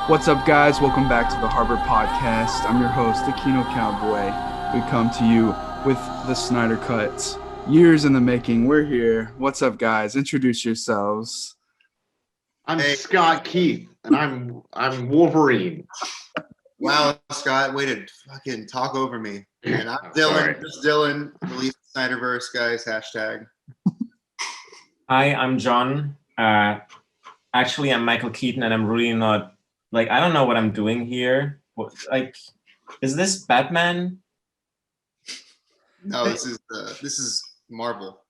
What's up, guys? Welcome back to the Harbor Podcast. I'm your host, the Kino Cowboy. We come to you with the Snyder Cut. Years in the making. We're here. What's up, guys? Introduce yourselves. I'm Scott Keith, and I'm Wolverine. Wow, Scott, way to fucking talk over me. And I'm Dylan. Sorry. Just Dylan. Release Snyder Verse, guys. Hashtag. Hi, I'm John. Actually, I'm Michael Keaton, and I'm really not, I don't know what I'm doing here. Is this Batman? No, this is Marvel.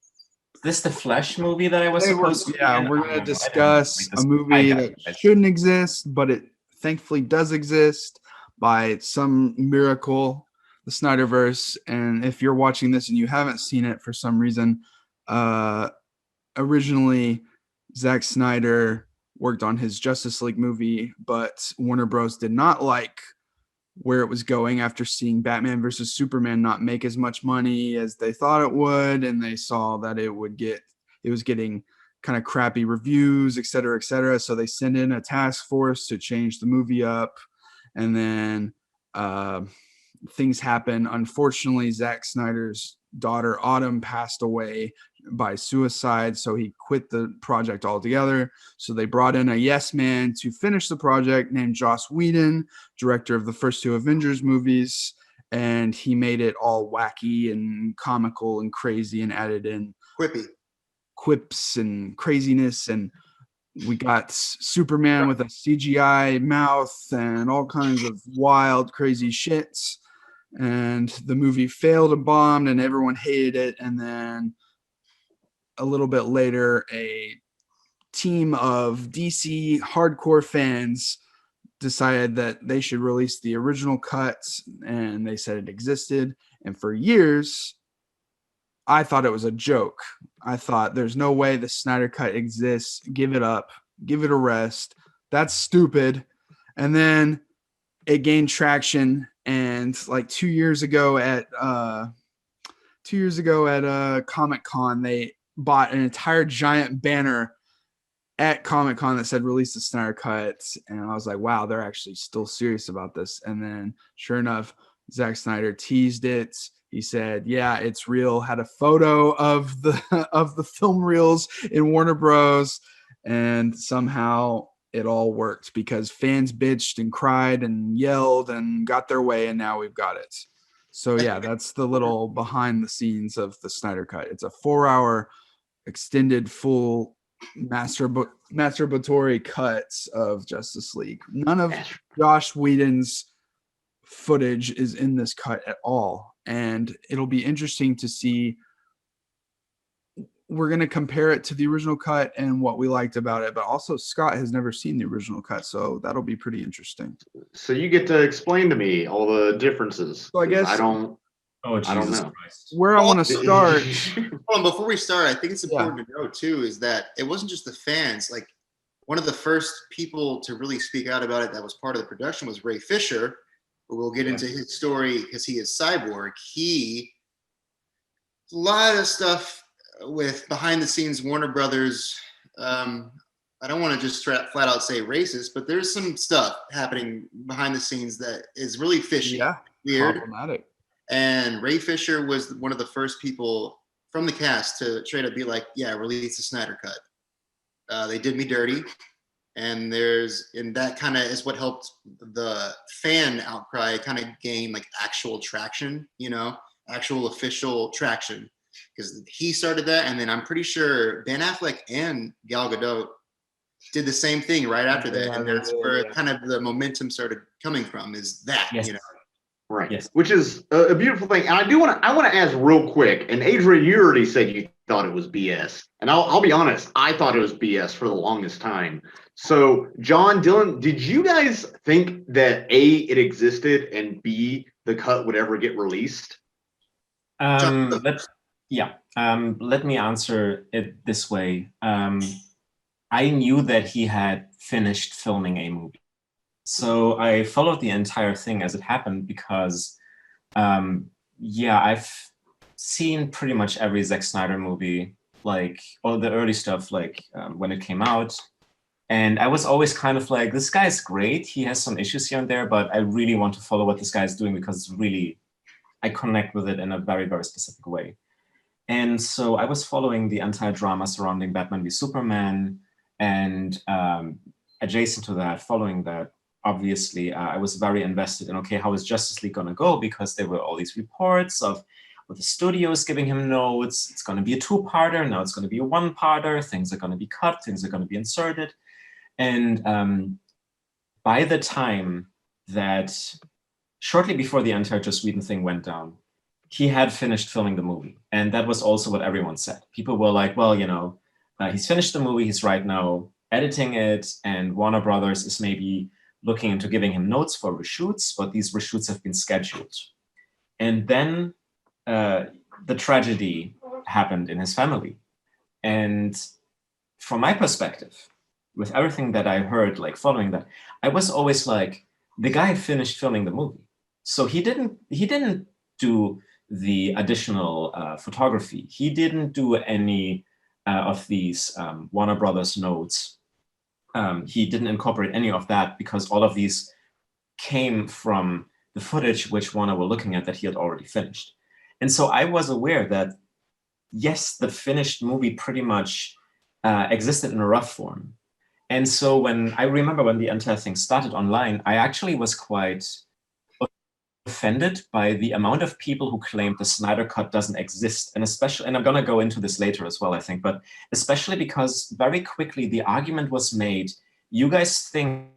Is this the Flash movie that I was supposed to be in? We're going to discuss a movie that shouldn't exist, but it thankfully does exist by some miracle, the Snyder Verse. And if you're watching this and you haven't seen it for some reason, originally Zack Snyder worked on his Justice League movie, but Warner Bros. Did not like where it was going after seeing Batman versus Superman not make as much money as they thought it would, and they saw that it was getting kind of crappy reviews, et cetera, et cetera. So they sent in a task force to change the movie up, and then things happen. Unfortunately, Zack Snyder's daughter Autumn passed away by suicide, so he quit the project altogether. So they brought in a yes man to finish the project named Joss Whedon, director of the first two Avengers movies, and he made it all wacky and comical and crazy and added in quips and craziness, and we got Superman with a CGI mouth and all kinds of wild, crazy shits. And the movie failed and bombed, and everyone hated it. And then a little bit later, a team of DC hardcore fans decided that they should release the original cuts, and they said it existed. And for years, I thought it was a joke. I thought there's no way the Snyder Cut exists. Give it up. Give it a rest. That's stupid. And then it gained traction, and like 2 years ago at Comic-Con, they bought an entire giant banner at Comic-Con that said release the Snyder Cut, and I was like, wow, they're actually still serious about this. And then sure enough, Zack Snyder teased it. He said, yeah, it's real, had a photo of the film reels in Warner Bros. And somehow it all worked because fans bitched and cried and yelled and got their way, and now we've got it. So yeah, that's the little behind the scenes of the Snyder Cut. It's a 4-hour extended full masturbatory cuts of Justice League. None of Josh Whedon's footage is in this cut at all, and it'll be interesting to see. We're going to compare it to the original cut and what we liked about it, but also Scott has never seen the original cut, so that'll be pretty interesting. So you get to explain to me all the differences. So I guess I don't know. Christ. Where I want to start. Hold on, before we start, I think it's important to note too is that it wasn't just the fans. Like, one of the first people to really speak out about it that was part of the production was Ray Fisher. We'll get into his story because he is Cyborg. A lot of stuff with behind the scenes Warner Brothers. I don't want to just flat out say racist, but there's some stuff happening behind the scenes that is really fishy, weird, problematic. And Ray Fisher was one of the first people from the cast to try to be like, yeah, release the Snyder Cut. They did me dirty. And that kind of is what helped the fan outcry kind of gain like actual traction, actual official traction. Because he started that, and then I'm pretty sure Ben Affleck and Gal Gadot did the same thing right after that, and that's where kind of the momentum started coming from. Is that right? Yes. Which is a beautiful thing. And I want to ask real quick. And Adrian, you already said you thought it was BS, and I'll be honest, I thought it was BS for the longest time. So, John, Dylan, did you guys think that A, it existed, and B, the cut would ever get released? Let me answer it this way. I knew that he had finished filming a movie. So I followed the entire thing as it happened because, I've seen pretty much every Zack Snyder movie, like all the early stuff, when it came out. And I was always kind of like, this guy's great. He has some issues here and there, but I really want to follow what this guy is doing because it's really, I connect with it in a very, very specific way. And so I was following the entire drama surrounding Batman v Superman, and adjacent to that, following that, obviously, I was very invested in, okay, how is Justice League gonna go? Because there were all these reports of the studios giving him notes. It's gonna be a two-parter, now it's gonna be a one-parter, things are gonna be cut, things are gonna be inserted. And by the time that, shortly before the entire Joss Whedon thing went down, he had finished filming the movie. And that was also what everyone said. People were like, well, you know, he's finished the movie, he's right now editing it, and Warner Brothers is maybe looking into giving him notes for reshoots, but these reshoots have been scheduled. And then the tragedy happened in his family. And from my perspective, with everything that I heard, like following that, I was always like, the guy finished filming the movie. So he didn't do the additional photography. He didn't do any of these Warner Brothers notes. He didn't incorporate any of that because all of these came from the footage which Warner were looking at that he had already finished. And so I was aware that, yes, the finished movie pretty much existed in a rough form. And so when I remember when the entire thing started online, I actually was quite offended by the amount of people who claimed the Snyder Cut doesn't exist. And especially, and I'm gonna go into this later as well, I think, but especially because very quickly the argument was made, you guys think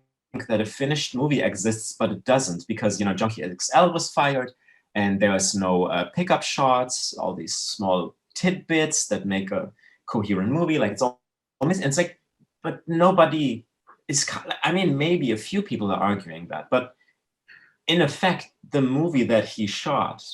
that a finished movie exists, but it doesn't, because, you know, Junkie XL was fired and there's no pickup shots, all these small tidbits that make a coherent movie. Like it's like, but nobody is, I mean, maybe a few people are arguing that, but in effect, the movie that he shot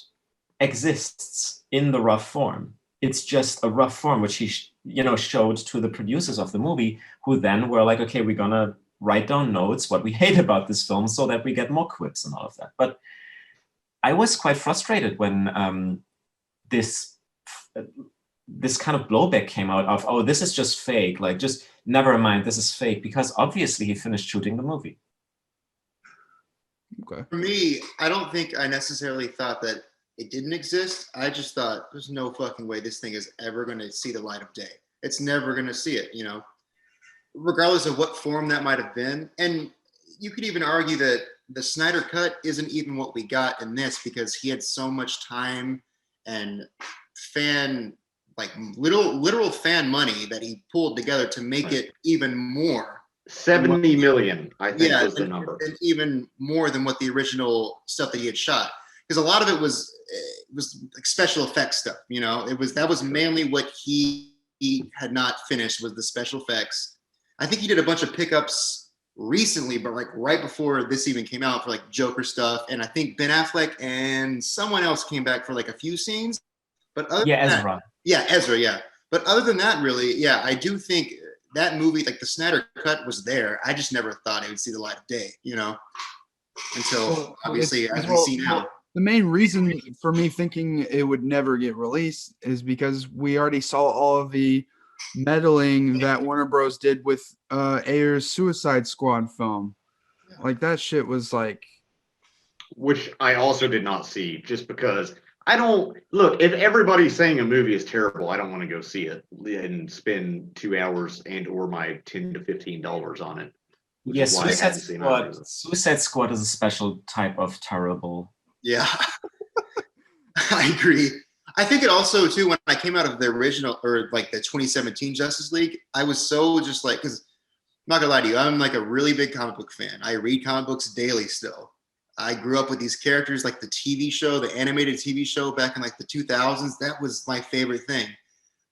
exists in the rough form. It's just a rough form, which he, you know, showed to the producers of the movie, who then were like, okay, we're gonna write down notes, what we hate about this film, so that we get more quips and all of that. But I was quite frustrated when this kind of blowback came out of, oh, this is just fake, like, just never mind, this is fake, because obviously he finished shooting the movie. Okay. For me, I don't think I necessarily thought that it didn't exist. I just thought there's no fucking way this thing is ever going to see the light of day. It's never going to see it, you know, regardless of what form that might have been. And you could even argue that the Snyder Cut isn't even what we got in this, because he had so much time and literal fan money that he pulled together to make it even more. 70 million, I think, was the number. And even more than what the original stuff that he had shot. Because a lot of it was like special effects stuff, you know. That was mainly what he had not finished, was the special effects. I think he did a bunch of pickups recently, but like right before this even came out, for like Joker stuff. And I think Ben Affleck and someone else came back for like a few scenes. But Ezra. Ezra. But other than that, really, yeah, I do think that movie, like the Snyder Cut, was there. I just never thought it would see the light of day, you know, until obviously, as we see now. The main reason for me thinking it would never get released is because we already saw all of the meddling that Warner Bros. Did with Ayer's Suicide Squad film. Yeah. Like, that shit was like... Which I also did not see, just because... I don't look, if everybody's saying a movie is terrible, I don't want to go see it and spend 2 hours and or my $10 to $15 on it. Yes, Suicide Squad is a special type of terrible. Yeah, I agree. I think it also too, when I came out of the original, or like the 2017 Justice League, I was so just like, because I'm not gonna lie to you, I'm like a really big comic book fan. I read comic books daily still. I grew up with these characters, like the TV show, the animated TV show back in like the 2000s. That was my favorite thing.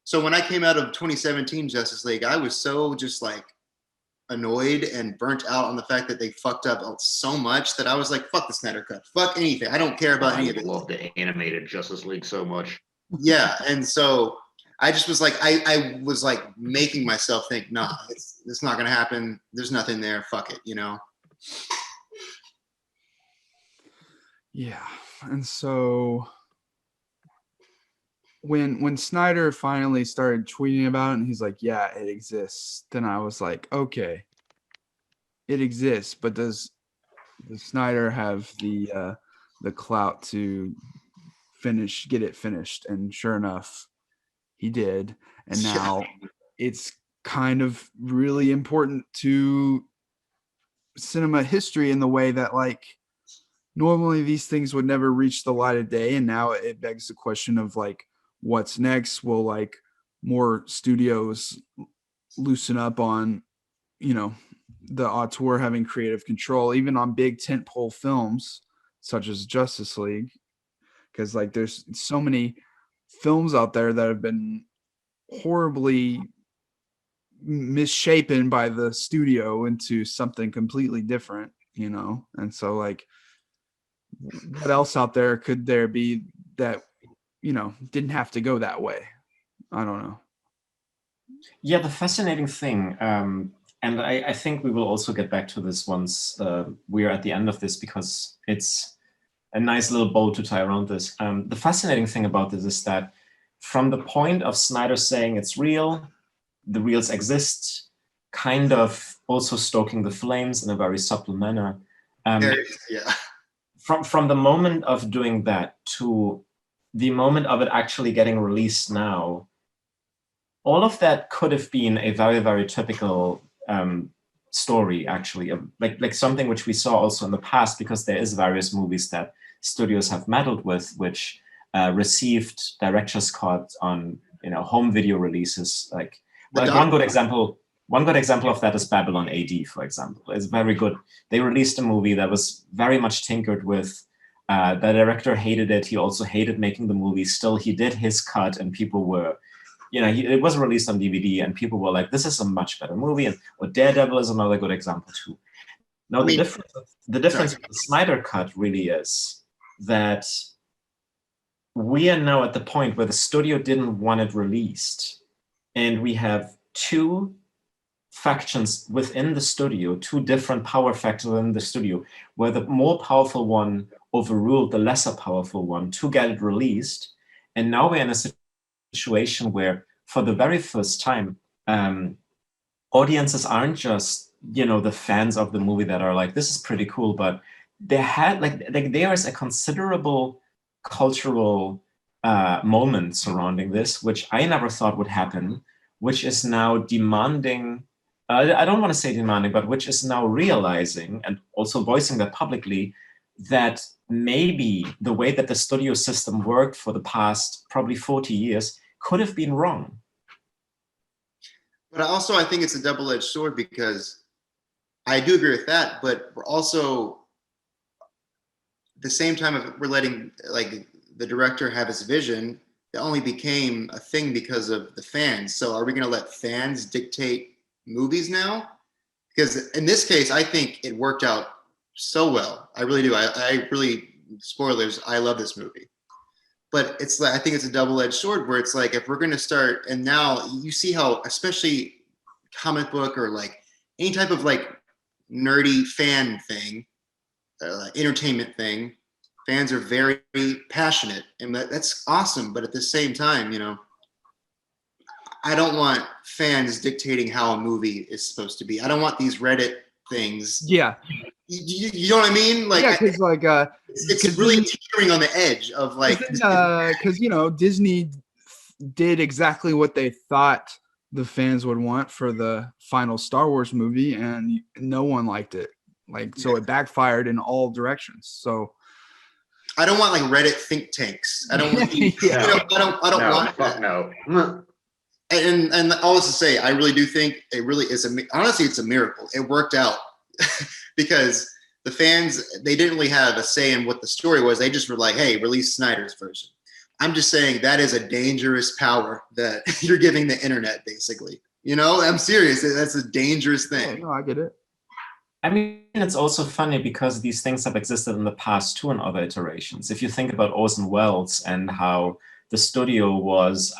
So when I came out of 2017 Justice League, I was so just like annoyed and burnt out on the fact that they fucked up so much that I was like, fuck the Snyder Cut. Fuck anything. I don't care about any of it. I love the animated Justice League so much. Yeah. And so I just was like, I was like making myself think, nah, it's not going to happen. There's nothing there. Fuck it, you know? Yeah, and so when Snyder finally started tweeting about it, and he's like, "Yeah, it exists," then I was like, "Okay, it exists, but does Snyder have the clout to get it finished? And sure enough, he did. And now it's kind of really important to cinema history in the way that, like, normally these things would never reach the light of day, and now it begs the question of, like, what's next? Will, like, more studios loosen up on, you know, the auteur having creative control, even on big tentpole films such as Justice League? Because, like, there's so many films out there that have been horribly misshapen by the studio into something completely different, you know? And so, like, what else out there could there be that, you know, didn't have to go that way? I don't know. Yeah, the fascinating thing, and I think we will also get back to this once we are at the end of this, because it's a nice little bow to tie around this. The fascinating thing about this is that from the point of Snyder saying it's real, the reals exist, kind of also stoking the flames in a very subtle manner. Yeah. From the moment of doing that to the moment of it actually getting released now, all of that could have been a very, very typical story, actually, like something which we saw also in the past, because there is various movies that studios have meddled with, which received director's cut on, you know, home video releases. Like one good example of that is Babylon AD, for example. It's very good. They released a movie that was very much tinkered with. The director hated it. He also hated making the movie. Still, he did his cut, and people were, you know, it was released on DVD, and people were like, "This is a much better movie." And Daredevil is another good example too. Now, the difference with the Snyder cut really is that we are now at the point where the studio didn't want it released, and we have two factions within the studio, two different power factors within the studio, where the more powerful one overruled the lesser powerful one to get it released. And now we're in a situation where, for the very first time, audiences aren't just, you know, the fans of the movie that are like, this is pretty cool, but there is a considerable cultural moment surrounding this, which I never thought would happen, which is now demanding, I don't want to say demanding, but which is now realizing and also voicing that publicly, that maybe the way that the studio system worked for the past probably 40 years could have been wrong. But also, I think it's a double-edged sword, because I do agree with that, but we're also, at the same time, we're letting, like, the director have his vision. It only became a thing because of the fans. So are we going to let fans dictate movies now? Because in this case, I think it worked out so well. I really do. I really, spoilers, I love this movie. But it's like, I think it's a double-edged sword, where it's like, if we're going to start, and now you see how, especially comic book or like any type of like nerdy fan thing, entertainment thing, fans are very passionate, and that's awesome. But at the same time, you know, I don't want fans dictating how a movie is supposed to be. I don't want these Reddit things. Yeah. You know what I mean? Like, yeah, because like it's really teetering on the edge of like, because you know, Disney did exactly what they thought the fans would want for the final Star Wars movie, and no one liked it. Like, so it backfired in all directions. So I don't want like Reddit think tanks. I don't want you know, I don't want that. No. And all this to say, I really do think it really is honestly, it's a miracle. It worked out because the fans, they didn't really have a say in what the story was. They just were like, hey, release Snyder's version. I'm just saying that is a dangerous power that you're giving the internet, basically. You know, I'm serious. That's a dangerous thing. no, I get it. I mean, it's also funny because these things have existed in the past too in other iterations. If you think about Orson Welles and how the studio was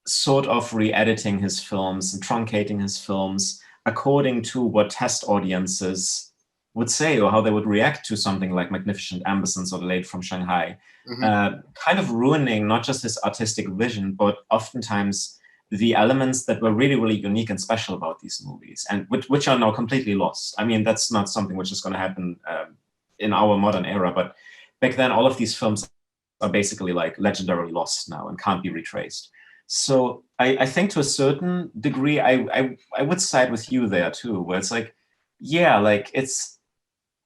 sort of re-editing his films and truncating his films according to what test audiences would say, or how they would react to something like Magnificent Ambersons or The Lady from Shanghai, kind of ruining not just his artistic vision, but oftentimes the elements that were really, really unique and special about these movies, and which are now completely lost. I mean, that's not something which is going to happen in our modern era, but back then, all of these films are basically like legendarily lost now and can't be retraced. So I think to a certain degree, I would side with you there too, where it's like, yeah, like it's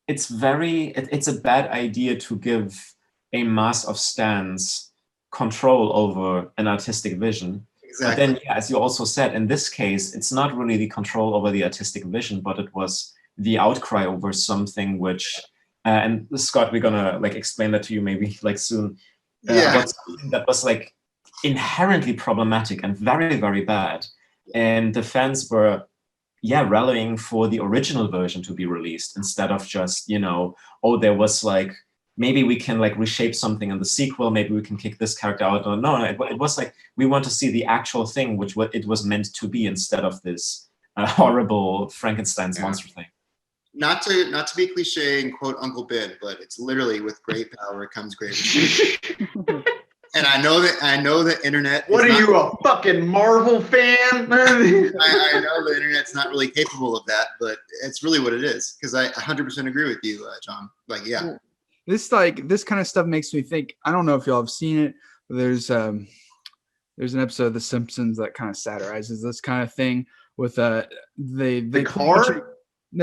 a bad idea to give a mass of stans control over an artistic vision. Exactly. But then, yeah, as you also said, in this case, it's not really the control over the artistic vision, but it was the outcry over something which, and Scott, we're gonna like explain that to you maybe like soon. About something that was like inherently problematic and very, very bad. And the fans were, rallying for the original version to be released instead of just, oh, there was like, maybe we can like reshape something in the sequel, maybe we can kick this character out. No, it was like, we want to see the actual thing, which what it was meant to be, instead of this horrible Frankenstein's monster thing. Not to be cliche and quote Uncle Ben, but it's literally with great power comes great responsibility. And I know the internet. What are you, a fucking Marvel fan? I know the internet's not really capable of that, but it's really what it is. Because I 100% agree with you, John. Like, yeah. This kind of stuff makes me think. I don't know if y'all have seen it. But there's an episode of The Simpsons that kind of satirizes this kind of thing with they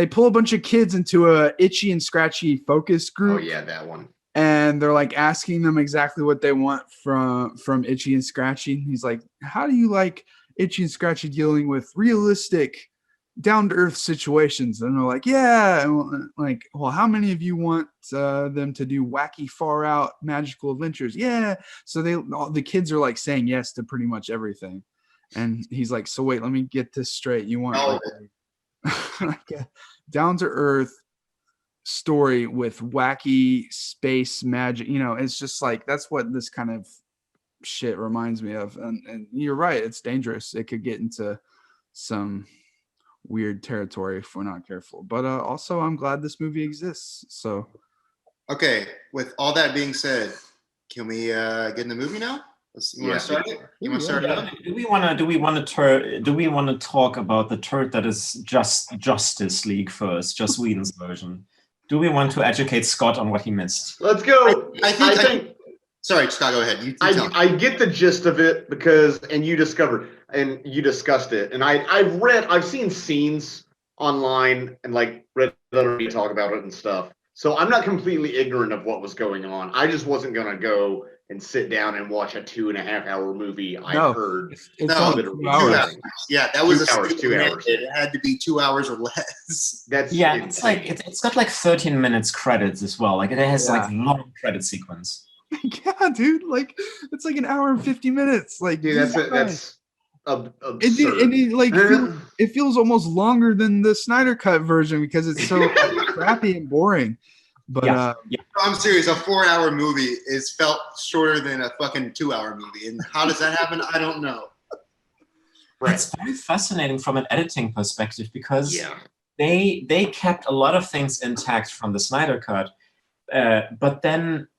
pull a bunch of kids into a Itchy and Scratchy focus group. Oh yeah, that one. And they're like asking them exactly what they want from Itchy and Scratchy. He's like, how do you like Itchy and Scratchy dealing with realistic, down-to-earth situations? And they're like, yeah. And like, well, how many of you want them to do wacky, far-out magical adventures? Yeah. So the kids are like saying yes to pretty much everything. And he's like, so wait, let me get this straight. You want like a down-to-earth story with wacky space magic, it's just like, that's what this kind of shit reminds me of. And you're right, it's dangerous. It could get into some weird territory if we're not careful. But also, I'm glad this movie exists. So okay, with all that being said, can we get in the movie now? You want to start it? You want to start it up? Do we want to talk about the turd that is just Justice League first, Joss Whedon's version? Do we want to educate Scott on what he missed? Let's go. I think. Sorry, Scott, go ahead. You I get the gist of it and you discussed it, and I've seen scenes online and like read other people talk about it and stuff. So I'm not completely ignorant of what was going on. I just wasn't gonna go and sit down and watch a 2.5-hour movie. Heard it's 2 hours. Yeah, that was 2 hours. It had to be 2 hours or less. It's like it's got like 13 minutes credits as well. Like it has like long credit sequence. Yeah, dude. Like it's like an hour and 50 minutes. Like, dude, that's absurd. It feels almost longer than the Snyder Cut version because it's so crappy and boring. But I'm serious. A 4-hour movie is felt shorter than a fucking 2-hour movie, and how does that happen? I don't know. Right. It's very fascinating from an editing perspective because they kept a lot of things intact from the Snyder Cut, but then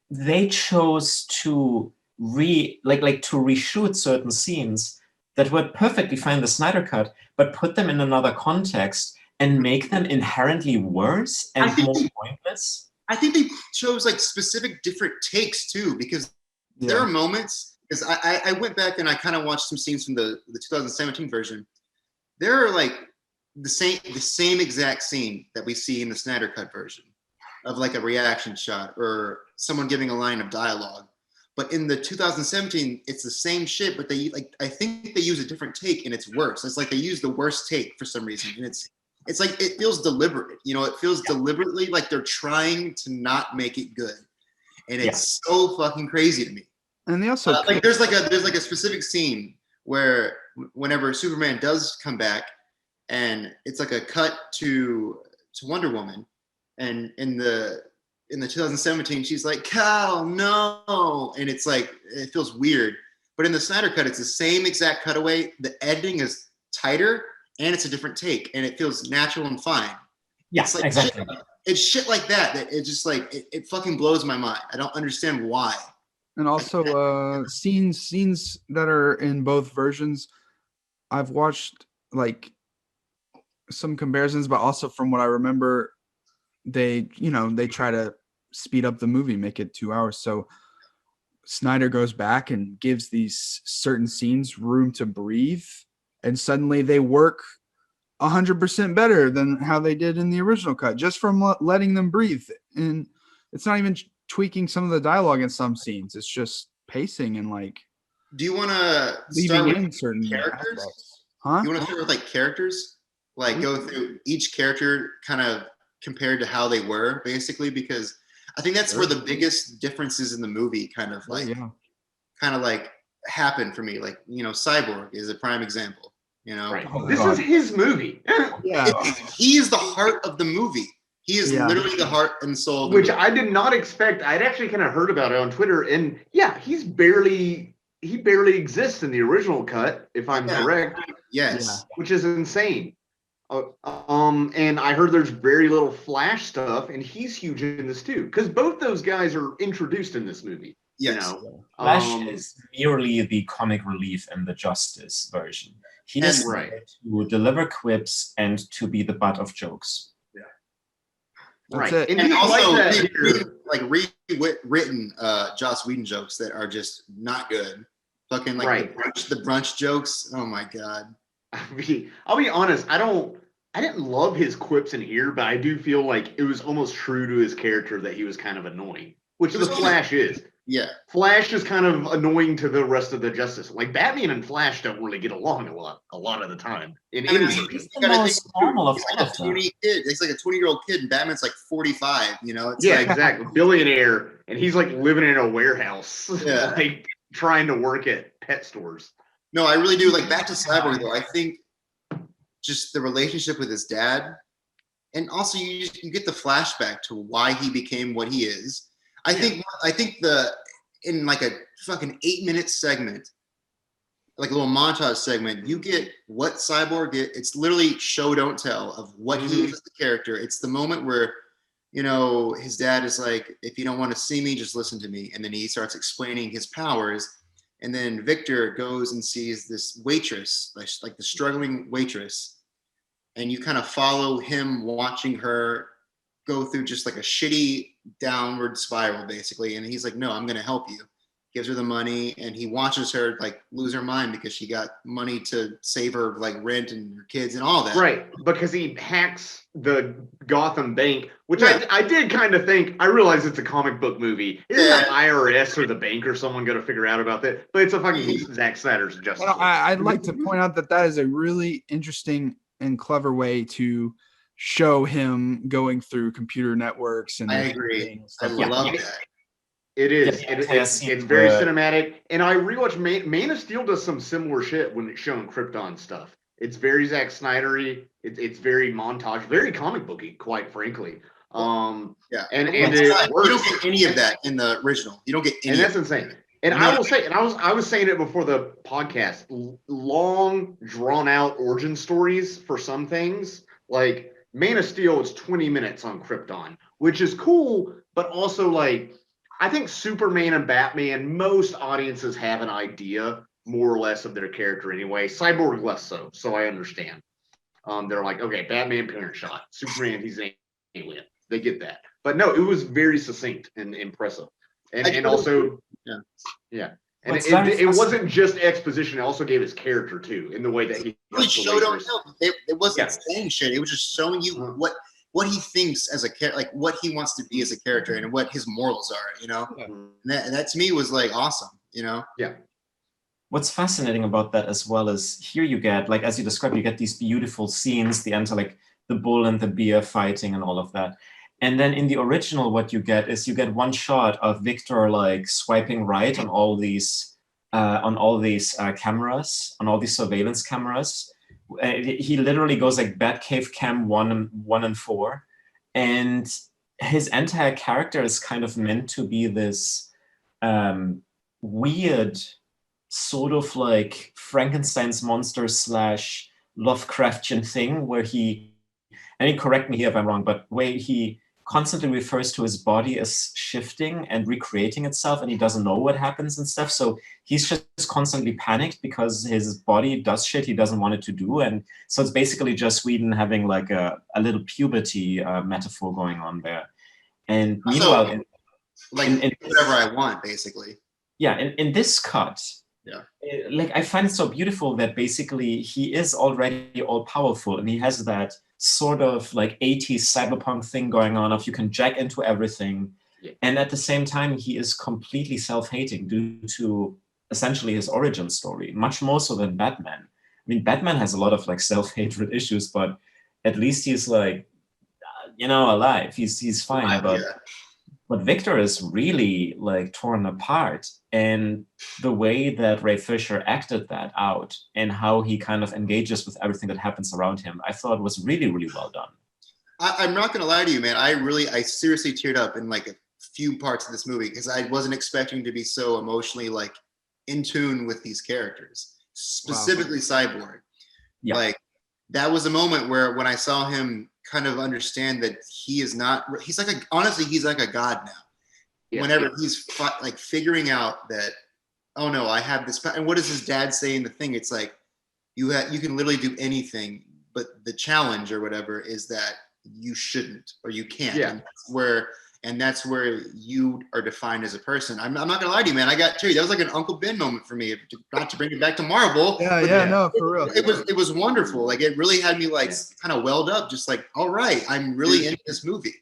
they chose to reshoot certain scenes that were perfectly fine in the Snyder Cut, but put them in another context and make them inherently worse and more pointless. I think they chose like specific different takes too, because there are moments, because I went back and I kind of watched some scenes from the 2017 version. There are like the same exact scene that we see in the Snyder Cut version of like a reaction shot or someone giving a line of dialogue. But in the 2017, it's the same shit, but I think they use a different take and it's worse. It's like they use the worst take for some reason, and it's like it feels deliberate. It feels deliberately like they're trying to not make it good, and it's so fucking crazy to me. And they also there's like a specific scene where whenever Superman does come back, and it's like a cut to Wonder Woman, and in the 2017, she's like, "Cal, no," and it's like it feels weird. But in the Snyder Cut, it's the same exact cutaway. The editing is tighter, and it's a different take, and it feels natural and fine. Yes, like exactly. It's shit like that it just like it fucking blows my mind. I don't understand why. And also scenes that are in both versions. I've watched like some comparisons, but also from what I remember, they try to speed up the movie, make it 2 hours. So Snyder goes back and gives these certain scenes room to breathe, and suddenly they work 100% better than how they did in the original cut, just from letting them breathe. And it's not even tweaking some of the dialogue in some scenes. It's just pacing and like Do you want to leaving start in with certain characters? aspects. Huh? You want to start with like characters? Like go through each character kind of compared to how they were, basically, because I think that's where the biggest differences in the movie kind of like happen for me. Like, Cyborg is a prime example, Right. Oh, This God. is his movie. Yeah. He is the heart of the movie. He is literally the heart and soul of the Which movie. I did not expect. I'd actually kind of heard about it on Twitter, and yeah, he barely exists in the original cut, if I'm correct. Yes. Which is insane. And I heard there's very little Flash stuff, and he's huge in this too, because both those guys are introduced in this movie. Yes. Flash is merely the comic relief in the Justice version. He is there to deliver quips and to be the butt of jokes. That's right. it. And also like rewritten Joss Whedon jokes that are just not good. Fucking like the brunch jokes. Oh my God. I'll be honest, I didn't love his quips in here, but I do feel like it was almost true to his character that he was kind of annoying, which the Flash is. Yeah. Flash is kind of annoying to the rest of the Justice. Like Batman and Flash don't really get along a lot of the time in any version. He's the most normal of all of them. It's like a 20-year-old kid, and Batman's like 45. It's exactly, billionaire, and he's like living in a warehouse, like trying to work at pet stores. No, I really do. Like, back to Cyborg though, I think just the relationship with his dad, and also you get the flashback to why he became what he is. I think in like a fucking 8-minute segment, like a little montage segment, you get what Cyborg is. It's literally show don't tell of what he is as the character. It's the moment where his dad is like, if you don't want to see me, just listen to me, and then he starts explaining his powers. And then Victor goes and sees this waitress, like the struggling waitress, and you kind of follow him watching her go through just like a shitty downward spiral, basically. And he's like, no, I'm going to help you. Gives her the money, and he watches her like lose her mind because she got money to save her like rent and her kids and all that. Right, because he hacks the Gotham Bank, which I did kind of think. I realize it's a comic book movie. Isn't the IRS or the bank or someone going to figure out about that? But it's a fucking Zack Snyder's Justice League. I'd like to point out that is a really interesting and clever way to show him going through computer networks. And I agree. I love that. It is. It's very cinematic. And I rewatched Man of Steel does some similar shit when it's showing Krypton stuff. It's very Zack Snyder-y. It's very montage, very comic booky, quite frankly. And it works. You don't get any of that in the original. You don't get any. And that's insane. And I will say, and I was saying it before the podcast, long, drawn out origin stories for some things, like Man of Steel, it's 20 minutes on Krypton, which is cool, but also like, I think Superman and Batman, most audiences have an idea more or less of their character anyway. Cyborg less so, so I understand. They're like, okay, Batman, parent shot. Superman, he's an alien. They get that. But no, it was very succinct and impressive. And also, yeah. And it wasn't just exposition. It also gave his character, too, in the way that he really showed him. It wasn't saying shit. It was just showing you what he thinks as a character, like what he wants to be as a character and what his morals are, And that to me was like awesome, Yeah. What's fascinating about that as well is here you get, like as you described, you get these beautiful scenes, the enter like the bull and the bear fighting and all of that. And then in the original, what you get is you get one shot of Victor like swiping right on all these cameras, on all these surveillance cameras. He literally goes like Batcave Cam 1 and 4, and his entire character is kind of meant to be this weird sort of like Frankenstein's monster / Lovecraftian thing where he, and correct me here if I'm wrong, but where he constantly refers to his body as shifting and recreating itself, and he doesn't know what happens and stuff. So he's just constantly panicked because his body does shit he doesn't want it to do. And so it's basically just Whedon having like a little puberty metaphor going on there. And meanwhile, So, whatever I want, basically. Yeah, in this cut, yeah, like I find it so beautiful that basically he is already all powerful, and he has that sort of like 80s cyberpunk thing going on of you can jack into everything, and at the same time he is completely self-hating due to essentially his origin story, much more so than Batman. I mean, Batman has a lot of like self-hatred issues, but at least he's like, alive. He's fine. But Victor is really like torn apart, and the way that Ray Fisher acted that out and how he kind of engages with everything that happens around him, I thought was really, really well done. I'm not gonna lie to you, man. I seriously teared up in like a few parts of this movie because I wasn't expecting to be so emotionally like in tune with these characters, specifically Cyborg. Yeah. Like that was a moment where when I saw him kind of understand that he's like a god now. Yeah. Whenever he's like figuring out that, oh no, I have this, and what does his dad say in the thing? It's like you can literally do anything, but the challenge or whatever is that you shouldn't or you can't. Yeah. And that's where you are defined as a person. I'm not gonna lie to you, man. I got teary. That was like an Uncle Ben moment for me. Not to bring it back to Marvel. No, for real. It was wonderful. Like it really had me like kind of welled up. Just like, all right, I'm really into this movie.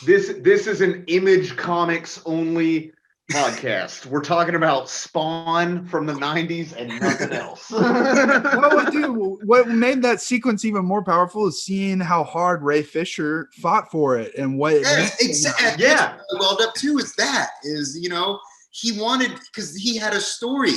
This is an Image Comics only podcast. We're talking about Spawn from the 90s and nothing else. Well, dude, what made that sequence even more powerful is seeing how hard Ray Fisher fought for it and what exactly. Yeah, welled up too is he wanted, because he had a story,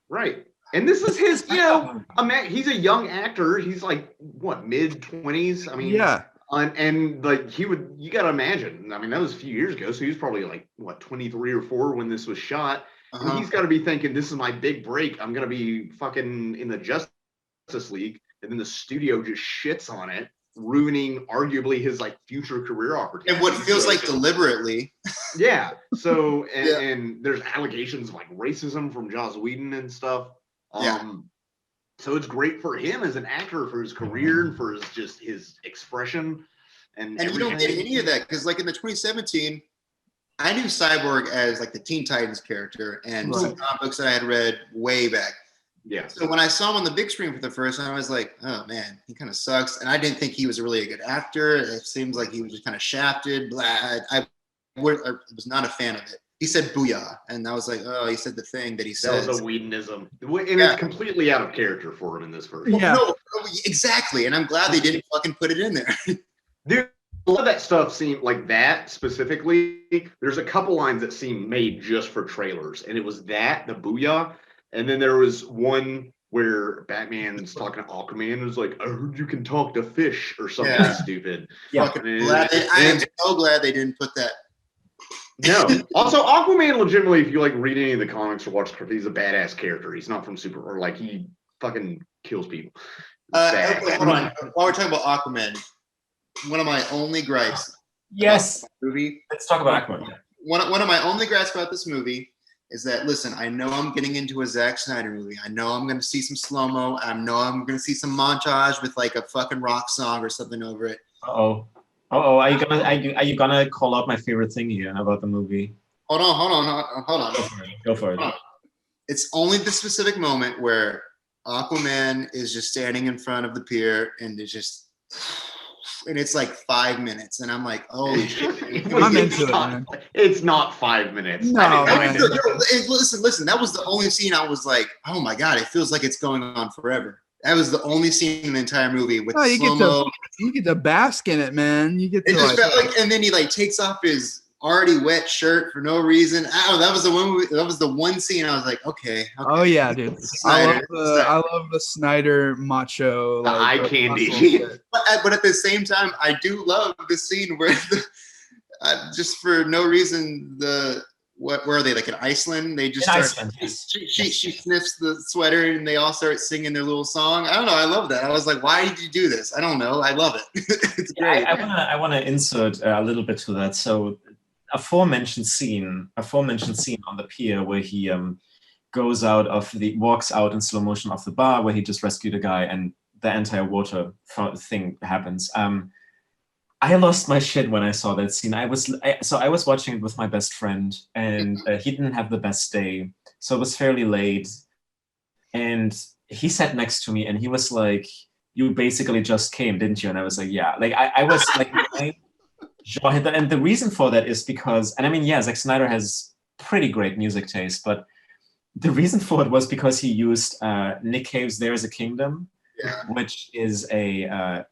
right? And this is his, he's a young actor. He's like what, mid-20s? I mean, yeah. And like you gotta imagine, I mean, that was a few years ago, so he was probably like what, 23 or 4 when this was shot. And he's got to be thinking, this is my big break, I'm gonna be fucking in the Justice League, and then the studio just shits on it, ruining arguably his like future career opportunity. And what feels like deliberately. Yeah. So and there's allegations of like racism from Joss Whedon and stuff. So it's great for him as an actor, for his career, and for his expression. And you don't get any of that because, like in the 2017, I knew Cyborg as like the Teen Titans character and some comic books that I had read way back. Yeah. So when I saw him on the big screen for the first time, I was like, oh man, he kind of sucks. And I didn't think he was really a good actor. It seems like he was just kind of shafted. Blah. I was not a fan of it. He said booyah, and I was like, oh, he said the thing that he said. That was a Whedonism. And it's completely out of character for him in this version. Yeah. No, exactly. And I'm glad they didn't fucking put it in there. Dude, a lot of that stuff seemed like that specifically. There's a couple lines that seemed made just for trailers, and it was the booyah. And then there was one where Batman's talking to Aquaman and was like, I heard you can talk to fish or something stupid. Yeah. I am so glad they didn't put that. No. Also, Aquaman, legitimately, if you like read any of the comics or watch the he's a badass character. He's not from or like he fucking kills people. Okay, hold on. While we're talking about Aquaman, one of my only gripes. Yes. Movie. Let's talk about Aquaman. One of my only gripes about this movie is that, listen, I know I'm getting into a Zack Snyder movie. I know I'm going to see some slow-mo. I know I'm going to see some montage with like a fucking rock song or something over it. Are you gonna call out my favorite thing here about the movie? Hold on. Go for it. It's only the specific moment where Aquaman is just standing in front of the pier and it's like 5 minutes, and I'm like, holy shit! I'm into it, man. It's not 5 minutes. No, listen. That was the only scene I was like, oh my god! It feels like it's going on forever. That was the only scene in the entire movie with slow-mo. You get to bask in it, man. You get to and then he like takes off his already wet shirt for no reason. That was the one scene I was like, okay. Oh yeah, dude. I love the Snyder macho. The eye candy. But at the same time, I do love the scene where just for no reason where are they? Like in Iceland? They just In start. Iceland, yes. She sniffs the sweater, and they all start singing their little song. I don't know. I love that. I was like, why did you do this? I don't know. I love it. It's great. Yeah, I wanna insert a little bit to that. So, aforementioned scene on the pier where he walks out in slow motion of the bar where he just rescued a guy, and the entire water thing happens. I lost my shit when I saw that scene. I was watching it with my best friend, and he didn't have the best day, so it was fairly late. And he sat next to me, and he was like, "You basically just came, didn't you?" And I was like, "Yeah." Like I was like, my jaw hit that. And the reason for that is because, and I mean, yeah, Zack Snyder has pretty great music taste, but the reason for it was because he used Nick Cave's "There Is a Kingdom," which is a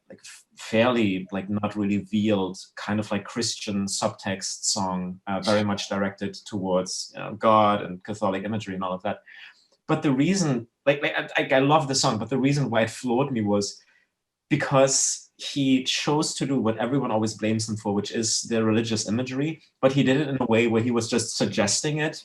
fairly not really veiled kind of like Christian subtext song, very much directed towards God and Catholic imagery and all of that. But the reason, I love the song, but the reason why it floored me was because he chose to do what everyone always blames him for, which is the religious imagery, but he did it in a way where he was just suggesting it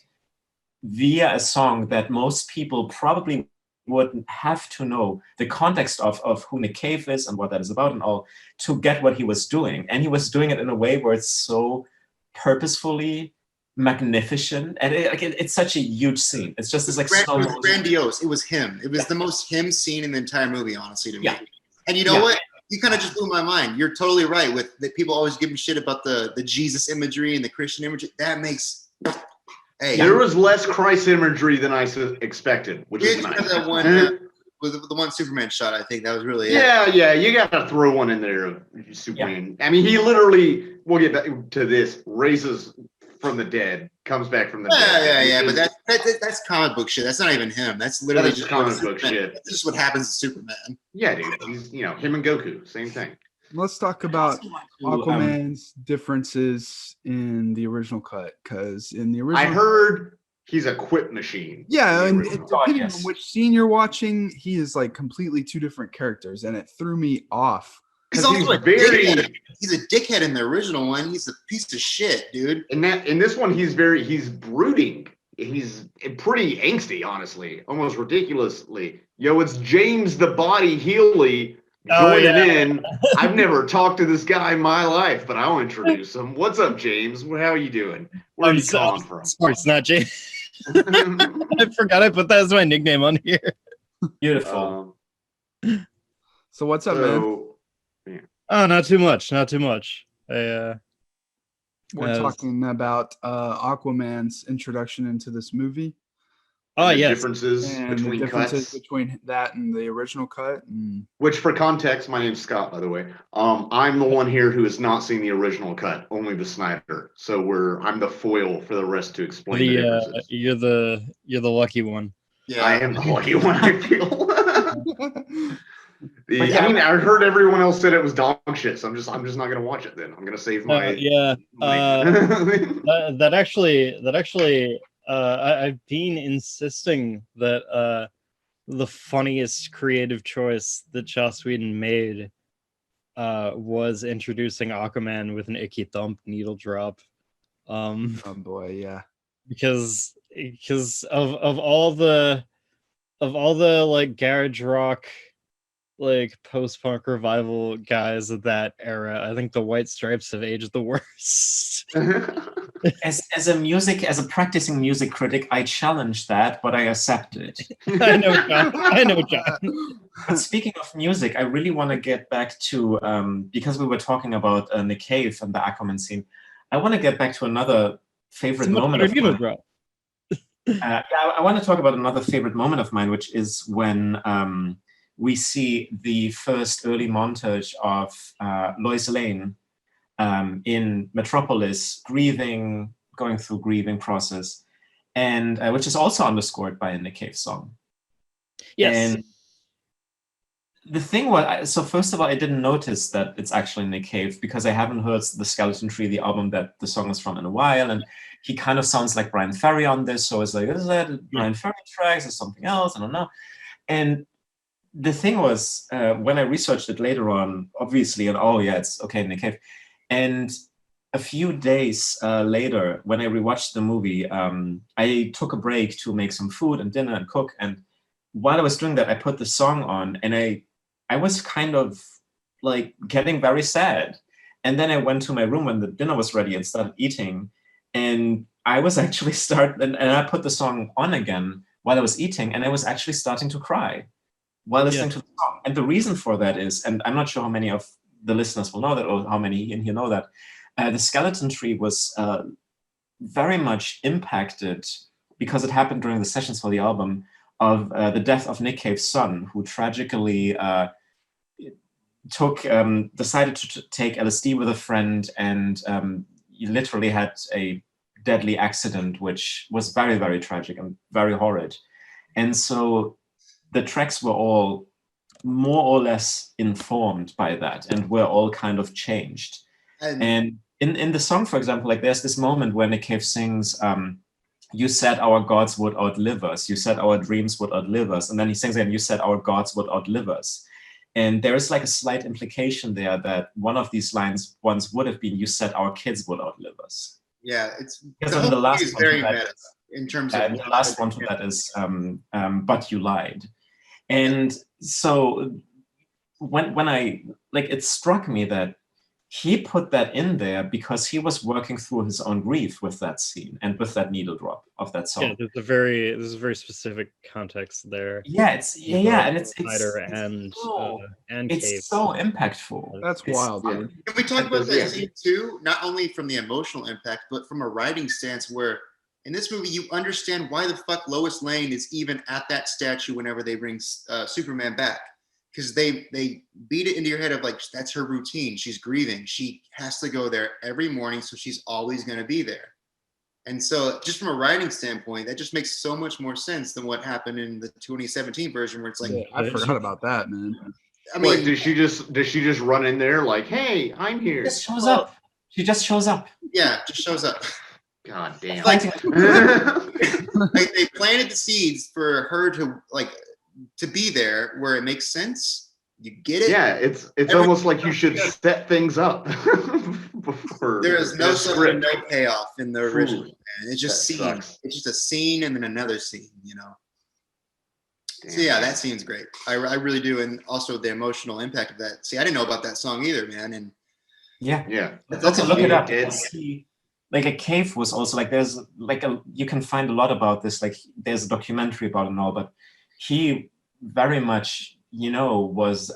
via a song that most people probably wouldn't have to know the context of who Nick Cave is and what that is about and all to get what he was doing. And he was doing it in a way where it's so purposefully magnificent, and it's such a huge scene. It's just this it was grandiose. It was him. It was the most him scene in the entire movie, honestly, to me. Yeah. And you know what? You kind of just blew my mind. You're totally right with that. People always give me shit about the Jesus imagery and the Christian imagery. That makes. Hey, there was less Christ imagery than I expected, which is nice. That one with the one Superman shot, I think that was really you got to throw one in there of Superman. Yeah. I mean, he literally, we'll get back to this, raises from the dead, comes back from the dead. But that's comic book shit. That's not even him. That's literally just comic book shit. That's just what happens to Superman. Yeah, dude. He's him and Goku, same thing. Let's talk about Aquaman's differences in the original cut, because in the original, I heard he's a quit machine. Yeah, and depending on which scene you're watching, he is like completely two different characters, and it threw me off. He's also he's a dickhead in the original one. He's a piece of shit, dude. In this one, he's brooding. He's pretty angsty, honestly, almost ridiculously. Yo, it's James the Body Healy. Joining in. I've never talked to this guy in my life, but I'll introduce him. What's up, James? How are you doing? Where are you calling from? It's not James. I forgot I put that as my nickname on here. Beautiful. So what's up, man? Yeah. Oh, not too much. Not too much. We're talking about Aquaman's introduction into this movie. Oh, yeah. Differences between that and the original cut. Which, for context, my name's Scott, by the way. I'm the one here who has not seen the original cut, only the Snyder. So I'm the foil for the rest to explain the differences. You're the lucky one. Yeah, I am the lucky one. I feel. I mean, I heard everyone else said it was dog shit, so I'm just not gonna watch it. Then I'm gonna save my. That actually. I've been insisting that the funniest creative choice that Joss Whedon made was introducing Aquaman with an icky thump needle drop. Oh boy, yeah. Because of all the like garage rock, like post-punk revival guys of that era, I think the White Stripes have aged the worst. As a practicing music critic, I challenge that, but I accept it. I know, John. But speaking of music, I really want to get back to because we were talking about Nick Cave and the Aquaman scene. I want to get back to another favorite moment of mine. I want to talk about another favorite moment of mine, which is when we see the first early montage of Lois Lane in Metropolis, going through grieving process, and which is also underscored by a Nick Cave song. Yes. And the thing was, so first of all, I didn't notice that it's actually Nick Cave because I haven't heard the Skeleton Tree, the album that the song is from, in a while, and he kind of sounds like Brian Ferry on this. So it's like, is that a Brian Ferry tracks or something else? I don't know. And the thing was, when I researched it later on, obviously, and it's okay, Nick Cave. And a few days later, when I rewatched the movie, I took a break to make some food and dinner and cook. And while I was doing that, I put the song on, and I was kind of like getting very sad. And then I went to my room when the dinner was ready and started eating. And I was actually and I put the song on again while I was eating, and I was actually starting to cry while listening to the song. And the reason for that is, and I'm not sure how many of the listeners will know that, or how many in here know that, the Skeleton Tree was very much impacted, because it happened during the sessions for the album, of the death of Nick Cave's son, who tragically decided to take LSD with a friend, and he literally had a deadly accident, which was very, very tragic and very horrid. And so the tracks were all more or less informed by that, and were all kind of changed. And in the song, for example, like there's this moment where Nick Cave sings, you said our gods would outlive us. You said our dreams would outlive us. And then he sings again, you said our gods would outlive us. And there is like a slight implication there that one of these lines once would have been, you said our kids would outlive us. Yeah, it's because the last is very meta in terms of the last one to that is but you lied. And so when I, like, it struck me that he put that in there because he was working through his own grief with that scene and with that needle drop of that song. Yeah, there's a very specific context there. Yeah, and it's Snyder and it's Cave. so impactful. That's wild. Yeah. Dude. Can we talk about that scene too? Not only from the emotional impact, but from a writing stance, where in this movie you understand why the fuck Lois Lane is even at that statue whenever they bring Superman back. Because they beat it into your head of like, that's her routine. She's grieving. She has to go there every morning, so she's always going to be there. And so just from a writing standpoint, that just makes so much more sense than what happened in the 2017 version, where it's like, I forgot about that, man. I mean, does she just run in there like, hey, I'm here? Just shows up. She just shows up. Yeah, just shows up. God damn. Like, they planted the seeds for her to be there where it makes sense. You get it? Yeah, it's almost like you should set things up. There is no script, no payoff in the original. Man. It's just scene. It's just a scene and then another scene, you know. Damn. So yeah, that scene's great. I really do, and also the emotional impact of that. See, I didn't know about that song either, man. And yeah. Let's look it up. Like a cave was also like there's like you can find a lot about this. Like there's a documentary about it and all, but he very much, you know, was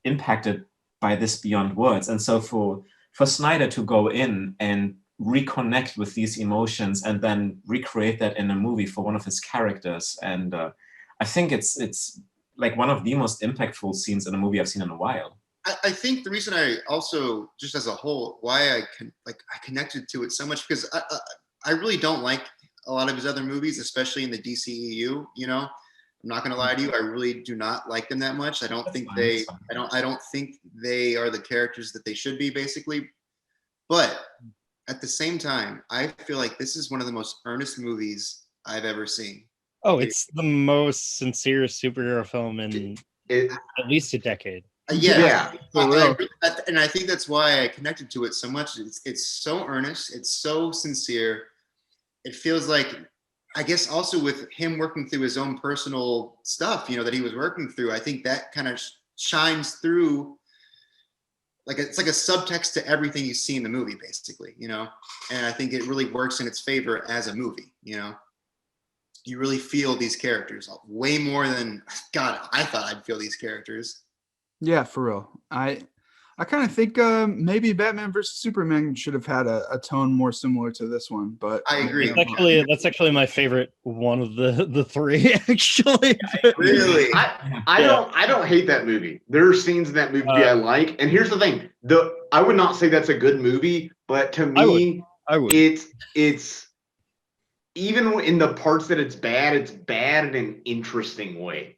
impacted by this beyond words. And so for Snyder to go in and reconnect with these emotions and then recreate that in a movie for one of his characters, and I think it's like one of the most impactful scenes in a movie I've seen in a while. I think the reason I also, just as a whole, why I connected to it so much, because I really don't like a lot of his other movies, especially in the DCEU, you know. I'm not gonna lie to you, I really do not like them that much. I don't think they are the characters that they should be, basically. But at the same time, I feel like this is one of the most earnest movies I've ever seen. Oh, it's the most sincere superhero film in at least a decade. Yeah. And I think that's why I connected to it so much. It's so earnest. It's so sincere. It feels like, I guess also with him working through his own personal stuff, you know, that he was working through, I think that kind of shines through. Like it's like a subtext to everything you see in the movie, basically, you know? And I think it really works in its favor as a movie, you know? You really feel these characters way more than, God, I thought I'd feel these characters. Yeah, for real. I kind of think maybe Batman versus Superman should have had a tone more similar to this one, but I agree. That's actually my favorite one of the three. Actually, really, I don't hate that movie. There are scenes in that movie I like, and here's the thing: I would not say that's a good movie, but to me, I would. It's even in the parts that it's bad in an interesting way.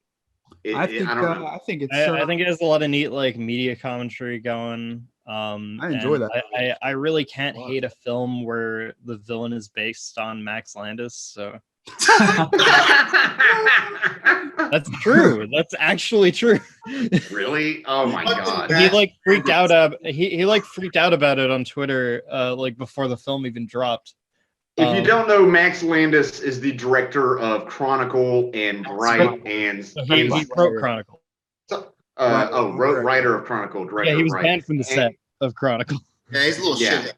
I think it has a lot of neat like media commentary going. I enjoy that. I really can't hate a film where the villain is based on Max Landis. So That's true. That's actually true. Really? Oh my god. He like freaked out. He like freaked out about it on Twitter, like before the film even dropped. If you don't know, Max Landis is the director of Chronicle and Bright and He wrote Chronicle. writer of Chronicle, director. Yeah, he was of banned from the set of Chronicle. Yeah, he's a little shit.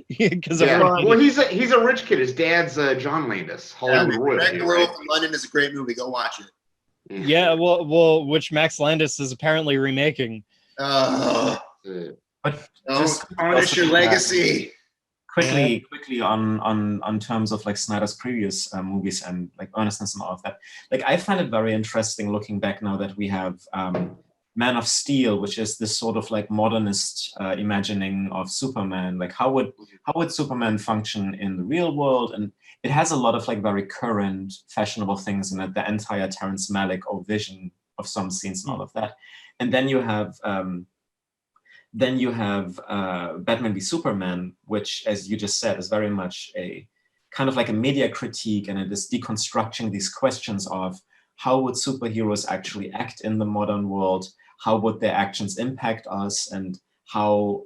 Because well, he's a rich kid. His dad's John Landis, Hollywood royalty. Right? London is a great movie. Go watch it. Yeah, well, which Max Landis is apparently remaking. But don't tarnish your legacy. Quickly on terms of like Snyder's previous movies and like earnestness and all of that. Like I find it very interesting looking back now that we have Man of Steel, which is this sort of like modernist imagining of Superman. Like how would Superman function in the real world? And it has a lot of like very current, fashionable things in it. The entire Terrence Malick vision of some scenes and all of that. And then you have Batman v Superman, which, as you just said, is very much a kind of like a media critique, and it is deconstructing these questions of how would superheroes actually act in the modern world, how would their actions impact us, and how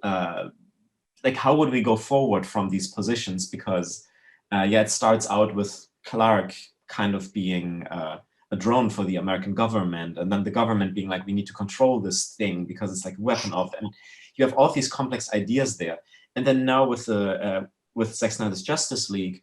would we go forward from these positions? Because it starts out with Clark kind of being a drone for the American government, and then the government being like, we need to control this thing because it's like a weapon of, and you have all these complex ideas there. And then now with Zack Snyder's Justice League,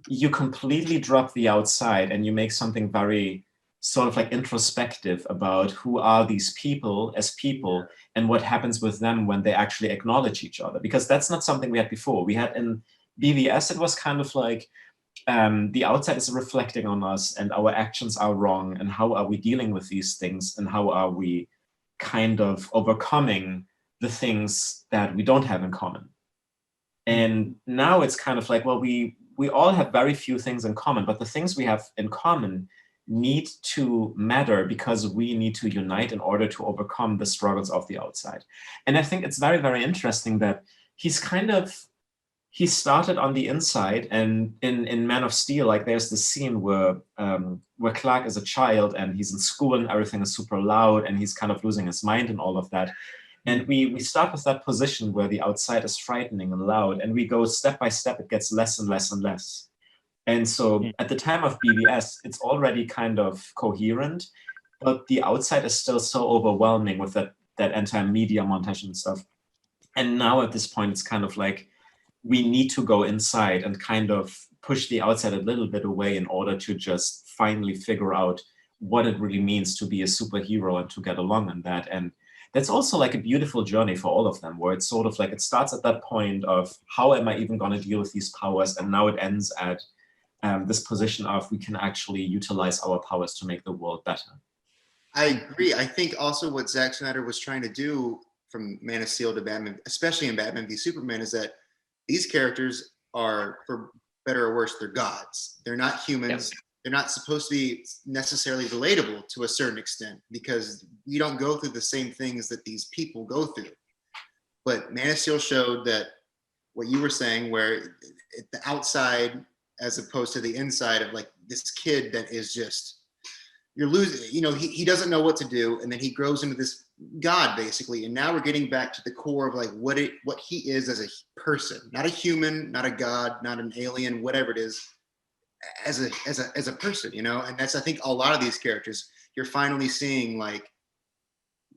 you completely drop the outside and you make something very sort of like introspective about who are these people as people and what happens with them when they actually acknowledge each other. Because that's not something we had before. We had in BVS, it was kind of like, the outside is reflecting on us and our actions are wrong, and how are we dealing with these things, and how are we kind of overcoming the things that we don't have in common. And now it's kind of like, well, we all have very few things in common, but the things we have in common need to matter because we need to unite in order to overcome the struggles of the outside. And I think it's very, very interesting that he started on the inside, and in Man of Steel, like there's this scene where Clark is a child and he's in school and everything is super loud and he's kind of losing his mind and all of that. And we start with that position where the outside is frightening and loud, and we go step by step, it gets less and less and less. And so at the time of BVS, it's already kind of coherent, but the outside is still so overwhelming with that anti-media montage and stuff. And now at this point, it's kind of like, we need to go inside and kind of push the outside a little bit away in order to just finally figure out what it really means to be a superhero and to get along in that. And that's also like a beautiful journey for all of them, where it's sort of like, it starts at that point of how am I even going to deal with these powers? And now it ends at this position of we can actually utilize our powers to make the world better. I agree. I think also what Zack Snyder was trying to do from Man of Steel to Batman, especially in Batman v Superman, is that these characters are, for better or worse, they're gods. They're not humans. Yep. They're not supposed to be necessarily relatable to a certain extent because we don't go through the same things that these people go through. But Man of Steel showed that what you were saying, where the outside as opposed to the inside of like this kid that is just, you're losing, you know, he doesn't know what to do. And then he grows into this God basically. And now we're getting back to the core of like what he is as a person, not a human, not a God, not an alien, whatever it is, as a person, you know? And that's, I think a lot of these characters, you're finally seeing like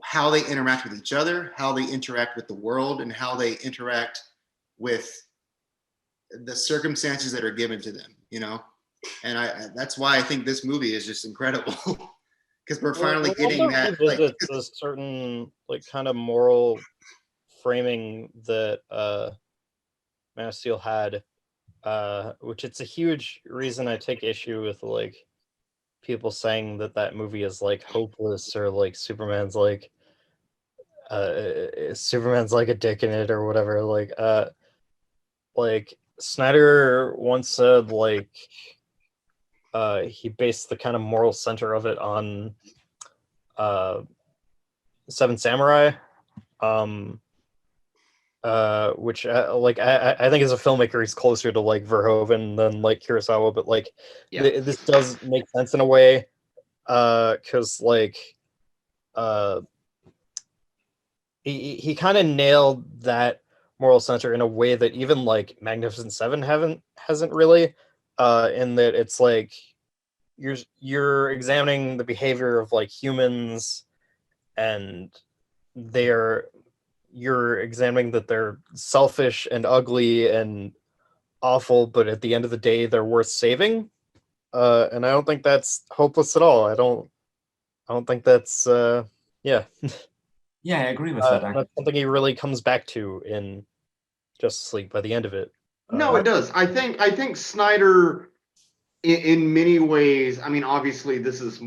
how they interact with each other, how they interact with the world, and how they interact with the circumstances that are given to them, you know? And that's why I think this movie is just incredible because we're finally getting that. Like, a certain like kind of moral framing that Man of Steel had, which it's a huge reason I take issue with like people saying that movie is like hopeless or like Superman's like a dick in it or whatever. Like Snyder once said like he based the kind of moral center of it on Seven Samurai, which like I think as a filmmaker he's closer to like Verhoeven than like Kurosawa, but like this does make sense in a way, because like he kind of nailed that moral center in a way that even like Magnificent Seven hasn't really, in that it's like you're examining the behavior of like humans, and you're examining that they're selfish and ugly and awful, but at the end of the day they're worth saving, and I don't think that's hopeless at all. I don't think that's yeah. Yeah, I agree with that. That's something he really comes back to in Justice League by the end of it. No, it does. I think Snyder, in many ways, I mean, obviously this is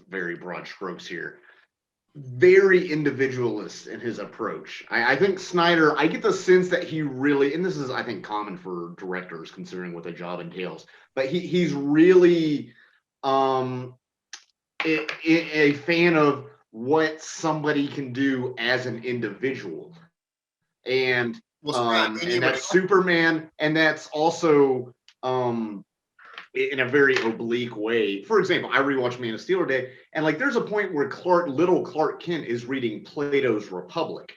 very broad strokes here. Very individualist in his approach. I think Snyder, I get the sense that he really, and this is, I think, common for directors considering what the job entails, but he's really a fan of what somebody can do as an individual. And that's Superman, and that's also in a very oblique way. For example, I rewatched Man of Steel today, and like there's a point where little Clark Kent is reading Plato's Republic,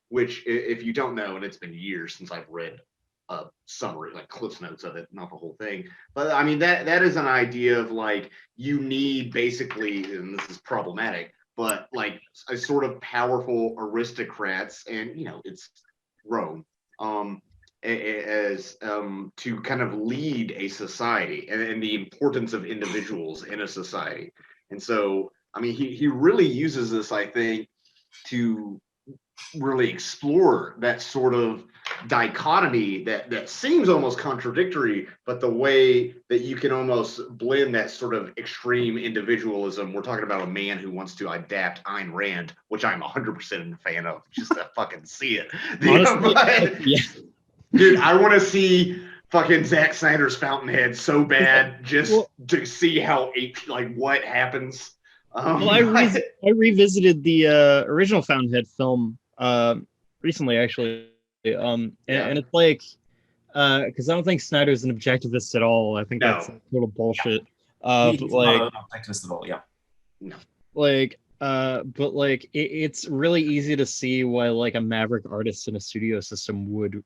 which, if you don't know, and it's been years since I've read a summary, like Cliff's Notes of it, not the whole thing, but I mean that is an idea of like you need basically, and this is problematic, but like a sort of powerful aristocrats, and you know it's Rome, as to kind of lead a society, and the importance of individuals in a society. And so, I mean, he really uses this, I think, to really explore that sort of dichotomy that seems almost contradictory, but the way that you can almost blend that sort of extreme individualism. We're talking about a man who wants to adapt Ayn Rand, which I'm 100% a fan of, just to fucking see it. Honestly, yeah. Dude, I want to see fucking Zack Snyder's Fountainhead so bad, just to see how what happens. Well, I revisited the original Fountainhead film recently, actually, and it's like, because I don't think Snyder's an objectivist at all. I think that's total bullshit. He's not an objectivist at all. Yeah. No. Like, but like it's really easy to see why like a maverick artist in a studio system would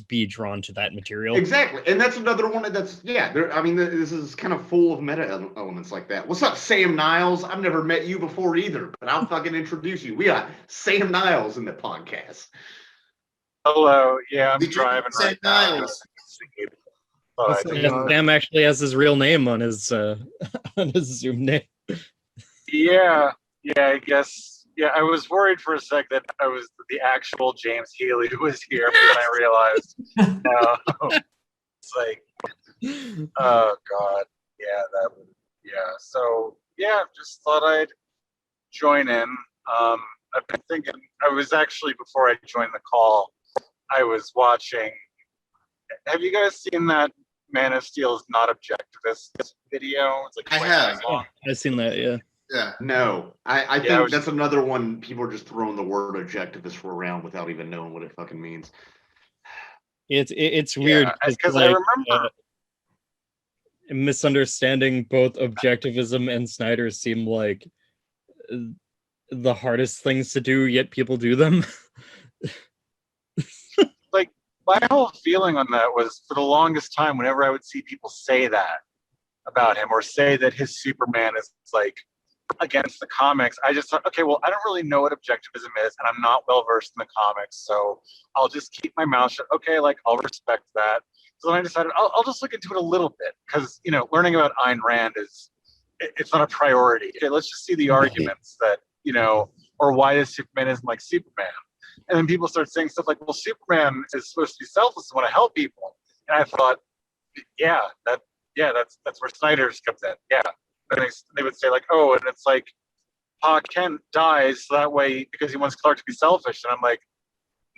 be drawn to that material. Exactly, and that's another one that's I mean, this is kind of full of meta elements like that. What's up, Sam Niles? I've never met you before either, but I'll fucking introduce you. We got Sam Niles in the podcast. Hello, yeah, I'm driving right now. Sam actually has his real name on his on his Zoom name. Yeah, I guess. Yeah, I was worried for a sec that I was the actual James Healy who was here, but then I realized, no. It's like, oh God, So just thought I'd join in. I've been thinking. I was actually, before I joined the call, I was watching. Have you guys seen that Man of Steel is not objectivist video? It's like I have. I've seen that. Yeah. Yeah. No, I think that's another one. People are just throwing the word objectivist around without even knowing what it fucking means. It's weird because I remember misunderstanding both objectivism and Snyder seem like the hardest things to do, yet people do them. Like my whole feeling on that was, for the longest time, whenever I would see people say that about him or say that his Superman is like against the comics, I just thought, okay, well, I don't really know what objectivism is, and I'm not well versed in the comics, so I'll just keep my mouth shut. Okay, like I'll respect that. So then I decided I'll just look into it a little bit, because learning about Ayn Rand it's not a priority. Okay, let's just see the arguments that or why this Superman isn't like Superman. And then people start saying stuff like, well, Superman is supposed to be selfless and want to help people. And I thought, that's where Snyder's comes in. Yeah. And they would say like, oh, and it's like Pa Kent dies so that way because he wants Clark to be selfish. And I'm like,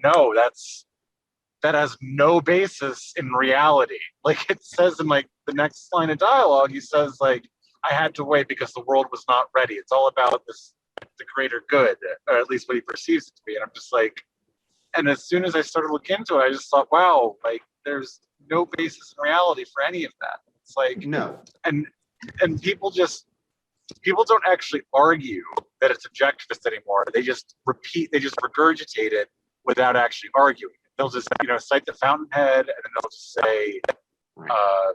no, that has no basis in reality. Like it says in like the next line of dialogue, he says like, I had to wait because the world was not ready. It's all about the greater good, or at least what he perceives it to be. And I'm just like, And as soon as I started looking into it, I just thought, wow, like there's no basis in reality for any of that. It's like No. and people don't actually argue that it's objectivist anymore. They just regurgitate it without actually arguing. They'll just, cite the fountainhead, and then they'll just say, Right. "Oh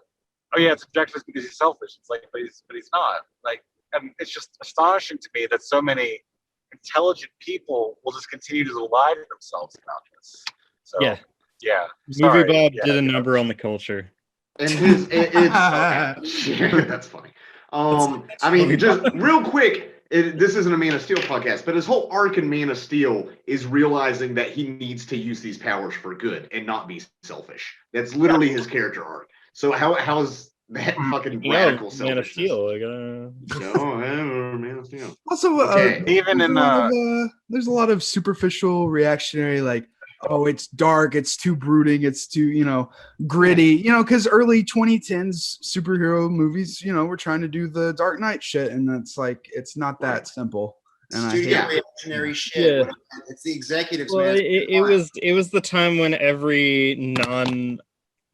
yeah, it's objectivist because he's selfish." It's like, but he's not. Like, and it's just astonishing to me that so many intelligent people will just continue to lie to themselves about this. So Yeah. Sorry. Movie Bob Yeah, did a number on the culture. And it's okay. That's funny. I mean, just real quick, this isn't a Man of Steel podcast, but his whole arc in Man of Steel is realizing that he needs to use these powers for good and not be selfish. That's literally his character arc. So how's that fucking radical selfishness? Man of Steel. Man of Steel. Also, Okay. Even in there's a lot of superficial reactionary, like, oh, it's dark, it's too brooding, it's too, gritty, because early 2010s superhero movies, we're trying to do the Dark Knight shit, and it's like, it's not that simple. And Studio reactionary shit. Yeah. It's the executives, Well, man. it was the time when every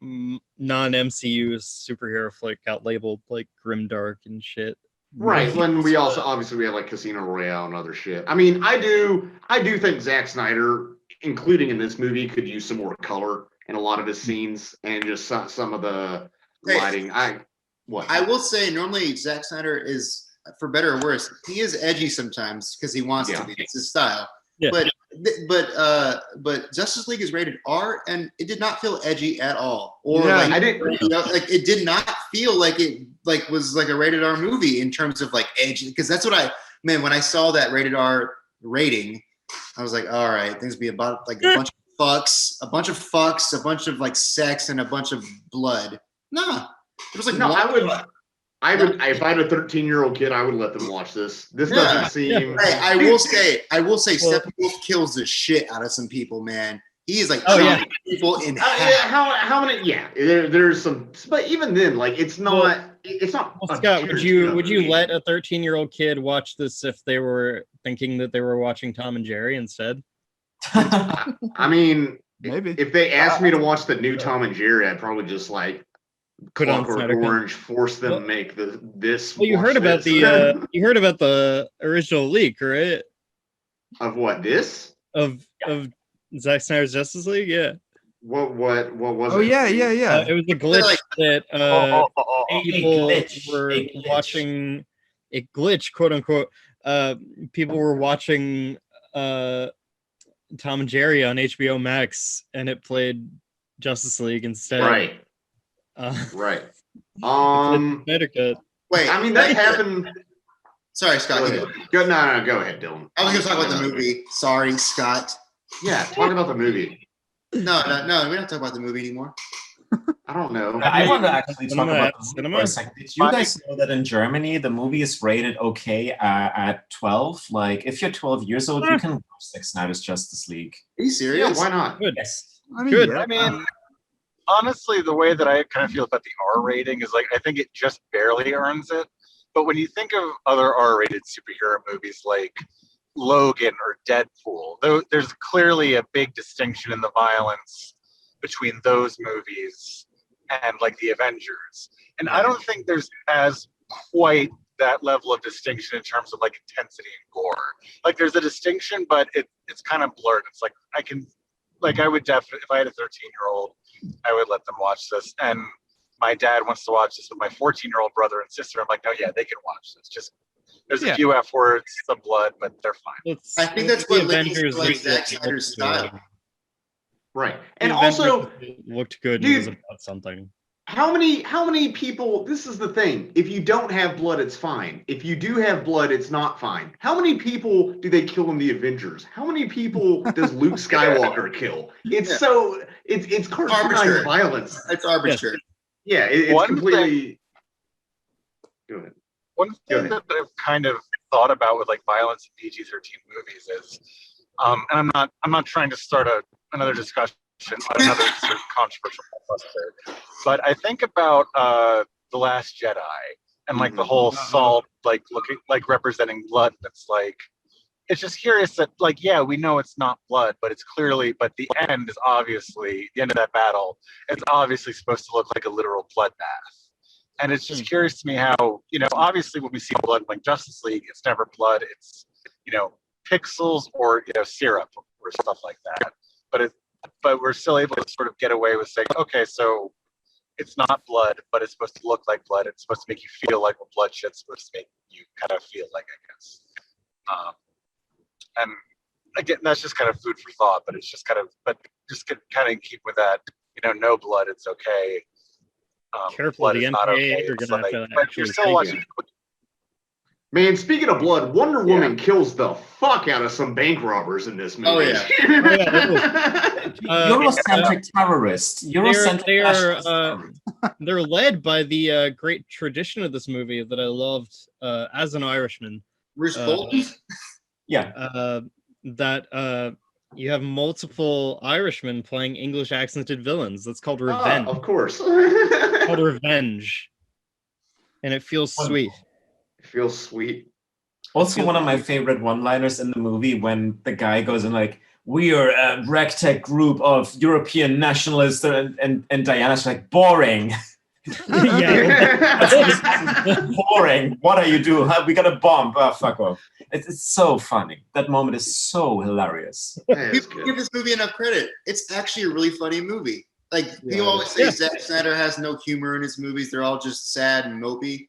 non-MCU superhero flick got labeled like grimdark and shit. Right. When we also obviously we have like Casino Royale and other shit. I mean, I do think Zack Snyder, including in this movie, could use some more color in a lot of his scenes and just some of the lighting. I will say, normally Zack Snyder is, for better or worse, he is edgy sometimes because he wants to be. It's his style. Yeah. But Justice League is rated R, and it did not feel edgy at all. Or I didn't. It did not feel like it was like a rated R movie in terms of like edgy. Because that's what when I saw that rated R rating, I was like, all right, things be about like a bunch of like sex and a bunch of blood. Nah, it was like I would if I had a 13-year-old kid, I would let them watch this. This doesn't seem. Hey, I will say, Steppenwolf kills the shit out of some people, man. He is like people in half. How many? Yeah, there's some, but even then, like it's not. It's not. Well, Scott, would you let a 13-year-old kid watch this if they were thinking that they were watching Tom and Jerry instead? I mean, maybe if they asked me to watch the new Tom and Jerry, I'd probably just like put on Clockwork Orange, force them to make this. Well, you heard about the original leak, right? Of what, this? Of Zack Snyder's Justice League, yeah. What was it? Oh yeah. It was a glitch that people were watching. A glitch, quote unquote. People were watching Tom and Jerry on HBO Max, and it played Justice League instead. Right. Right. Snyder Cut. Wait, I mean that happened. Sorry, Scott. Go ahead, Dylan. I was going to talk about the movie. Sorry, Scott. Yeah, talk about the movie. No, we don't talk about the movie anymore. I don't know. I want to actually talk about the movie for a second. Did you guys know that in Germany the movie is rated okay at 12? Like, if you're 12 years old, you can watch Zack Snyder's Justice League. Are you serious? Yeah, why not? Good. Yes. I mean, Good. yeah. I mean, honestly, the way that I kind of feel about the R rating is like I think it just barely earns it. But when you think of other R-rated superhero movies like Logan or Deadpool, there's clearly a big distinction in the violence between those movies and like the Avengers. And I don't think there's as quite that level of distinction in terms of like intensity and gore. Like there's a distinction, but it's kind of blurred. It's like I would definitely, if I had a 13-year-old, I would let them watch this. And my dad wants to watch this with my 14-year-old brother and sister. I'm like, no, yeah, they can watch this. Just there's a few F words, some blood, but they're fine. I think that's what Avengers like Zack Snyder's style. Right. And also looked good and was about something. How many people, this is the thing, if you don't have blood, it's fine. If you do have blood, it's not fine. How many people do they kill in the Avengers? How many people does Luke Skywalker kill? It's it's cartoonized violence. It's arbitrary. Yeah, it's completely. Go ahead. One thing that I've kind of thought about with like violence in PG-13 movies is, and I'm not trying to start another discussion on another sort of controversial blockbuster, but I think about The Last Jedi and like the whole salt like looking like representing blood. That's like, it's just curious that, like, yeah, we know it's not blood, but it's clearly, but the end is obviously, the end of that battle, it's obviously supposed to look like a literal bloodbath. And it's just curious to me how, obviously when we see blood like Justice League, it's never blood, it's, pixels or, syrup or stuff like that. But we're still able to sort of get away with saying, okay, so it's not blood, but it's supposed to look like blood. It's supposed to make you feel like what bloodshed's supposed to make you kind of feel like, I guess. And again, that's just kind of food for thought, but it's just kind of keep with that, no blood, it's okay. Careful, blood the is not okay. MPA are It's gonna like, have to but you're actually still take watching. you. Man, speaking of blood, Wonder Woman kills the fuck out of some bank robbers in this movie. Oh, yeah. Eurocentric terrorist. Eurocentric terrorist. They're led by the great tradition of this movie that I loved as an Irishman. Bruce Bolton? Yeah. That you have multiple Irishmen playing English accented villains. That's called revenge. Of course. Called revenge. And it feels sweet. It feels sweet. Also, one of my favorite one-liners in the movie when the guy goes in like, "We are a ragtag group of European nationalists," and Diana's like, "Boring." Boring. What are you doing? We got a bomb. Oh, fuck off. It's so funny. That moment is so hilarious. People give this movie enough credit. It's actually a really funny movie. Like, people always say Zack Snyder has no humor in his movies. They're all just sad and mopey.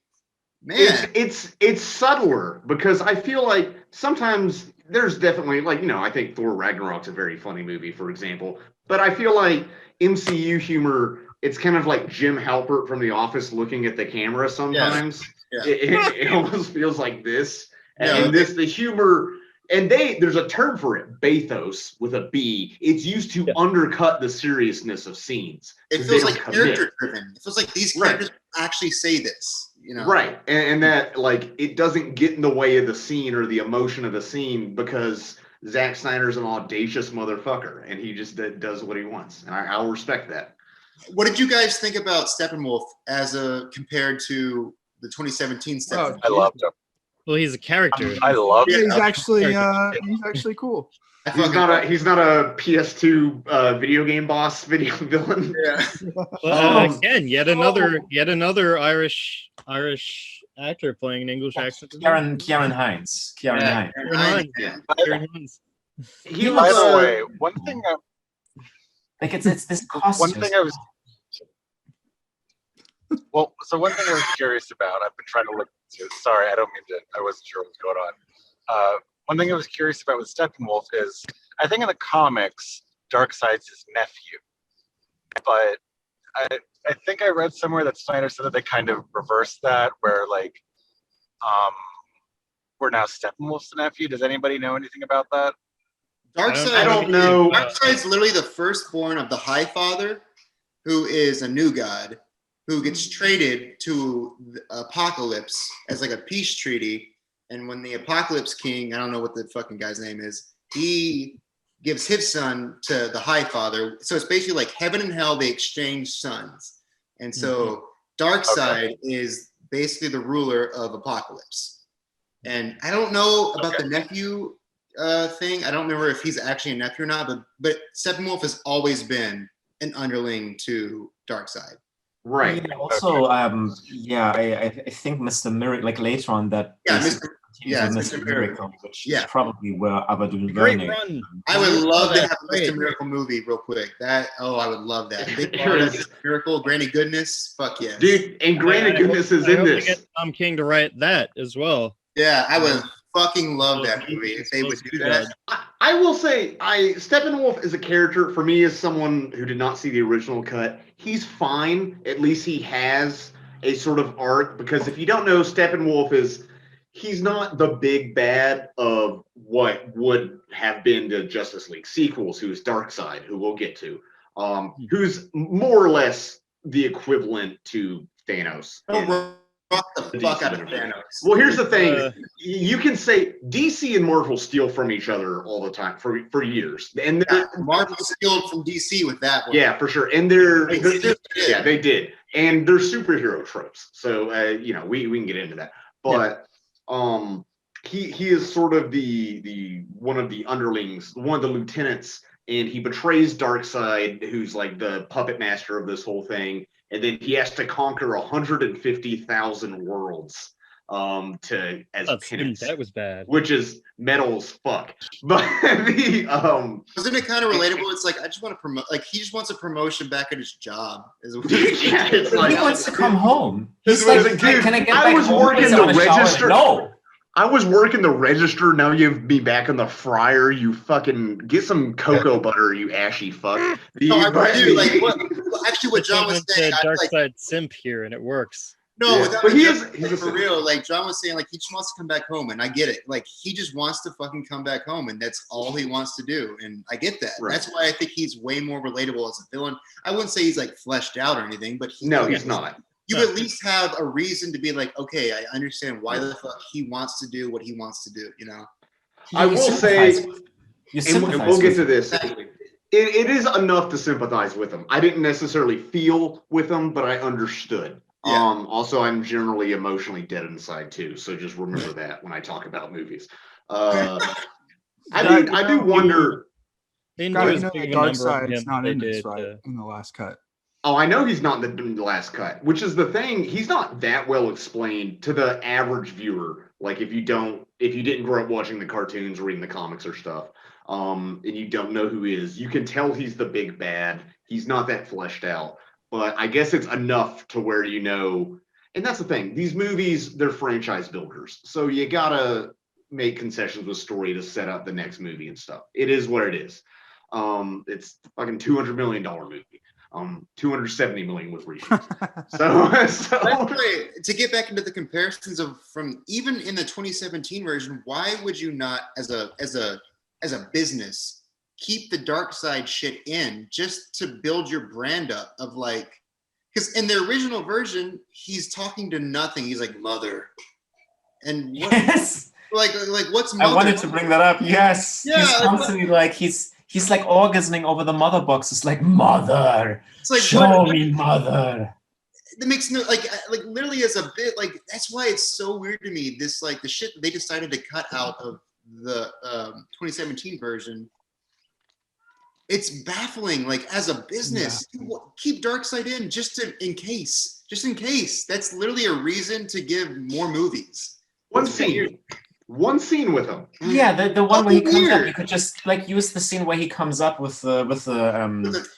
Man. It's subtler because I feel like sometimes there's definitely, like, I think Thor Ragnarok's a very funny movie, for example. But I feel like MCU humor, it's kind of like Jim Halpert from The Office looking at the camera sometimes. Yeah. It almost feels like this. And the humor, and there's a term for it, bathos with a B. It's used to undercut the seriousness of scenes. It feels like character driven. It feels like these characters actually say this. Right, and that, like, it doesn't get in the way of the scene or the emotion of the scene because Zack Snyder's an audacious motherfucker and he just does what he wants, and I'll respect that. What did you guys think about Steppenwolf as compared to the 2017 Steppenwolf? I loved him. Well, he's a character. I love him. He's actually cool. He's not a PS2 video game boss villain. Yeah. Again, yet another Irish actor playing an English accent. Kieran Hines. Kieran Hines. He By was, the way, one thing it's this costume. one thing I was curious about. I've been trying to look into. Sorry, I wasn't sure what was going on. One thing I was curious about with Steppenwolf is, I think in the comics, Darkseid's his nephew, but I think I read somewhere that Snyder said that they kind of reversed that, where like, we're now Steppenwolf's nephew. Does anybody know anything about that? Darkseid, I don't know. Darkseid's literally the firstborn of the High Father, who is a new god, who gets traded to Apocalypse as like a peace treaty. And when the Apocalypse King, I don't know what the fucking guy's name is, he gives his son to the High Father. So it's basically like heaven and hell, they exchange sons. And so Darkseid is basically the ruler of Apocalypse. And I don't know about the nephew thing. I don't remember if he's actually a nephew or not, but Steppenwolf has always been an underling to Darkseid. Right. Yeah, also, I think Mr. Miracle, like later on that. Mr. Miracle, which is probably where Abaddon Great learning. run. I would love to have a Mr. Miracle movie real quick. I would love that. Big Mr. Miracle, Granny Goodness, fuck yeah. Dude, and Granny Goodness is in this. Get Tom King to write that as well. Yeah, I would fucking love that movie if they would do that. I will say, Steppenwolf is a character, for me, as someone who did not see the original cut, he's fine. At least he has a sort of arc, because if you don't know, Steppenwolf he's not the big bad of what would have been the Justice League sequels, who's Darkseid, who we'll get to, who's more or less the equivalent to Thanos. Rock the fuck out of Thanos. Well, here's the thing. You can say DC and Marvel steal from each other all the time for years. And Marvel steal from DC with that one. Yeah, for sure. And they did. And they're superhero tropes. So, we can get into that. But he is sort of the one of the underlings, one of the lieutenants, and he betrays Darkseid, who's like the puppet master of this whole thing, and then he has to conquer 150,000 worlds to as penance. That was bad. Which is metal as fuck. But the Wasn't it kind of relatable? It's like I just want to promote. Like he just wants a promotion back at his job. yeah, it's like, He wants to come home. He's He's like, like, dude, can I get I back was home? working Please, I the wanna shower." register. No. I was working the register. Now you have me back in the fryer. You fucking get some cocoa butter, you ashy fuck. No, I do. Like what John was saying. Darkseid simp here, and it works. No, Yeah. without But he joke, is- like, for real. Like John was saying, like he just wants to come back home, and I get it. Like he just wants to fucking come back home, and that's all he wants to do. And I get that. Right. That's why I think he's way more relatable as a villain. I wouldn't say he's like fleshed out or anything, but No, he's not. You at least have a reason to be like, okay, I understand why the fuck he wants to do what he wants to do. You know. I will say, and we'll get to this. Exactly. It is enough to sympathize with him. I didn't necessarily feel with him, but I understood. Yeah. Also, I'm generally emotionally dead inside too, so just remember that when I talk about movies. I do wonder. They God, knew you as know big that of a number of Darkseid's him not they in this, did, right? In the last cut. Oh, I know he's not in the last cut, which is the thing. He's not that well explained to the average viewer. Like if you didn't grow up watching the cartoons, reading the comics or stuff, and you don't know who he is, you can tell he's the big bad. He's not that fleshed out, but I guess it's enough to where you know. And that's the thing. These movies, they're franchise builders, so you gotta make concessions with story to set up the next movie and stuff. It is what it is. It's fucking $200 million movie. 270 million was reshoots. By the way, to get back into the comparisons of from even in the 2017 version, why would you not, as a business, keep the dark side shit in just to build your brand up of like, because in the original version he's talking to nothing. He's like mother, and what, Yes. like what's mother? I wanted to bring that up. Yes. Yeah, He's constantly like he's like orgasming over the mother boxes, like mother. It's like Show what- me mother. That makes no like literally as a bit like that's why it's so weird to me. This like the shit that they decided to cut out of the 2017 version. It's baffling. Like as a business, keep Darkseid in in case. That's literally a reason to give more movies. One scene with him. Yeah, the one where he comes up, Weird. you could just like use the scene where he comes up with the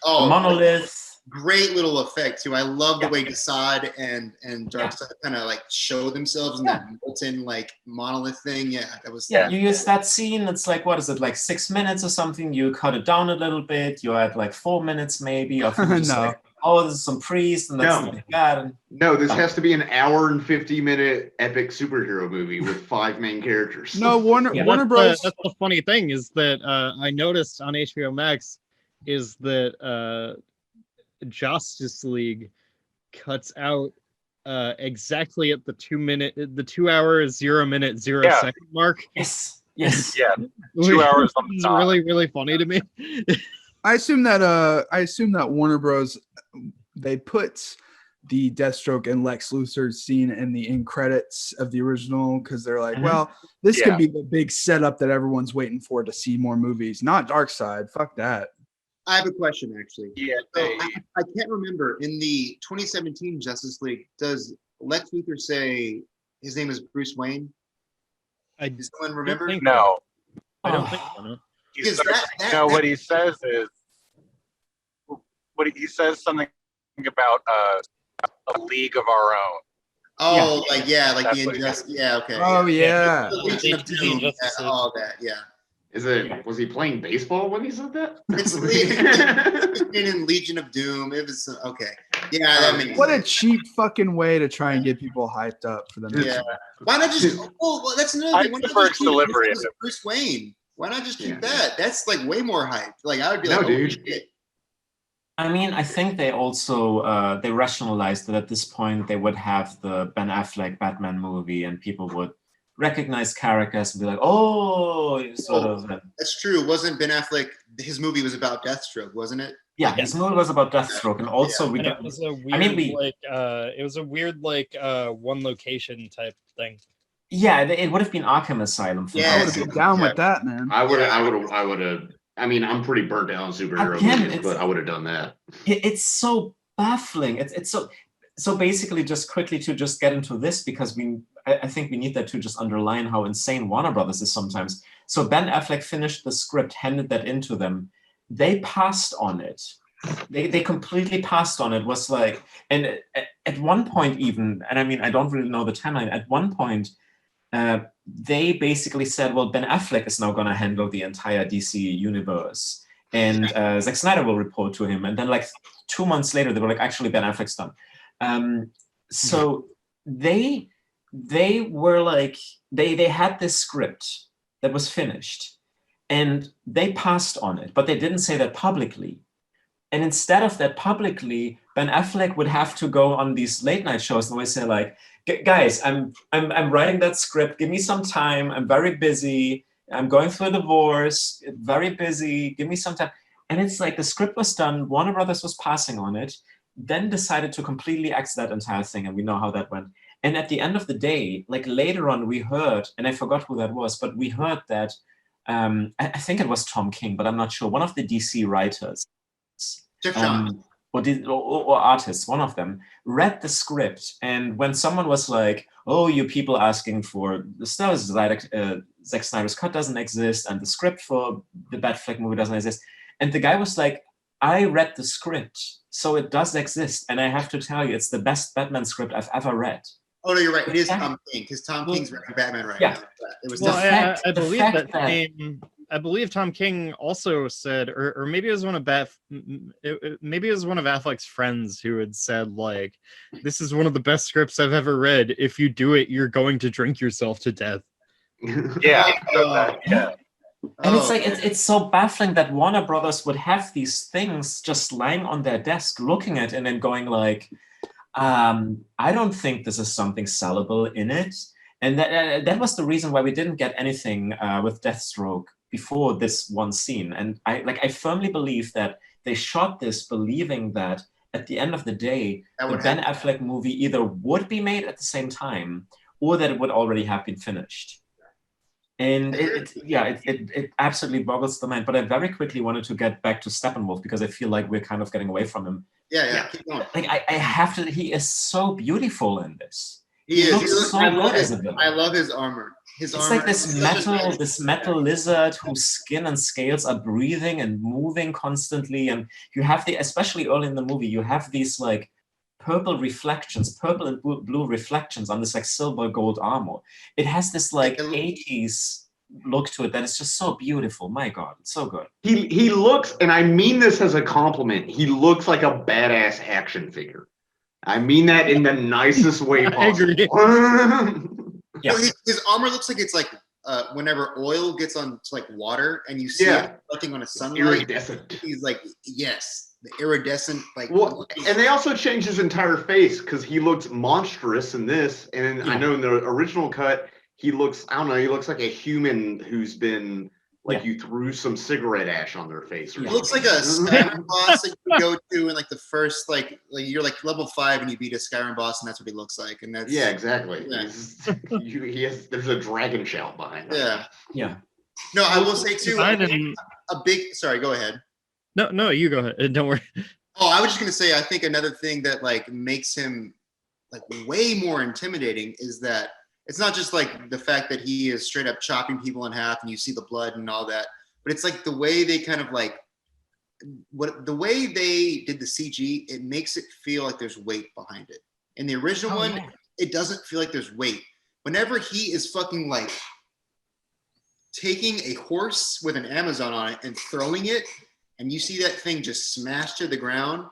Oh, monolith. great little effect too. I love the way Desaad and Darkseid kind of like show themselves in that molten like monolith thing. Yeah, that was. Yeah, you use that scene. It's like, what is it, like 6 minutes or something? You cut it down a little bit. You're at like 4 minutes maybe. Of just No. like, oh, this is some priest, and that's No. like that. And No, this has to be an hour and 50-minute epic superhero movie with 5 main characters. No, Warner Yeah. Warner Bros. That's the funny thing is that I noticed on HBO Max is that Justice League cuts out exactly at the 2 hour 0 minute 0 Yeah. second mark. yes. Yeah, Which 2 hours on the is dot. really, really funny to me. I assume that Warner Bros. They put the Deathstroke and Lex Luthor scene in the end credits of the original because they're like, Mhm. well, this Yeah. can be the big setup that everyone's waiting for to see more movies. Not Darkseid. Fuck that. I have a question actually. Yeah, So they, I can't remember in the 2017 Justice League. Does Lex Luthor say his name is Bruce Wayne? I Does someone don't remember? think no. I don't Oh. think so. No. He Because says, what he says is, he says something about a league of our own. Oh, like like That's the what he injustice. Yeah, okay. Oh yeah. The Legion of The Doom, Injustice League. all that. Yeah. Was he playing baseball when he said that? It's in Legion of Doom. It was okay. Yeah, that makes What a sense. cheap fucking way to try and get people hyped up for the next Yeah. one. Why not just? Well, that's another I thing. Why not prefer just keep delivery Bruce, of it. Bruce Wayne? Why not just keep Yeah. that? That's like way more hype. Like I would be No, like, oh dude. shit. I mean, I think they also they rationalized that at this point they would have the Ben Affleck Batman movie, and people would recognize characters and be like, "Oh, sort of." That's true. Wasn't Ben Affleck? His movie was about Deathstroke, wasn't it? Yeah, his movie was about Deathstroke, and also we And got. it was a weird, I mean, we- one location type thing. Yeah, it would have been Arkham Asylum for I would Yes. have been down with that, man. I would have. I mean, I'm pretty burnt out on superhero Again, movies, but I would have done that. It's so baffling. It's so basically, just quickly to just get into this, because I think we need that to just underline how insane Warner Brothers is sometimes. So Ben Affleck finished the script, handed that into them. They passed on it. They completely passed on it. Was like, and at one point even, and I mean, I don't really know the timeline. At one point, they basically said, well, Ben Affleck is now going to handle the entire DC universe, and Zack Snyder will report to him. And then like 2 months later, they were like, actually, Ben Affleck's done. So they were like, they had this script that was finished, and they passed on it, but they didn't say that publicly. And instead of that publicly, Ben Affleck would have to go on these late night shows and always say like, guys, I'm writing that script. Give me some time. I'm very busy. I'm going through a divorce. Very busy. Give me some time. And it's like the script was done. Warner Brothers was passing on it, then decided to completely X that entire thing. And we know how that went. And at the end of the day, like later on, we heard, and I forgot who that was, but we heard that, I think it was Tom King, but I'm not sure. One of the DC writers, Jeff Johns. or artists, one of them, read the script. And when someone was like, oh, you people asking for the Star Zack Snyder's cut doesn't exist, and the script for the Batfleck movie doesn't exist. And the guy was like, I read the script, so it does exist. And I have to tell you, it's the best Batman script I've ever read. Oh, no, you're right. It is Tom King, because Tom King's writing Batman right now. It was Well, I the believe fact that same. I believe Tom King also said, or maybe it was one of maybe it was one of Affleck's friends who had said, like, this is one of the best scripts I've ever read. If you do it, you're going to drink yourself to death. Yeah. Oh. And it's like, it's so baffling that Warner Brothers would have these things just lying on their desk, looking at it and then going like, I don't think this is something sellable in it. And that was the reason why we didn't get anything with Deathstroke before this one scene. And I firmly believe that they shot this believing that at the end of the day, the Ben Affleck movie either would be made at the same time or that it would already have been finished. And it absolutely boggles the mind. But I very quickly wanted to get back to Steppenwolf because I feel like we're kind of getting away from him. Yeah. Keep going. Like I have to. He is so beautiful in this. He is. Looks so good as a villain. I love his armor. It's like this metal lizard whose skin and scales are breathing and moving constantly, and you have especially early in the movie, you have these like purple and blue reflections on this like silver gold armor. It has this like 80s look to it that is just so beautiful. My God, it's so good. He looks, and I mean this as a compliment, he looks like a badass action figure. I mean that in the nicest way possible. Yeah. His armor looks like it's like whenever oil gets on to like water and you see it reflecting on a sunlight. Iridescent. He's like, yes, the iridescent. Like, well, and they also changed his entire face because he looks monstrous in this. And I know in the original cut, he looks, I don't know, he looks like a human who's been like you threw some cigarette ash on their face. Or it looks like a Skyrim boss that you go to in like the first like you're like level 5 and you beat a Skyrim boss and that's what he looks like. And that's exactly. Yeah. There's a dragon shout behind him. Yeah. No, I will say too. Sorry, go ahead. No, you go ahead. Don't worry. Oh, I was just gonna say, I think another thing that like makes him like way more intimidating is that it's not just like the fact that he is straight up chopping people in half and you see the blood and all that, but it's like the way they kind of like the way they did the CG, it makes it feel like there's weight behind it. In the original one, it doesn't feel like there's weight. Whenever he is fucking like taking a horse with an Amazon on it and throwing it, and you see that thing just smash to the ground,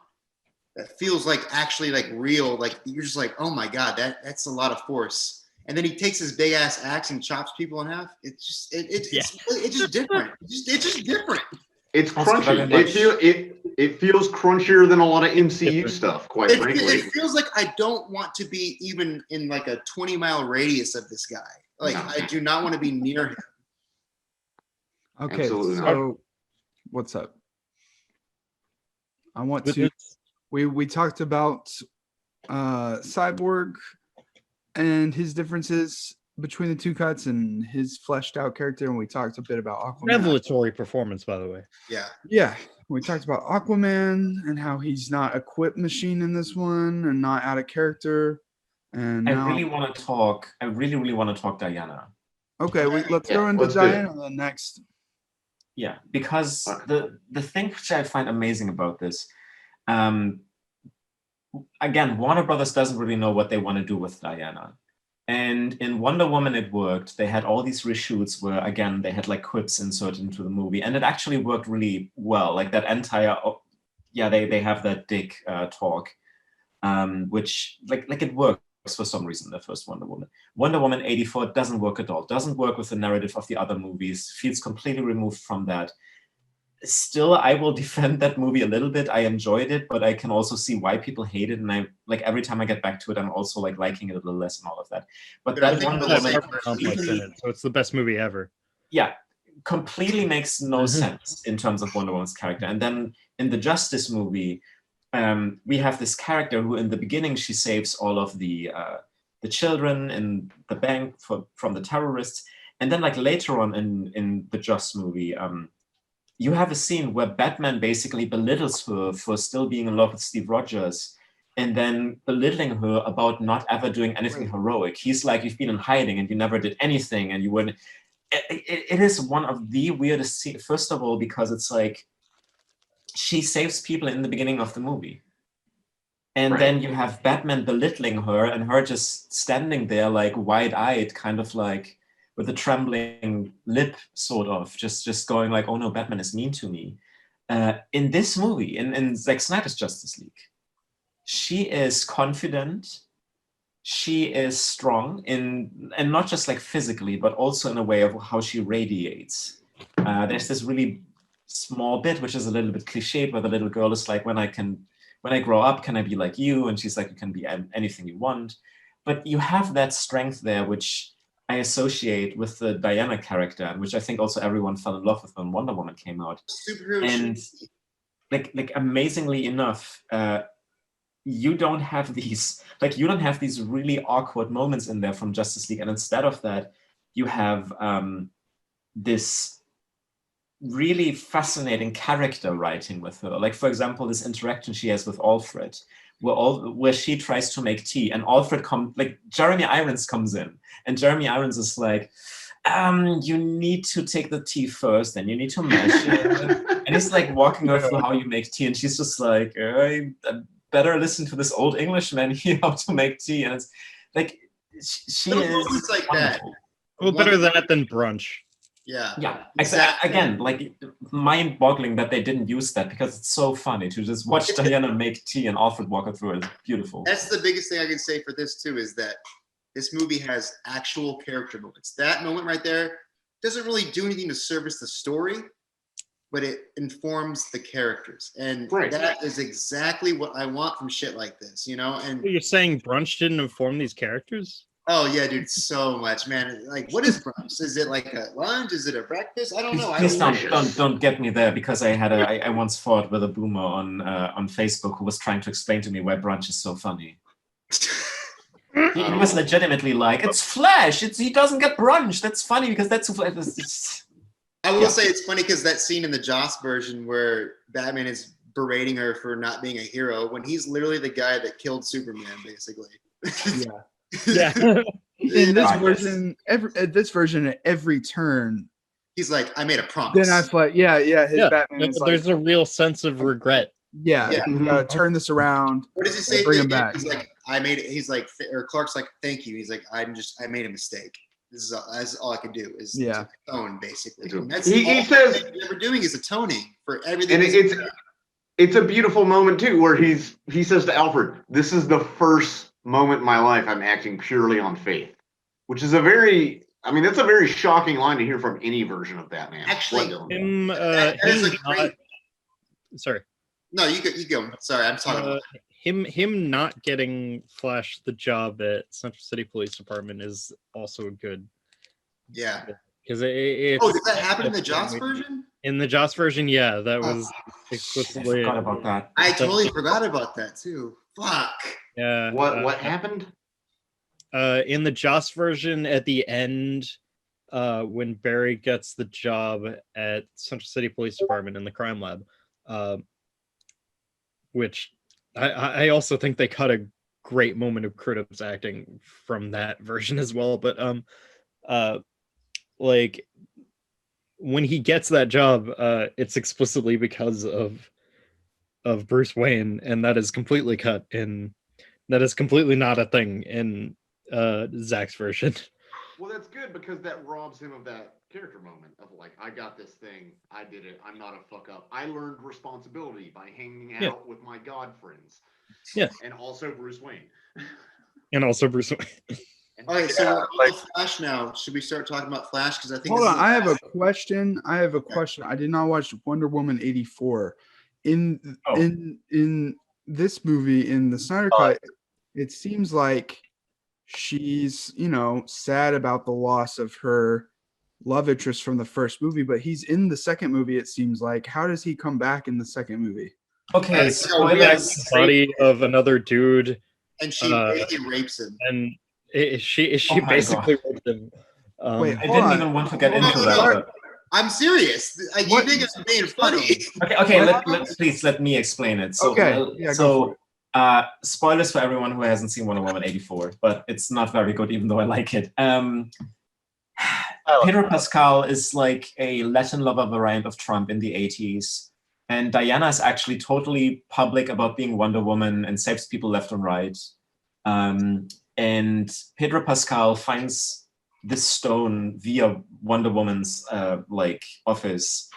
that feels like actually like real. Like you're just like, oh my God, that's a lot of force. And then he takes his big ass axe and chops people in half. It's just it's just different. It's just different. It's crunchy. It feels crunchier than a lot of MCU stuff, quite frankly. It feels like I don't want to be even in like a 20-mile radius of this guy. Like I do not want to be near him. Okay, Absolutely so what's up? I want to. We talked about Cyborg and his differences, between the two cuts and his fleshed out character, and we talked a bit about Aquaman. Revelatory performance, by the way. Yeah. Yeah, we talked about Aquaman and how he's not a quip machine in this one and not out of character. And I now, really want to talk. I really want to talk Diana. okay, let's go into let's do it. Diana then next. Yeah, because the thing which I find amazing about this, again, Warner Brothers doesn't really know what they want to do with Diana. And in Wonder Woman, it worked. They had all these reshoots where, again, they had like quips inserted into the movie, and it actually worked really well. Like that entire, they have that dick talk, which like it works for some reason. The first Wonder Woman, Wonder Woman 84, doesn't work at all. Doesn't work with the narrative of the other movies. Feels completely removed from that. Still, I will defend that movie a little bit. I enjoyed it, but I can also see why people hate it. And I like every time I get back to it, I'm also like liking it a little less and all of that. But Dude, I that think Wonder that's Woman like Complex in it, so it's the best movie ever. yeah, completely makes no sense in terms of Wonder Woman's character. And then in the Justice movie, we have this character who, in the beginning, she saves all of the children in the bank from the terrorists, and then like later on in the Just movie, you have a scene where Batman basically belittles her for still being in love with Steve Rogers, and then belittling her about not ever doing anything heroic. He's like, you've been in hiding and you never did anything, and you wouldn't. It is one of the weirdest scenes. First of all, because it's like she saves people in the beginning of the movie, and then you have Batman belittling her, and her just standing there like wide-eyed, kind of like with a trembling lip, sort of, just going like, oh no, Batman is mean to me. In this movie, in Zack Snyder's Justice League, she is confident, she is strong, and not just like physically, but also in a way of how she radiates. There's this really small bit, which is a little bit cliched, where the little girl is like, when I grow up, can I be like you? And she's like, you can be anything you want. But you have that strength there, which I associate with the Diana character, and which I think also everyone fell in love with when Wonder Woman came out. And like amazingly enough, you don't have these really awkward moments in there from Justice League, and instead of that, you have this really fascinating character writing with her. Like, for example, this interaction she has with Alfred, where she tries to make tea, and Alfred Jeremy Irons comes in, and Jeremy Irons is like, you need to take the tea first, and you need to mash it. And he's like walking her through how you make tea, and she's just like, I better listen to this old Englishman here how to make tea. And it's like, she is like wonderful. that. Well, better that than brunch. Yeah, exactly. Again, like mind-boggling that they didn't use that, because it's so funny to just watch Diana make tea and Alfred walk her through it. It's beautiful. That's the biggest thing I can say for this too, is that this movie has actual character moments. That moment right there doesn't really do anything to service the story, but it informs the characters, and that is exactly what I want from shit like this, you know. And you're saying brunch didn't inform these characters? Oh yeah, dude, so much, man. Like, what is brunch? Is it like a lunch? Is it a breakfast? I don't know. Please don't get me there, because I once fought with a boomer on Facebook who was trying to explain to me why brunch is so funny. He was legitimately like, it's Flash. He doesn't get brunch. That's funny because that's. I will say it's funny because that scene in the Joss version where Batman is berating her for not being a hero, when he's literally the guy that killed Superman, basically. Yeah. In this version, at every turn, he's like, I made a promise. Then I thought, Batman is there's a real sense of regret. Turn this around. What does he say? Bring him back. He's like, or Clark's like, thank you. He's like, I made a mistake. That's all I can do is to atone, basically. And that's he says what we're doing is atoning for everything. And it's a beautiful moment too, where he says to Alfred, "This is the first moment in my life I'm acting purely on faith," which is that's a very shocking line to hear from any version of Batman. Actually, sorry. No, you go. Sorry, I'm talking about him not getting Flash the job at Central City Police Department is also good. Yeah. Because did that happen in the Joss version? In the Joss version, yeah, that was explicitly. I forgot about that. I totally forgot about that too. Fuck. Yeah. What happened? in the Joss version at the end, when Barry gets the job at Central City Police Department in the crime lab, which I also think they cut a great moment of Crudup's acting from that version as well. But like when he gets that job, it's explicitly because of Bruce Wayne, and that is completely cut in. That is completely not a thing in Zach's version. Well, that's good because that robs him of that character moment of like, I got this thing, I did it, I'm not a fuck up. I learned responsibility by hanging out with my god friends. Yeah. And also Bruce Wayne. And also Bruce Wayne. All right, so we're on Flash now. Should we start talking about Flash? Because I think. Hold on, I have a question. I did not watch Wonder Woman 84. In this movie, in the Snyder Cut, it seems like she's, sad about the loss of her love interest from the first movie, but he's in the second movie, it seems like. How does he come back in the second movie? Okay, spoilers. Body of another dude. And she basically rapes him. And she basically raped him. Wait, I didn't even want to get into that. I'm serious. You think it's being funny? Okay. Let me explain it. So, spoilers for everyone who hasn't seen Wonder Woman 84, but it's not very good, even though I like it. Pedro Pascal is like a Latin lover variant of Trump in the 80s. And Diana is actually totally public about being Wonder Woman and saves people left and right. And Pedro Pascal finds this stone via Wonder Woman's office.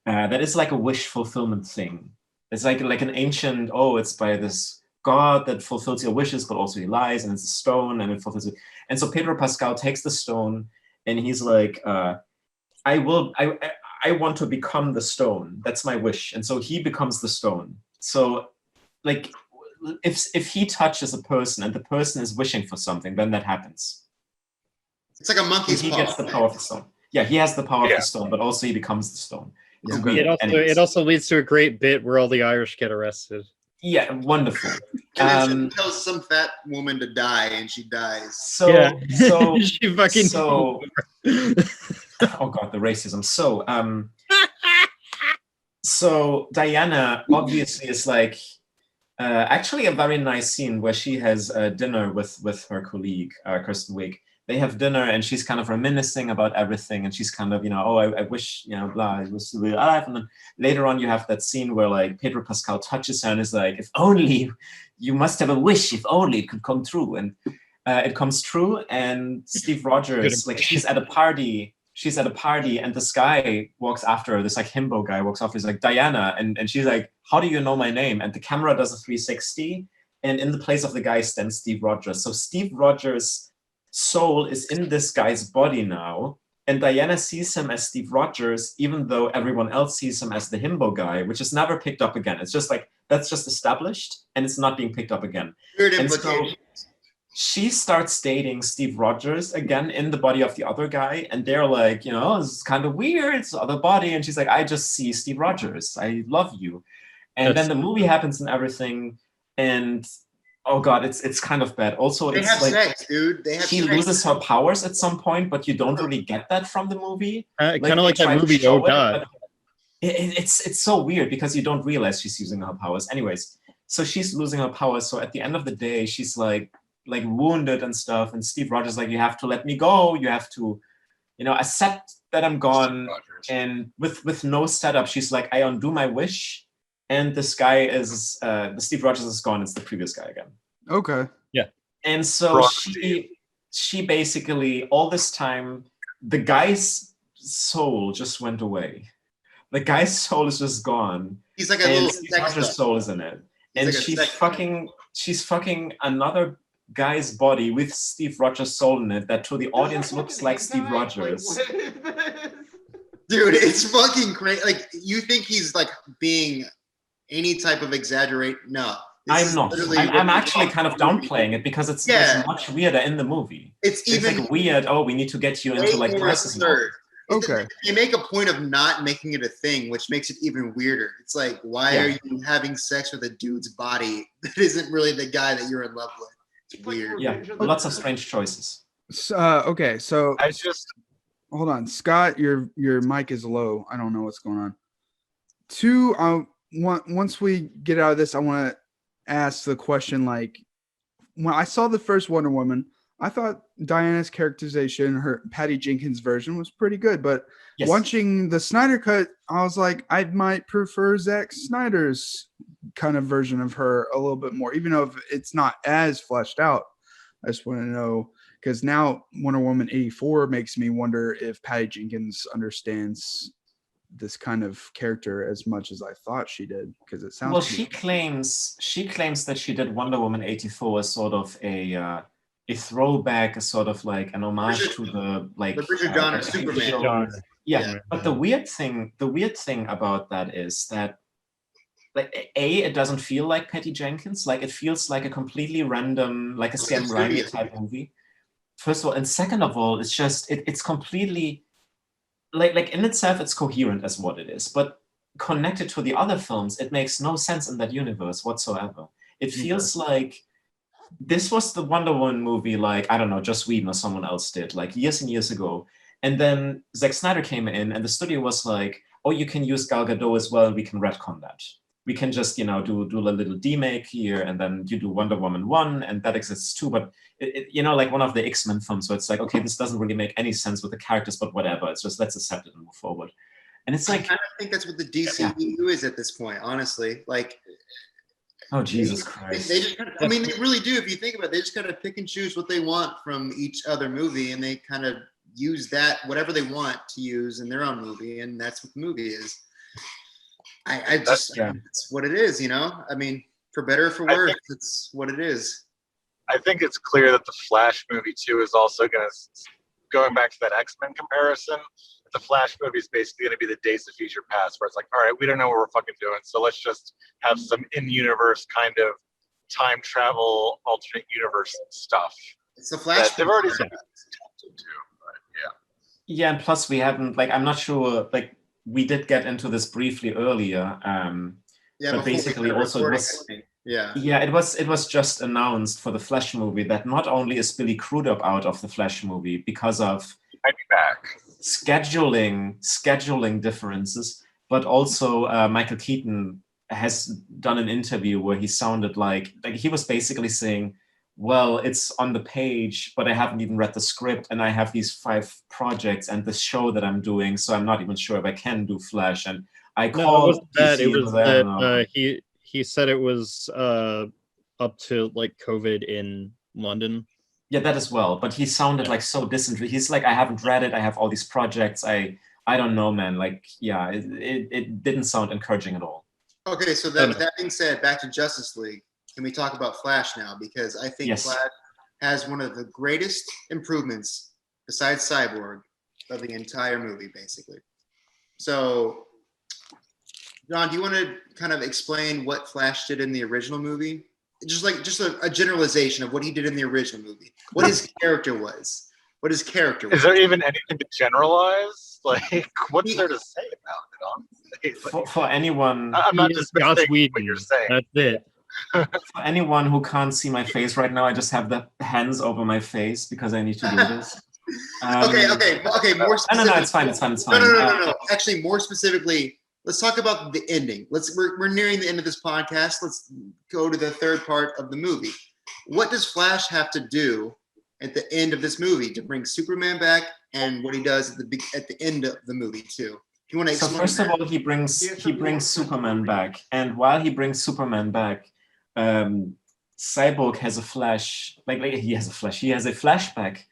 That is like a wish fulfillment thing. It's like an ancient, it's by this god that fulfills your wishes, but also he lies, and it's a stone, and it fulfills it. And so Pedro Pascal takes the stone, and he's like, I want to become the stone. That's my wish. And so he becomes the stone. So like, if he touches a person and the person is wishing for something, then that happens. It's like a monkey's paw. He gets the power of the stone. Yeah, he has the power of the stone, but also he becomes the stone. It's weird. It also leads to a great bit where all the Irish get arrested. Yeah, wonderful. And then she tells some fat woman to die, and she dies. So she fucking. Oh god, the racism. So Diana obviously is like actually a very nice scene where she has dinner with her colleague Kristen Wiig. They have dinner and she's kind of reminiscing about everything, and she's kind of, I wish, blah, I was really alive. And then later on you have that scene where like Pedro Pascal touches her and is like, if only you must have a wish, if only it could come true. And it comes true. And Steve Rogers, like she's at a party and this guy walks after her, this like himbo guy walks after her, he's like, Diana. And she's like, how do you know my name? And the camera does a 360, and in the place of the guy stands Steve Rogers. So Steve Rogers' soul is in this guy's body now, and Diana sees him as Steve Rogers, even though everyone else sees him as the himbo guy, which is never picked up again. It's just like, that's just established, and it's not being picked up again. And so she starts dating Steve Rogers again in the body of the other guy, and they're like, this is kind of weird, it's the other body, and she's like, I just see Steve Rogers, I love you. And then the movie happens and everything, and oh god, it's kind of bad. Also, they have like sex, dude. She loses her powers at some point, but you don't really get that from the movie. Kind of like that movie Oh God. It's so weird because you don't realize she's using her powers. Anyways, so she's losing her powers. So at the end of the day, she's like wounded and stuff. And Steve Rogers like, you have to let me go. You have to, accept that I'm gone. And with no setup, she's like, I undo my wish. And this guy is, the Steve Rogers is gone. It's the previous guy again. Okay. Yeah. And so she basically, all this time, the guy's soul just went away. The guy's soul is just gone. He's like a little Steve Rogers' soul is in it. And she's fucking another guy's body with Steve Rogers' soul in it that to the audience looks like Steve Rogers. Dude, it's fucking crazy. Like, you think he's like being any type of exaggerate? No, I'm not. I'm actually kind of downplaying it because it's much weirder in the movie. It's even like weird. Oh, we need to get you into like dresses. Okay. They make a point of not making it a thing, which makes it even weirder. It's like, why are you having sex with a dude's body that isn't really the guy that you're in love with? It's weird. Yeah, lots of strange choices. Okay, so I just hold on, Scott, your mic is low. I don't know what's going on. Once we get out of this, I want to ask the question, like, when I saw the first Wonder Woman, I thought Diana's characterization, her Patty Jenkins version, was pretty good. But Yes. watching the Snyder cut, I was like, I might prefer Zack Snyder's kind of version of her a little bit more, even though it's not as fleshed out. I just want to know, because now Wonder Woman 84 makes me wonder if Patty Jenkins understands this kind of character as much as I thought she did, because it sounds Well, she claims that she did Wonder Woman 84 as sort of a throwback, a sort of like an homage to the like The Richard Donner Superman. John. Yeah, but the weird thing about that is that, like, it doesn't feel like Patty Jenkins. Like, it feels like a completely random, like a Sam Raimi type movie. First of all, and second of all, it's just it's completely like in itself, it's coherent as what it is, but connected to the other films, it makes no sense in that universe whatsoever. It feels like this was the Wonder Woman movie, like, I don't know, Joss Whedon or someone else did, like years and years ago. And then Zack Snyder came in and the studio was like, oh, you can use Gal Gadot as well, we can retcon that. We can just, do a little demake here, and then you do Wonder Woman 1, and that exists too. But, like one of the X-Men films, where it's like, okay, this doesn't really make any sense with the characters, but whatever. It's just, let's accept it and move forward. And it's like, I think that's what the DCEU is at this point, honestly. Like, oh, Jesus Christ. They just I mean, they really do. If you think about it, they just kind of pick and choose what they want from each other movie, and they kind of use that, whatever they want to use in their own movie, and that's what the movie is. It's what it is, I mean, for better or for worse, it's what it is. I think it's clear that the Flash movie too is also going back to that X-Men comparison. The Flash movie is basically going to be the Days of Future Past, where it's like, all right, we don't know what we're fucking doing, so let's just have some in-universe kind of time travel, alternate universe stuff. It's the Flash. They've already said too, but yeah. Yeah, and plus we haven't, like, I'm not sure, like, we did get into this briefly earlier, but basically also it was, it was just announced for the Flash movie that not only is Billy Crudup out of the Flash movie because of I'd be back. scheduling differences, but also Michael Keaton has done an interview where he sounded like he was basically saying, well, it's on the page, but I haven't even read the script, and I have these 5 projects and this show that I'm doing, so I'm not even sure if I can do Flash. And I called. No, it wasn't that. It was that he said it was up to like COVID in London. Yeah, that as well. But he sounded like so disinterested. He's like, I haven't read it. I have all these projects. I don't know, man. Like, yeah, it didn't sound encouraging at all. Okay, so that being said, back to Justice League. Can we talk about Flash now? Because I think Flash has one of the greatest improvements, besides Cyborg, of the entire movie, basically. So, John, do you want to kind of explain what Flash did in the original movie? Just a generalization of what he did in the original movie. What his character was. Is there even anything to generalize? Like, what's there to say about it? Honestly? For anyone, I'm not dismissing what you're saying. That's it. For anyone who can't see my face right now, I just have the hands over my face because I need to do this. Okay. More specifically. No, it's fine. No. Actually, more specifically, let's talk about the ending. We're nearing the end of this podcast. Let's go to the third part of the movie. What does Flash have to do at the end of this movie to bring Superman back, and what he does at the end of the movie too? If you want to explain. So first of all, he brings Superman back, and while he brings Superman back, Cyborg has a flash. He has a flashback.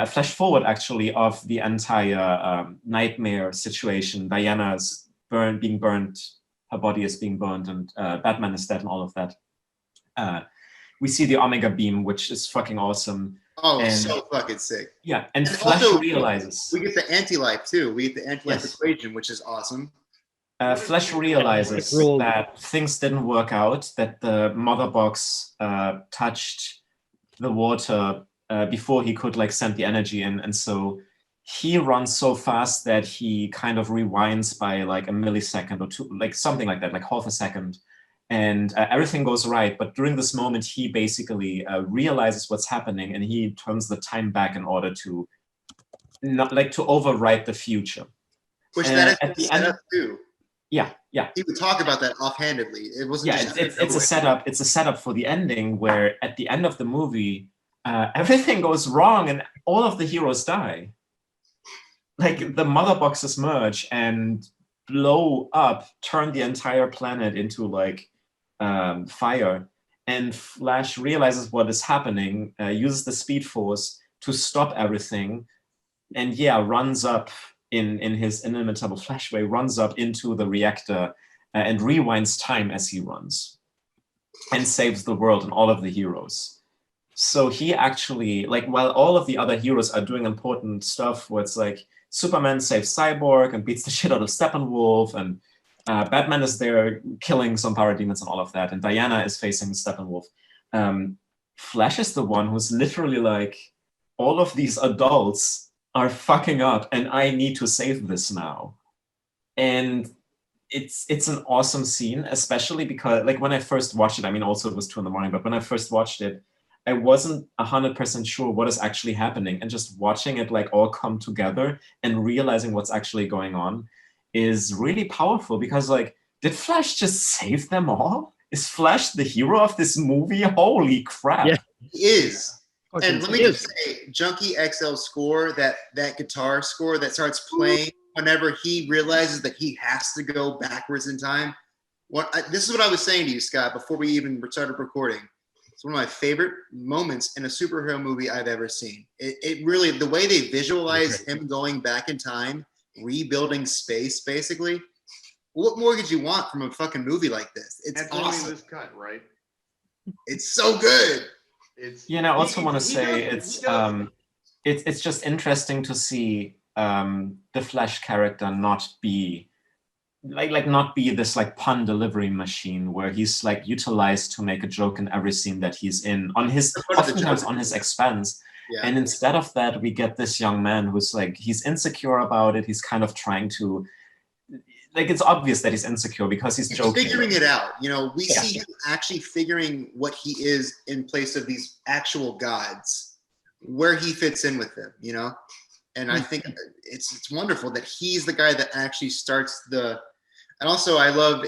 Flash forward actually of the entire nightmare situation. Diana's being burned, her body is being burned, and Batman is dead, and all of that. We see the Omega beam, which is fucking awesome. Oh, so fucking sick. Yeah, and Flash also realizes we get the anti-life too. We get the anti-life equation, which is awesome. Flash realizes that things didn't work out, that the mother box touched the water before he could send the energy in, and so he runs so fast that he kind of rewinds by a millisecond or two, something like that, half a second, and everything goes right. But during this moment, he basically realizes what's happening, and he turns the time back in order to not like to overwrite the future. Which that is at the set end, up too. yeah. He would talk about that offhandedly. It wasn't Yeah, just it's a setup. It's a setup for the ending where at the end of the movie, everything goes wrong and all of the heroes die. Like the mother boxes merge and blow up, turn the entire planet into like fire. And Flash realizes what is happening, uses the Speed Force to stop everything, and runs up in his inimitable Flash way, runs up into the reactor and rewinds time as he runs and saves the world and all of the heroes. So he actually, like, while all of the other heroes are doing important stuff where it's like Superman saves Cyborg and beats the shit out of Steppenwolf, and Batman is there killing some parademons and all of that, and Diana is facing Steppenwolf. Flash is the one who's literally like, all of these adults are fucking up and I need to save this now. And it's an awesome scene, especially because like when I first watched it, I mean, also it was 2 a.m, but when I first watched it, I wasn't 100% sure what is actually happening, and just watching it like all come together and realizing what's actually going on is really powerful, because like, did Flash just save them all? Is Flash the hero of this movie? Holy crap. Yeah. He is. And let me Yes. just say, Junkie XL's score, that guitar score that starts playing whenever he realizes that he has to go backwards in time. This is what I was saying to you, Scott, before we even started recording. It's one of my favorite moments in a superhero movie I've ever seen. It really, the way they visualize him going back in time, rebuilding space, basically. What more could you want from a fucking movie like this? It's That's awesome. only this cut, right? It's so good. I also want to say it's just interesting to see the Flash character not be not be this like pun delivery machine where he's like utilized to make a joke in every scene that he's in, oftentimes on his expense. Yeah. And instead of that, we get this young man who's like, he's insecure about it. He's kind of trying to, like, it's obvious that he's insecure because he's joking. Figuring it out. You know, we see him actually figuring what he is in place of these actual gods, where he fits in with them, you know? And I think it's wonderful that he's the guy that actually starts the, and also I love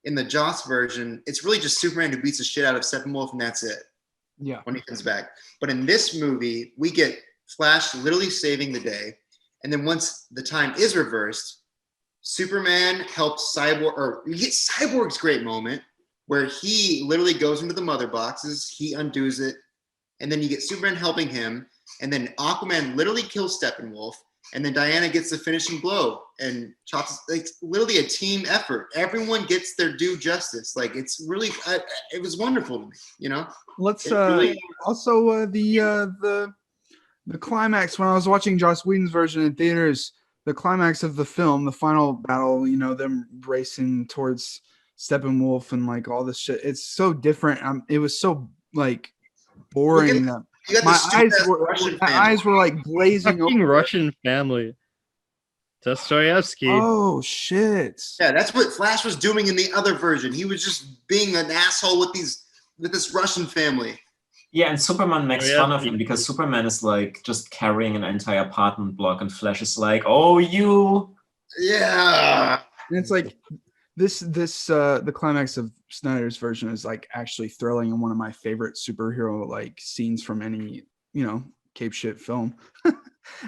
in the Joss version, it's really just Superman who beats the shit out of Steppenwolf and that's it. Yeah. When he comes back. But in this movie, we get Flash literally saving the day. And then once the time is reversed, Superman helps Cyborg, or you get Cyborg's great moment where he literally goes into the mother boxes, he undoes it, and then you get Superman helping him, and then Aquaman literally kills Steppenwolf, and then Diana gets the finishing blow and chops. It's literally a team effort. Everyone gets their due justice. Like, it's really, it was wonderful to me, you know? Let's really, also the climax when I was watching Joss Whedon's version in theaters. The climax of the film, the final battle, you know, them racing towards Steppenwolf and like all this shit. It's so different. It was so like boring that my eyes were like glazing Fucking over. Russian family. Dostoevsky. Oh shit. Yeah, that's what Flash was doing in the other version. He was just being an asshole with this Russian family. Yeah, and Superman makes fun of him because Superman is like just carrying an entire apartment block, and Flash is like, "Oh, you." Yeah. And it's like the climax of Snyder's version is like actually thrilling and one of my favorite superhero like scenes from any, you know, cape shit film.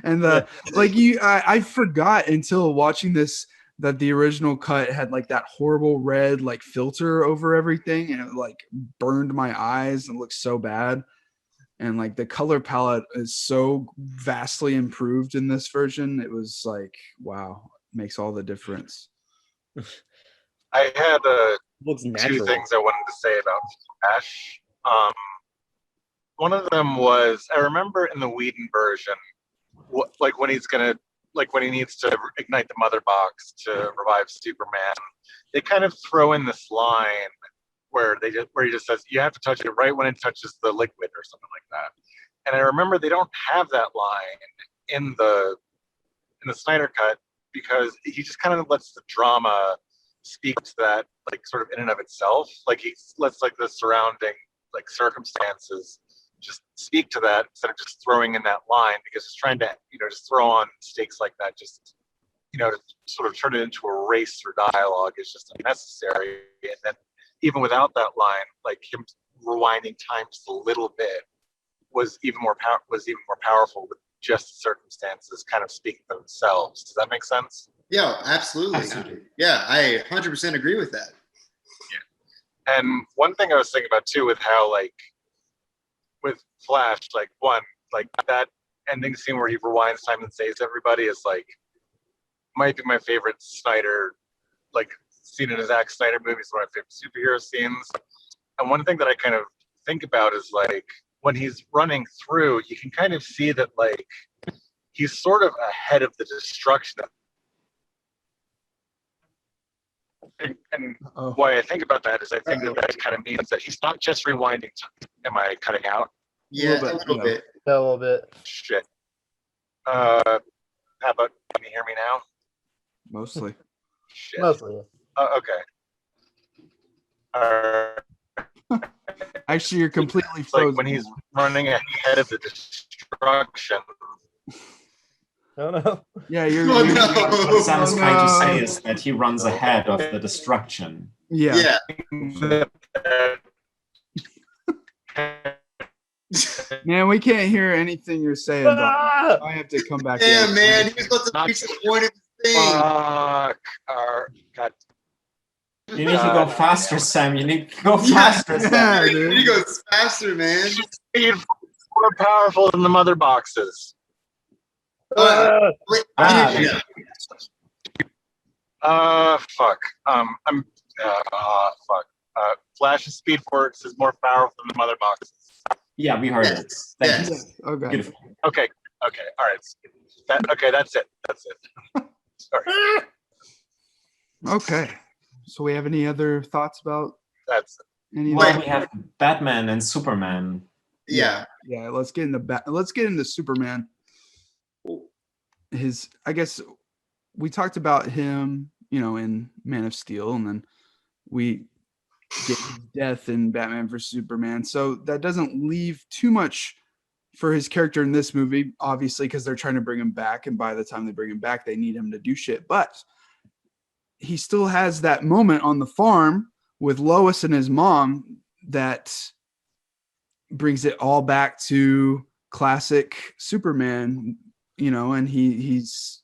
And I forgot until watching this that the original cut had like that horrible red like filter over everything, and it like burned my eyes and looked so bad. And like the color palette is so vastly improved in this version. It was like, wow, makes all the difference. I had Looks two natural. things I wanted to say about Flash. One of them was, I remember in the Whedon version, when he needs to ignite the mother box to revive Superman, they kind of throw in this line where he just says, you have to touch it right when it touches the liquid or something like that. And I remember they don't have that line in the Snyder cut because he just kind of lets the drama speak to that, like sort of in and of itself. Like he lets like the surrounding like circumstances just speak to that instead of just throwing in that line, because it's trying to, just throw on stakes like that, just, to sort of turn it into a race or dialogue is just unnecessary. And then even without that line, like him rewinding time just a little bit was even more powerful with just the circumstances kind of speaking for themselves. Does that make sense? Yeah, absolutely. Yeah, I 100% agree with that. Yeah. And one thing I was thinking about too, with how like with Flash, like that ending scene where he rewinds time and saves everybody is like might be my favorite Snyder like scene in a Zack Snyder movie. It's one of my favorite superhero scenes. And one thing that I kind of think about is like when he's running through, you can kind of see that like he's sort of ahead of the destruction. And why I think about that is I think that kind of means that he's not just rewinding time. Am I cutting out? Yeah, a little bit. A little bit. Shit. How about, can you hear me now? Mostly. Shit. Mostly. Okay. Actually, you're completely It's frozen. like when he's running ahead of the destruction. Oh no. Yeah, you're. Oh, you're no. What Sam is trying to say no. is that he runs ahead of the destruction. Yeah. Man, we can't hear anything you're saying, but I have to come back. Damn, in. man, he was about to reach the point of the thing. Fuck. God. You need to go faster, Sam. You need to go faster, Sam. Yeah, He dude. goes faster, man. Speed more powerful than the mother boxes. Wait, Ah, yeah. Fuck. Fuck. Flash's speed force is more powerful than the mother boxes. Yeah, we heard it. Thank you. Yes. Okay. Beautiful. Okay. All right. Okay, that's it. Sorry. Okay. So we have any other thoughts about That's any of Well, that? we have Batman and Superman. Yeah. Yeah, let's get into Superman. I guess we talked about him, in Man of Steel, and then we get his death in Batman vs Superman. So that doesn't leave too much for his character in this movie, obviously, because they're trying to bring him back, and by the time they bring him back, they need him to do shit. But he still has that moment on the farm with Lois and his mom that brings it all back to classic Superman, and he's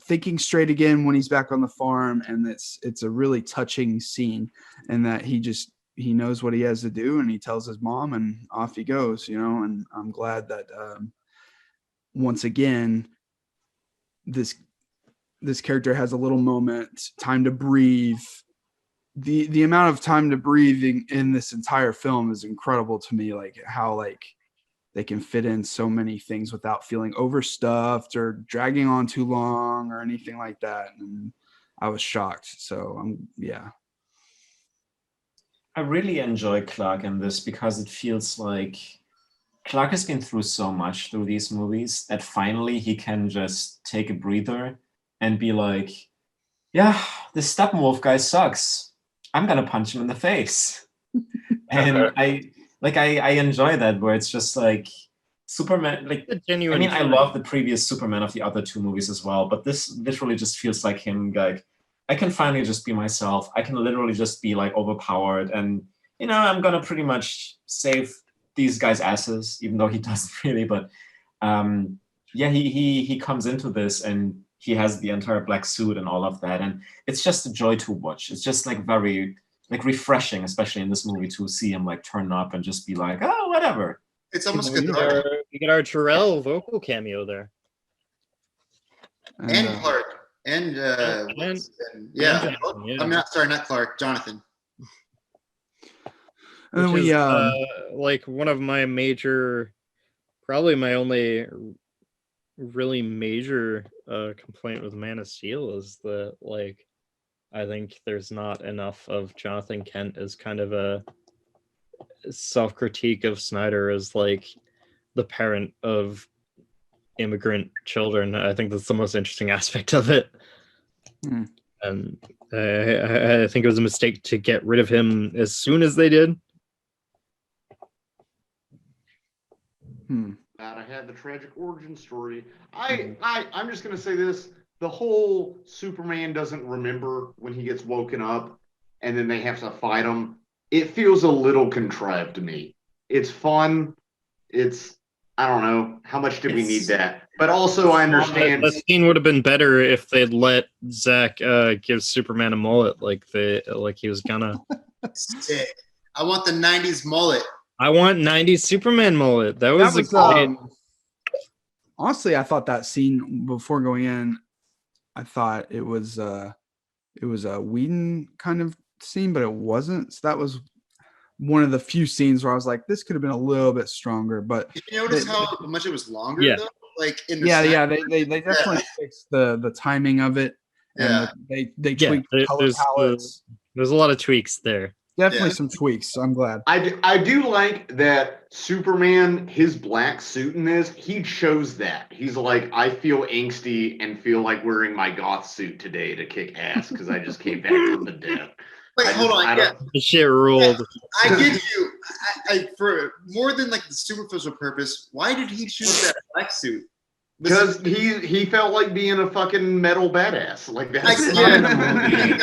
thinking straight again when he's back on the farm, and it's a really touching scene, and that he knows what he has to do, and he tells his mom, and off he goes, and I'm glad that once again this character has a little moment, time to breathe. The amount of time to breathe in this entire film is incredible to me, like how they can fit in so many things without feeling overstuffed or dragging on too long or anything like that. And I was shocked. So I really enjoy Clark in this because it feels like Clark has been through so much through these movies that finally he can just take a breather and be like, yeah, this Steppenwolf guy sucks. I'm gonna punch him in the face. And I enjoy that, where it's just like Superman, like, I love the previous Superman of the other two movies as well, but this literally just feels like him, like, I can finally just be myself. I can literally just be like overpowered, and I'm gonna pretty much save these guys' asses, even though he doesn't really. But he comes into this and he has the entire black suit and all of that, and it's just a joy to watch. It's just like very like refreshing, especially in this movie, to see him like turn up and just be like, oh, whatever. It's almost we get our Terrell vocal cameo there. And Clark. And I'm not Clark, Jonathan. And Which we is, like one of my probably my only really major complaint with Man of Steel is that, like, I think there's not enough of Jonathan Kent as kind of a self-critique of Snyder as like the parent of immigrant children. I think that's the most interesting aspect of it. And I think it was a mistake to get rid of him as soon as they did. That I had the tragic origin story. I'm just gonna say this: the whole Superman doesn't remember when he gets woken up, and then they have to fight him. It feels a little contrived to me. It's fun. I don't know how much did we need that, but also I understand that scene would have been better if they'd let Zach give Superman a mullet like he was gonna. Sick. I want the '90s mullet. I want '90s Superman mullet. That was great. Honestly, I thought that scene before going in, I thought it was a Whedon kind of scene, but it wasn't. So that was one of the few scenes where I was like, this could have been a little bit stronger. But did you notice how much it was longer? Yeah. Though? Like in the they definitely fixed the timing of it. And they tweaked color palettes. There's a lot of tweaks there. Definitely some tweaks. So I'm glad. I do like that Superman, his black suit in this, he chose that. He's like, I feel angsty and feel like wearing my goth suit today to kick ass because I just came back from the dead. Wait, hold on. The shit ruled. I get you. I for more than like the superficial purpose, why did he choose that black suit? Because he felt like being a fucking metal badass. Like that's It's not in the movie.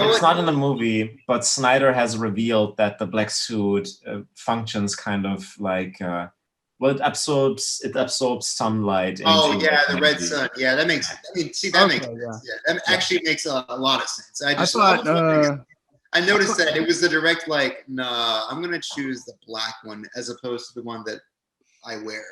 It's not in the movie, but Snyder has revealed that the black suit functions kind of like well, it absorbs sunlight. Oh yeah, the red sun. Yeah, that makes. I mean, see, that makes sense. Yeah, that actually makes a lot of sense. I noticed that it was the direct like, nah, I'm gonna choose the black one as opposed to the one that I wear.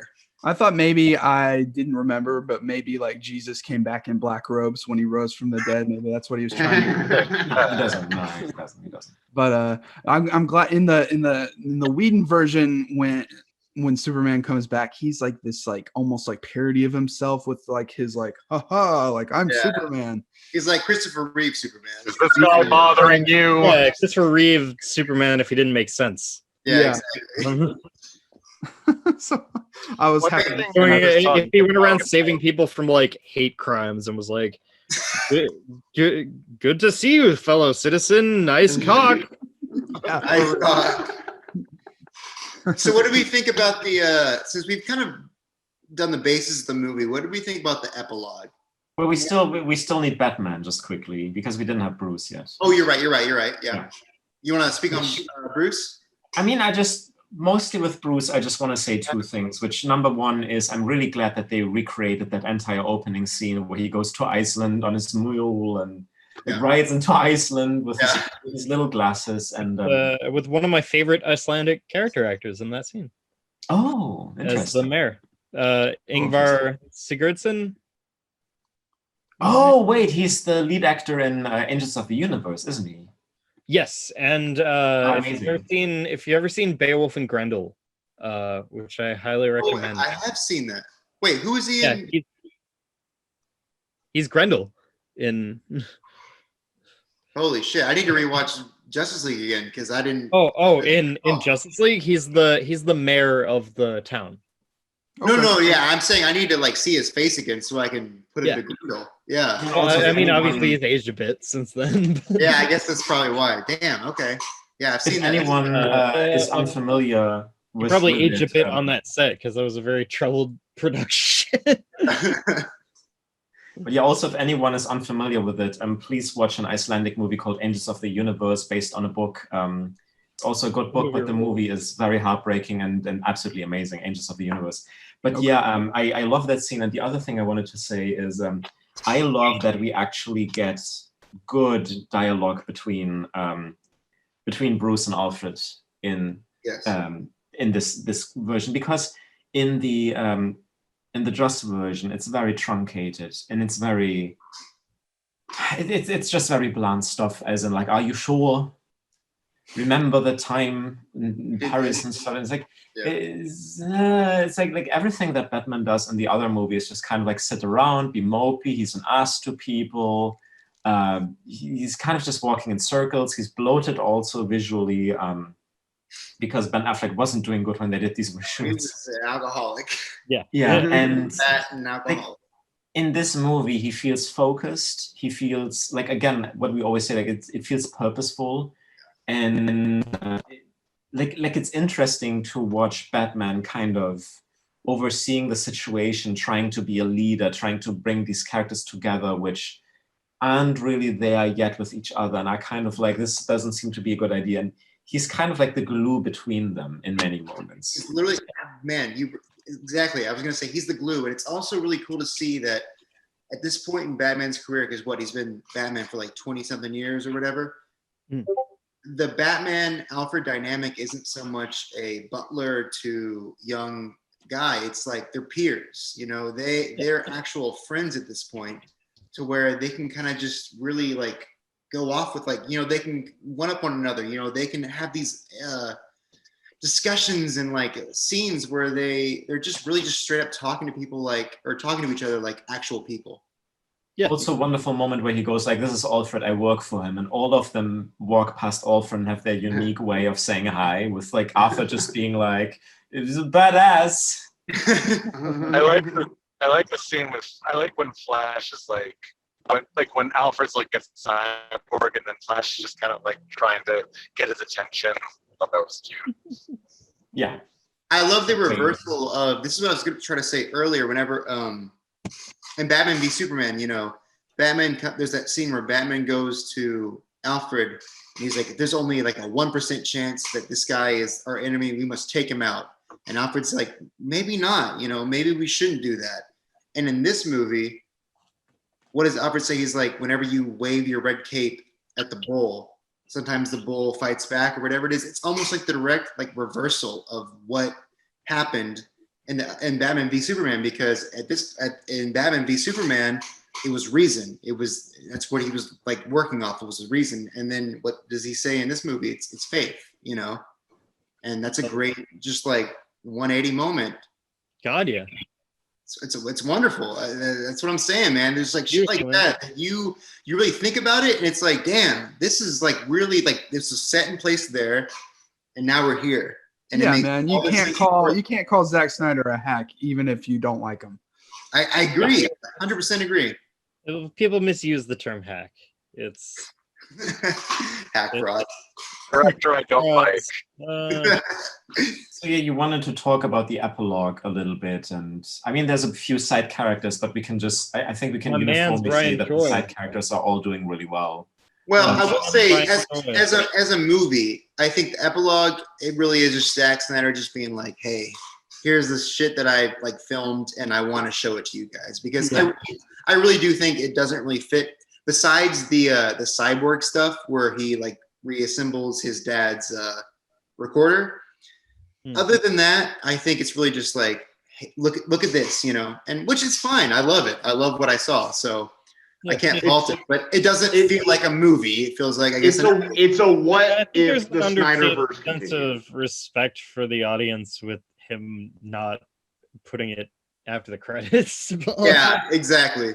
I thought maybe I didn't remember, but maybe like Jesus came back in black robes when he rose from the dead. Maybe that's what he was trying to do. He doesn't. No, he doesn't. But I'm glad in the Whedon version when Superman comes back, he's like this like almost like parody of himself with like his like haha like I'm Superman. He's like Christopher Reeve Superman. Is this guy bothering you? Yeah, Christopher Reeve Superman if he didn't make sense. Yeah. Exactly. So I was happy. If he went around saving people from like hate crimes and was like, good to see you, fellow citizen. Nice cock. Nice cock. So what do we think about the since we've kind of done the basis of the movie, what do we think about the epilogue? Well, we still need Batman just quickly because we didn't have Bruce yet. Oh, you're right. Yeah. You want to speak on Bruce? I mean, mostly with Bruce, I just want to say two things, which number one is I'm really glad that they recreated that entire opening scene where he goes to Iceland on his mule and rides into Iceland with his little glasses and with one of my favorite Icelandic character actors in that scene. Oh, interesting. As the mayor, Ingvar Sigurdsson. Oh, wait, he's the lead actor in Angels of the Universe, isn't he? Yes, and if you've ever seen Beowulf and Grendel, which I highly recommend. I have seen that. Wait, who is he in? He's Grendel in. Holy shit! I need to rewatch Justice League again because I didn't. In Justice League, he's the mayor of the town. No, yeah, I'm saying I need to like see his face again so I can put it to Google. Yeah. Well, I mean, obviously he's aged a bit since then. Yeah, I guess that's probably why. Damn. Okay. Yeah, I've seen that. Anyone is unfamiliar with probably aged a bit on that set because that was a very troubled production. But yeah, also if anyone is unfamiliar with it, please watch an Icelandic movie called Angels of the Universe based on a book. It's also a good book, but the movie is very heartbreaking and absolutely amazing, Angels of the Universe. But I love that scene. And the other thing I wanted to say is I love that we actually get good dialogue between Bruce and Alfred in this version, because in the Just version it's very truncated and it's very it's just very blunt stuff, as in like, are you sure? Remember the time in Paris and stuff. It's like it's like everything that Batman does in the other movies, just kind of like sit around, be mopey. He's an ass to people. He's kind of just walking in circles. He's bloated also visually because Ben Affleck wasn't doing good when they did these reshoots. He's an alcoholic. Yeah, and Fat and alcoholic. in this movie, he feels focused. He feels like, again, what we always say, like it feels purposeful, and like it's interesting to watch Batman kind of overseeing the situation, trying to be a leader, trying to bring these characters together, which aren't really there yet with each other, and I kind of like, this doesn't seem to be a good idea. And he's kind of like the glue between them in many moments. It's literally, man, exactly. I was gonna say he's the glue, and it's also really cool to see that at this point in Batman's career, because he's been Batman for like 20-something years or whatever. The Batman Alfred dynamic isn't so much a butler to young guy. It's like they're peers. You know, they're actual friends at this point, to where they can kind of just really like go off with, like, you know, they can one up one another. You know, they can have these discussions and like scenes where they're just really just straight up talking to people, like, or talking to each other like actual people. Yeah. Also a wonderful moment where he goes like, this is Alfred, I work for him. And all of them walk past Alfred and have their unique way of saying hi, with like Arthur just being like, it was a badass. I like the scene I like when Flash is like, when Alfred's like gets Cyborg, and then Flash is just kind of like trying to get his attention. I thought that was cute. Yeah. I love the reversal of, this is what I was going to try to say earlier, whenever in Batman v Superman, you know, there's that scene where Batman goes to Alfred and he's like, there's only like a 1% chance that this guy is our enemy, we must take him out. And Alfred's like, maybe not, you know, maybe we shouldn't do that. And in this movie, what does Alfred say? He's like, whenever you wave your red cape at the bull, sometimes the bull fights back or whatever it is. It's almost like the direct like reversal of what happened in Batman v Superman, because in Batman v Superman, it was reason. That's what he was like working off. It was a reason. And then what does he say in this movie? It's faith, you know? And that's a great, just like 180 moment. God, yeah. It's wonderful. That's what I'm saying, man. There's like shit like that you really think about it, and it's like, damn, this is like really like, this is set in place there, and now we're here. And yeah, man, you can't call Zack Snyder a hack, even if you don't like him. I agree, 100% agree. People misuse the term hack. It's hack fraud. Director I don't like. So yeah, you wanted to talk about the epilogue a little bit, and I mean, there's a few side characters, but we can just, I think we can uniformly say that the side characters are all doing really well. Well, I will say, as a movie, I think the epilogue, it really is just Zack Snyder just being like, hey, here's this shit that I like filmed, and I want to show it to you guys, because I really do think it doesn't really fit. Besides the cyborg stuff where he like reassembles his dad's recorder, other than that, I think it's really just like, hey, look at this, you know, and which is fine. I love it. I love what I saw, so I can't fault it. But it doesn't feel like a movie. It feels like, I guess it's a what if the Snyder Verse sense of respect for the audience with him not putting it after the credits. Yeah, exactly.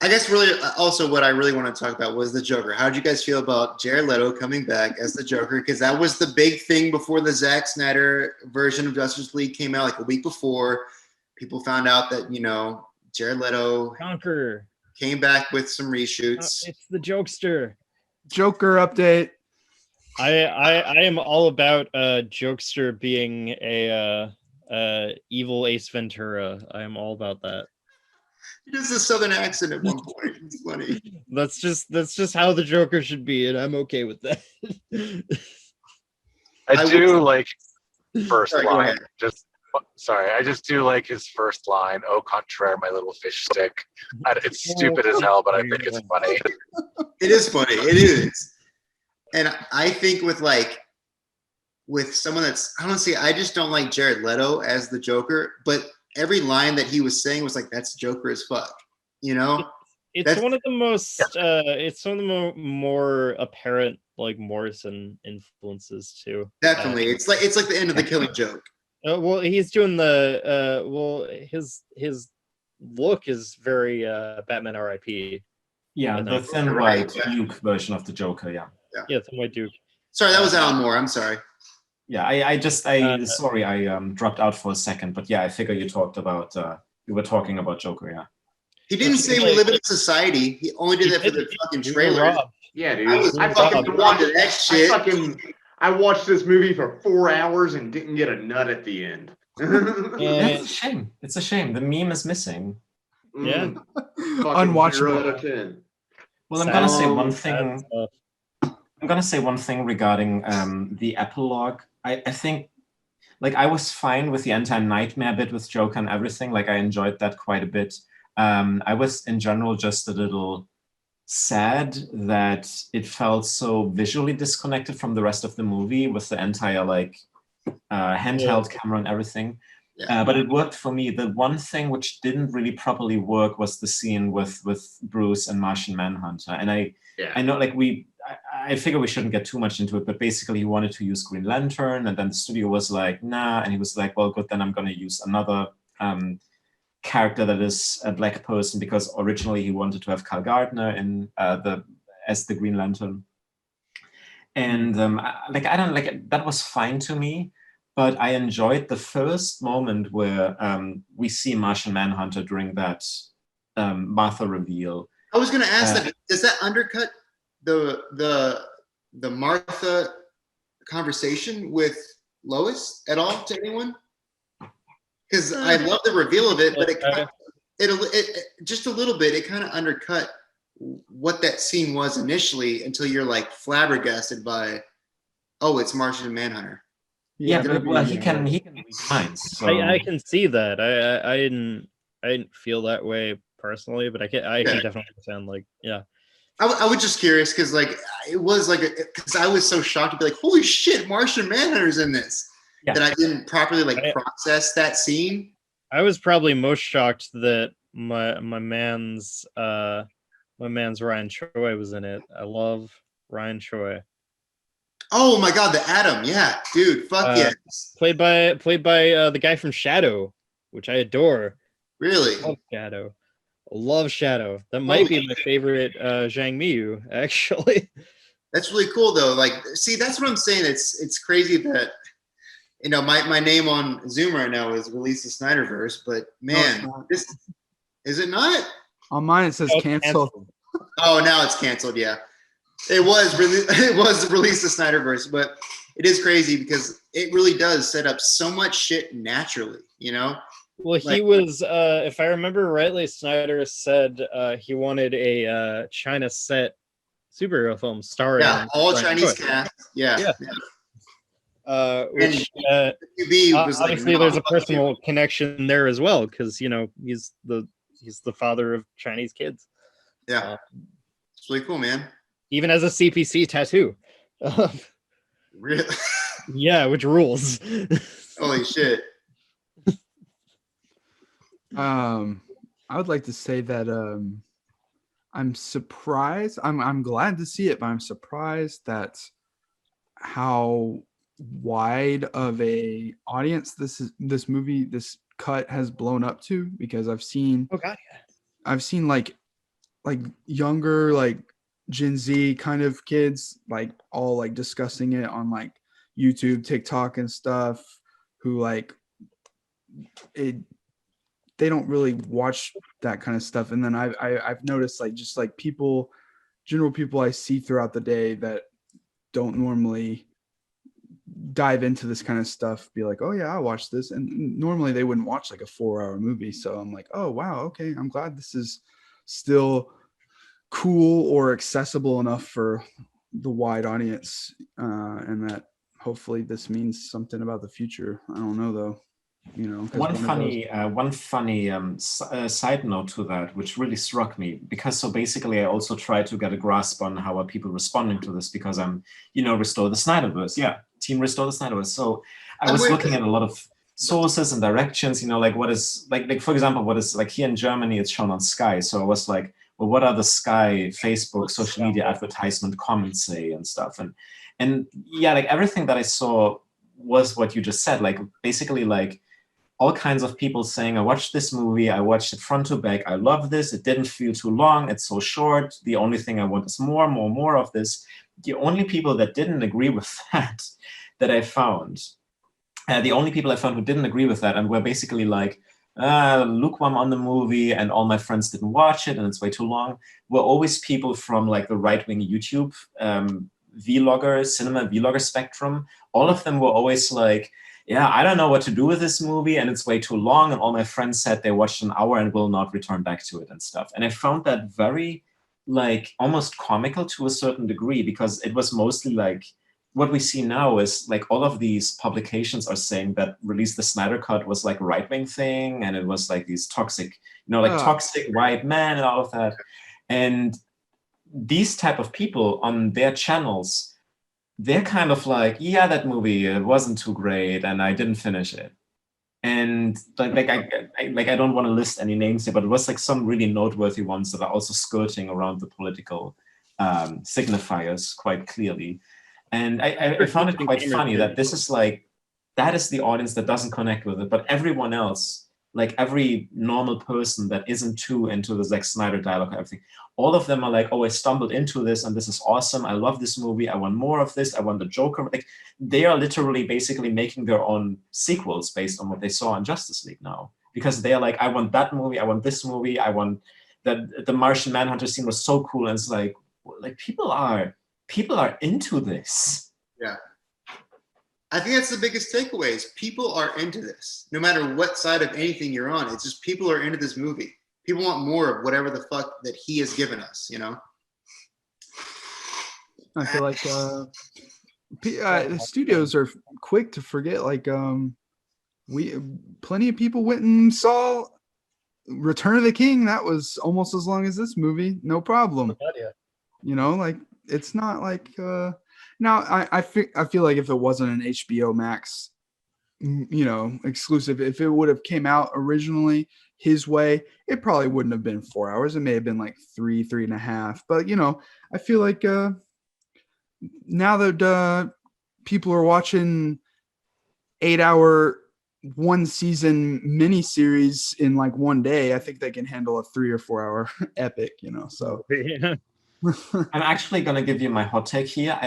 I guess really also what I really want to talk about was the Joker. How did you guys feel about Jared Leto coming back as the Joker? Because that was the big thing before the Zack Snyder version of Justice League came out, like a week before. People found out that, you know, Jared Leto came back with some reshoots. It's the Jokester. Joker update. I am all about Jokester being a evil Ace Ventura. I am all about that. He does a southern accent at one point. It's funny. That's just how the Joker should be, and I'm okay with that. I do like first line. I just do like his first line. Au contraire, my little fish stick. It's stupid as hell, but I think it's funny. It is funny. It is. And I think with someone that's, honestly, I just don't like Jared Leto as the Joker, but every line that he was saying was like, that's Joker as fuck, you know? It's one of the most, it's one of the more apparent, like, Morrison influences too. Definitely. It's like the end of the Killing Joke. Well, he's doing his look is very Batman R.I.P. Yeah, the thin white Duke version of the Joker, yeah. Yeah, thin white Duke. Sorry, that was Alan Moore. I'm sorry. Yeah, I sorry, I dropped out for a second, but yeah, I figure you were talking about Joker, yeah. He didn't say we live in a society. He only did that for the fucking trailer. Yeah, dude. I was I fucking fucking watching watched that shit. I watched this movie for 4 hours and didn't get a nut at the end. That's a shame. It's a shame. The meme is missing. Yeah. Unwatchable. 0 out of 10. Well, I'm gonna say one Sad thing. stuff. I'm gonna say one thing regarding the epilogue. I think, like, I was fine with the anti-nightmare bit with Joker and everything. Like, I enjoyed that quite a bit. I was in general just a little sad that it felt so visually disconnected from the rest of the movie with the entire like handheld camera and everything. But it worked for me. The one thing which didn't really properly work was the scene with Bruce and Martian Manhunter. And I know, like, I figure we shouldn't get too much into it, but basically he wanted to use Green Lantern, and then the studio was like, nah, and he was like, well, good, then I'm going to use another character that is a black person, because originally he wanted to have Kyle Gardner in as the Green Lantern. And I don't like that was fine to me. But I enjoyed the first moment where we see Martian Manhunter during that Martha reveal. I was going to ask that. Does that undercut the Martha conversation with Lois at all to anyone? Because I love the reveal of it, but it just a little bit. It kind of undercut what that scene was initially until you're like flabbergasted by, oh, it's Martian Manhunter. Yeah, but he can read minds. So. I can see that. I didn't feel that way personally, but I can definitely understand. Like, yeah. I was just curious because like it was like because I was so shocked to be like, holy shit, Martian Manhunter's in this, that I didn't properly process that scene. I was probably most shocked that my man's Ryan Choi was in it. I love Ryan Choi. Oh my god, the Atom, yeah, dude, fuck yes. Played by the guy from Shadow, which I adore. Really? Love Shadow. That might be my favorite Zhang Miyu, actually. That's really cool though. Like, see, that's what I'm saying. It's crazy that my name on Zoom right now is Release the Snyder Verse, but man, this is it not? On mine it says cancel. Oh, now it's canceled, yeah. It was Release the Snyderverse, but it is crazy because it really does set up so much shit naturally, Well, he was, if I remember rightly, Snyder said he wanted a China set superhero film starring all Chinese cast. Which obviously there's a personal connection there as well because he's the father of Chinese kids. Yeah, it's really cool, man. Even as a CPC tattoo. Really? Yeah, which rules. Holy shit. I would like to say that I'm surprised. I'm glad to see it, but I'm surprised that how wide of a audience this movie, this cut has blown up to, because I've seen like younger, like Gen Z kind of kids, like all like discussing it on like YouTube, TikTok and stuff, who like it, they don't really watch that kind of stuff. And then I've noticed like just like general people I see throughout the day that don't normally dive into this kind of stuff be like, oh yeah, I watched this, and normally they wouldn't watch like a 4-hour movie. So I'm like, oh wow, okay, I'm glad this is still cool or accessible enough for the wide audience, and that hopefully this means something about the future. I don't know though. One funny side note to that, which really struck me, because so basically I also try to get a grasp on how are people responding to this, because I'm, restore the Snyderverse. Yeah, team restore the Snyderverse. So I was looking at a lot of sources and directions, like what is like for example, what is like here in Germany, it's shown on Sky. So I was like, well, what are the Sky, Facebook, social media advertisement comments say and stuff? And yeah, like everything that I saw was what you just said, like basically like all kinds of people saying, I watched this movie, I watched it front to back, I love this, it didn't feel too long, it's so short, the only thing I want is more of this. The only people that didn't agree with that I found, the only people I found who didn't agree with that and were basically like, lukewarm on the movie, and all my friends didn't watch it, and it's way too long, were always people from like the right-wing YouTube vlogger, cinema vlogger spectrum. All of them were always like, yeah, I don't know what to do with this movie, and it's way too long, and all my friends said they watched an hour and will not return back to it and stuff. And I found that very, like, almost comical to a certain degree, because it was mostly like, what we see now is like all of these publications are saying that Release the Snyder Cut was like a right-wing thing, and it was like these toxic, toxic white men and all of that. And these type of people on their channels, they're kind of like, yeah, that movie, it wasn't too great, and I didn't finish it. And I don't want to list any names here, but it was like some really noteworthy ones that are also skirting around the political signifiers quite clearly. And I found it quite funny that this is like, that is the audience that doesn't connect with it, but everyone else, like every normal person that isn't too into the Zack Snyder dialogue and everything, all of them are like, oh, I stumbled into this and this is awesome. I love this movie. I want more of this. I want the Joker. Like, they are literally basically making their own sequels based on what they saw in Justice League now, because they are like, I want that movie. I want this movie. I want that. The Martian Manhunter scene was so cool. And it's like people are into this. Yeah. I think that's the biggest takeaway is people are into this. No matter what side of anything you're on, it's just people are into this movie. People want more of whatever the fuck that he has given us, you know? I feel like the studios are quick to forget. Like plenty of people went and saw Return of the King. That was almost as long as this movie. No problem. Yeah. You know, like it's not like now I feel like if it wasn't an HBO Max, you know, exclusive, if it would have came out originally his way, it probably wouldn't have been 4 hours. It may have been like 3.5. But you know, I feel like now that people are watching 8-hour one season miniseries in like one day, I think they can handle a 3 or 4 hour epic, you know. So Yeah. I'm actually going to give you my hot take here.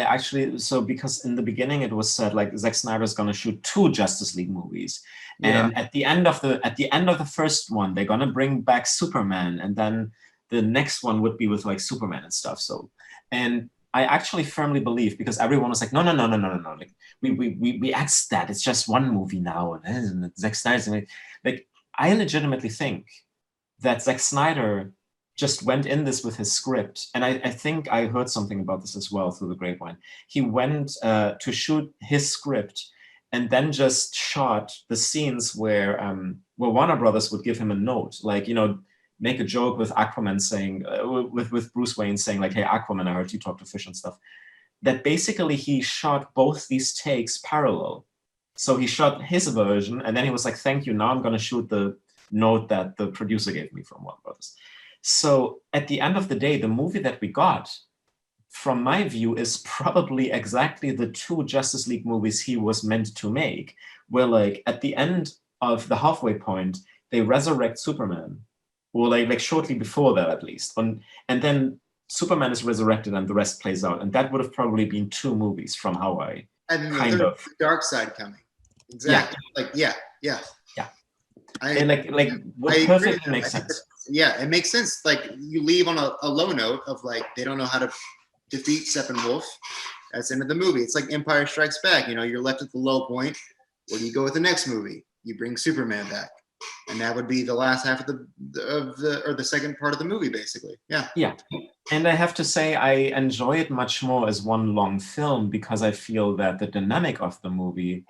Because in the beginning it was said like Zack Snyder is going to shoot 2 Justice League movies, and at the end of the first one they're going to bring back Superman, and then the next one would be with like Superman and stuff. So, and I actually firmly believe, because everyone was like, no, like we axed that. It's just one movie now, and Zack Snyder's like, I legitimately think that Zack Snyder just went in this with his script. And I think I heard something about this as well through the grapevine. He went to shoot his script and then just shot the scenes where Warner Brothers would give him a note, like, you know, make a joke with Aquaman saying, with Bruce Wayne saying like, hey, Aquaman, I heard you talk to fish and stuff. That basically he shot both these takes parallel. So he shot his version and then he was like, thank you, now I'm gonna shoot the note that the producer gave me from Warner Brothers. So at the end of the day, the movie that we got, from my view, is probably exactly the 2 Justice League movies he was meant to make, where like at the end of the halfway point, they resurrect Superman, or like shortly before that at least. And then Superman is resurrected and the rest plays out. And that would have probably been 2 movies from how I kind of... The dark side coming. Exactly. Yeah. Like, yeah. And like would perfectly make sense. Yeah, it makes sense. Like you leave on a low note of like they don't know how to defeat Steppenwolf. That's the end of the movie. It's like Empire Strikes Back. You know, you're left at the low point. Where do you go with the next movie? You bring Superman back, and that would be the last half of the second part of the movie, basically. Yeah. Yeah, and I have to say I enjoy it much more as one long film, because I feel that the dynamic of the movie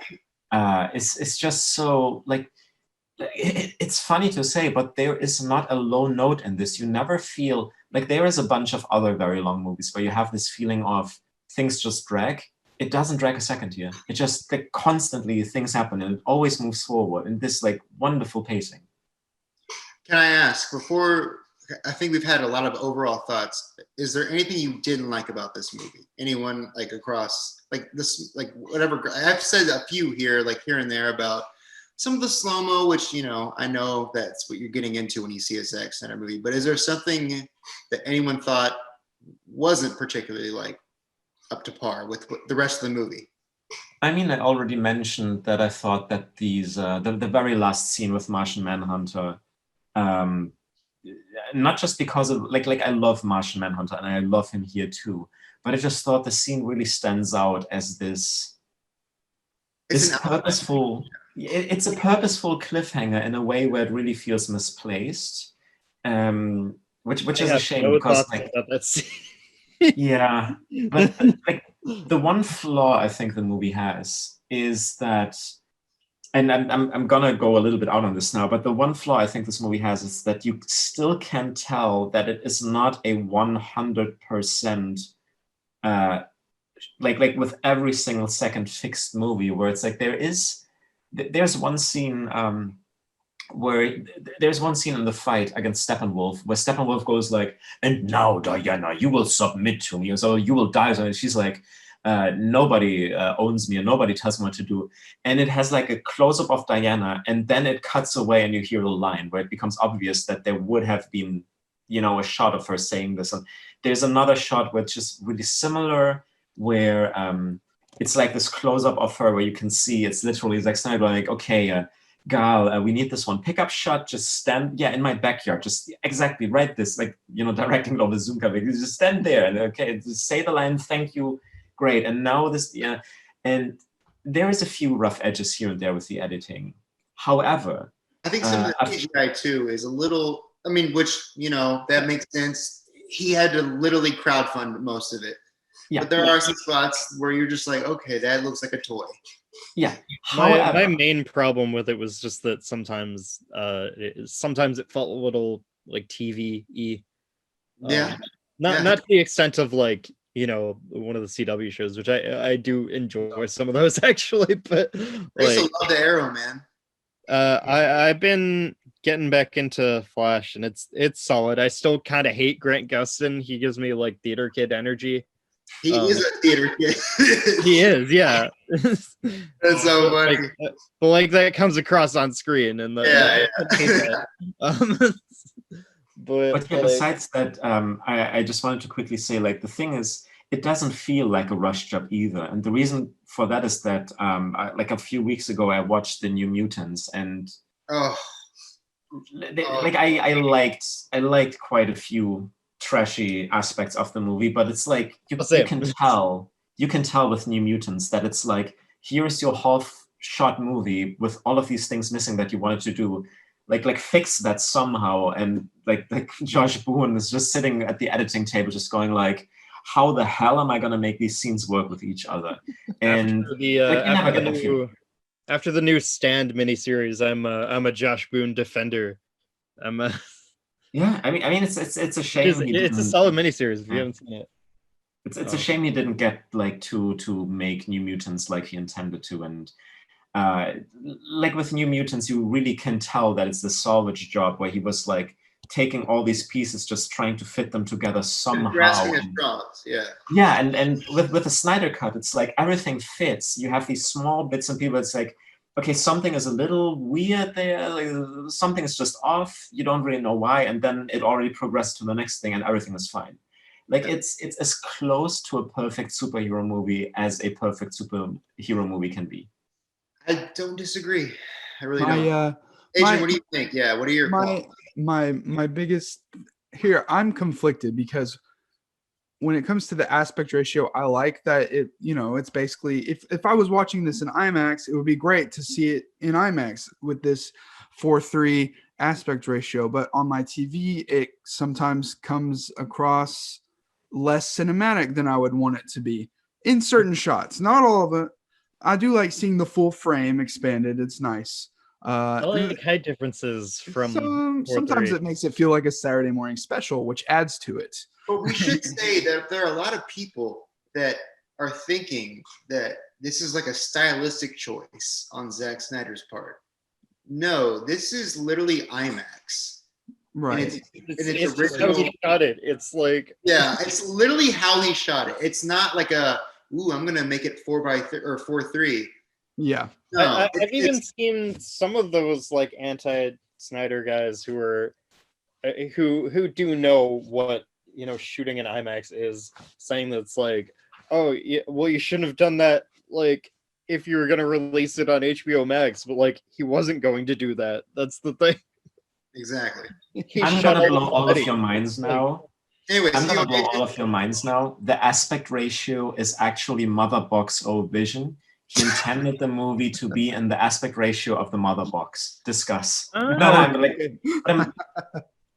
is just so like. It's funny to say, but there is not a low note in this. You never feel like there is a bunch of other very long movies where you have this feeling of things just drag. It doesn't drag a second here. It just like constantly things happen and it always moves forward in this like wonderful pacing. Can I ask, before, I think we've had a lot of overall thoughts. Is there anything you didn't like about this movie? Anyone like across like this, like whatever? I've said a few here, like here and there about some of the slow-mo, which, you know, I know that's what you're getting into when you see a Zack Snyder movie, but is there something that anyone thought wasn't particularly like up to par with the rest of the movie? I mean, I already mentioned that I thought that these the very last scene with Martian Manhunter, um, not just because of like I love Martian Manhunter and I love him here too, but I just thought the scene really stands out as It's this an purposeful. It's a purposeful cliffhanger in a way where it really feels misplaced, which I is a have shame no because thoughts like about that scene. yeah, but like the one flaw I think the movie has is that, and I'm gonna go a little bit out on this now, but the one flaw I think this movie has is that you still can tell that it is not a 100% uh, like with every single second fixed movie where it's like there's one scene where there's one scene in the fight against Steppenwolf where Steppenwolf goes like, and now Diana, you will submit to me, so you will die. And she's like, nobody owns me and nobody tells me what to do. And it has like a close-up of Diana, and then it cuts away and you hear a line where it becomes obvious that there would have been, a shot of her saying this. And there's another shot which is really similar where it's like this close-up of her where you can see it's literally Zack Snyder like, okay, Gal, we need this one pickup shot. Just stand, in my backyard. Just exactly right this, like, directing it over Zoom cover. Just stand there and okay, just say the line, thank you, great. And now this, and there is a few rough edges here and there with the editing. However, I think some of the CGI too is a little. I mean, which that makes sense. He had to literally crowdfund most of it. Yeah. But there are some spots where you're just like, okay, that looks like a toy. Yeah. My main problem with it was just that sometimes it felt a little like TV-y. Not to the extent of like, one of the CW shows, which I do enjoy some of those actually, but I used to love the Arrow, man. I've been getting back into Flash and it's solid. I still kind of hate Grant Gustin. He gives me like theater kid energy. He is a theater kid. He is, yeah. That's so funny. But like that comes across on screen, and but besides that, I just wanted to quickly say, like, the thing is, it doesn't feel like a rush job either, and the reason for that is that, like a few weeks ago, I watched the New Mutants, and like I liked quite a few trashy aspects of the movie, but it's like you can tell with New Mutants that it's like, here's your half-shot movie with all of these things missing that you wanted to do, like fix that somehow. And like Josh Boone is just sitting at the editing table just going like, how the hell am I going to make these scenes work with each other? And after the new Stand miniseries, I'm a Josh Boone defender. Yeah, I mean, it's a shame. It's a solid miniseries if you haven't seen it. It's a shame he didn't get like to make New Mutants like he intended to, and like with New Mutants, you really can tell that it's the salvage job where he was like taking all these pieces, just trying to fit them together somehow. Yeah, and with the Snyder cut, it's like everything fits. You have these small bits and pieces. It's like, okay, something is a little weird there, like something is just off, you don't really know why, and then it already progressed to the next thing and everything is fine. Like it's as close to a perfect superhero movie as a perfect superhero movie can be. I don't disagree. I really don't. Adrian, what do you think? Yeah, what are your my biggest here? I'm conflicted because when it comes to the aspect ratio, I like that it, it's basically, if I was watching this in IMAX, it would be great to see it in IMAX with this 4:3 aspect ratio. But on my TV, it sometimes comes across less cinematic than I would want it to be in certain shots. Not all of it. I do like seeing the full frame expanded. It's nice. I like height differences from sometimes it makes it feel like a Saturday morning special, which adds to it. But we should say that there are a lot of people that are thinking that this is like a stylistic choice on Zack Snyder's part. No, this is literally IMAX. Right. It's original. How he shot it. It's like, yeah, it's literally how he shot it. It's not like I'm gonna make it 4:3. Yeah. No, I've even seen some of those like anti-Snyder guys who are who do know what shooting in IMAX is, saying that it's like, oh yeah, well, you shouldn't have done that like if you were going to release it on HBO Max, but like he wasn't going to do that. That's the thing. Exactly. He I'm shut gonna blow up all of already. your minds now. Anyways, I'm gonna blow all of your minds now. The aspect ratio is actually Mother Box O Vision. He intended the movie to be in the aspect ratio of the Mother Box. Discuss. No, I'm like,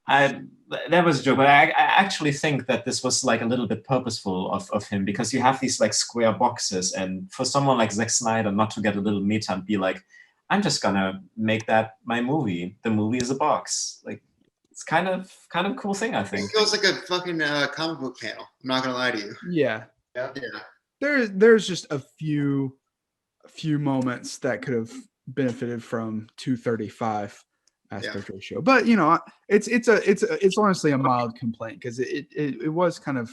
that was a joke, but I actually think that this was like a little bit purposeful of him, because you have these like square boxes, and for someone like Zack Snyder not to get a little meta and be like, I'm just gonna make that my movie. The movie is a box. Like, it's kind of a cool thing, I think. It feels like a fucking comic book panel. I'm not gonna lie to you. Yeah. Yeah. There's just a few moments that could have benefited from 235 aspect ratio, but you know, it's honestly a mild complaint, because it was kind of,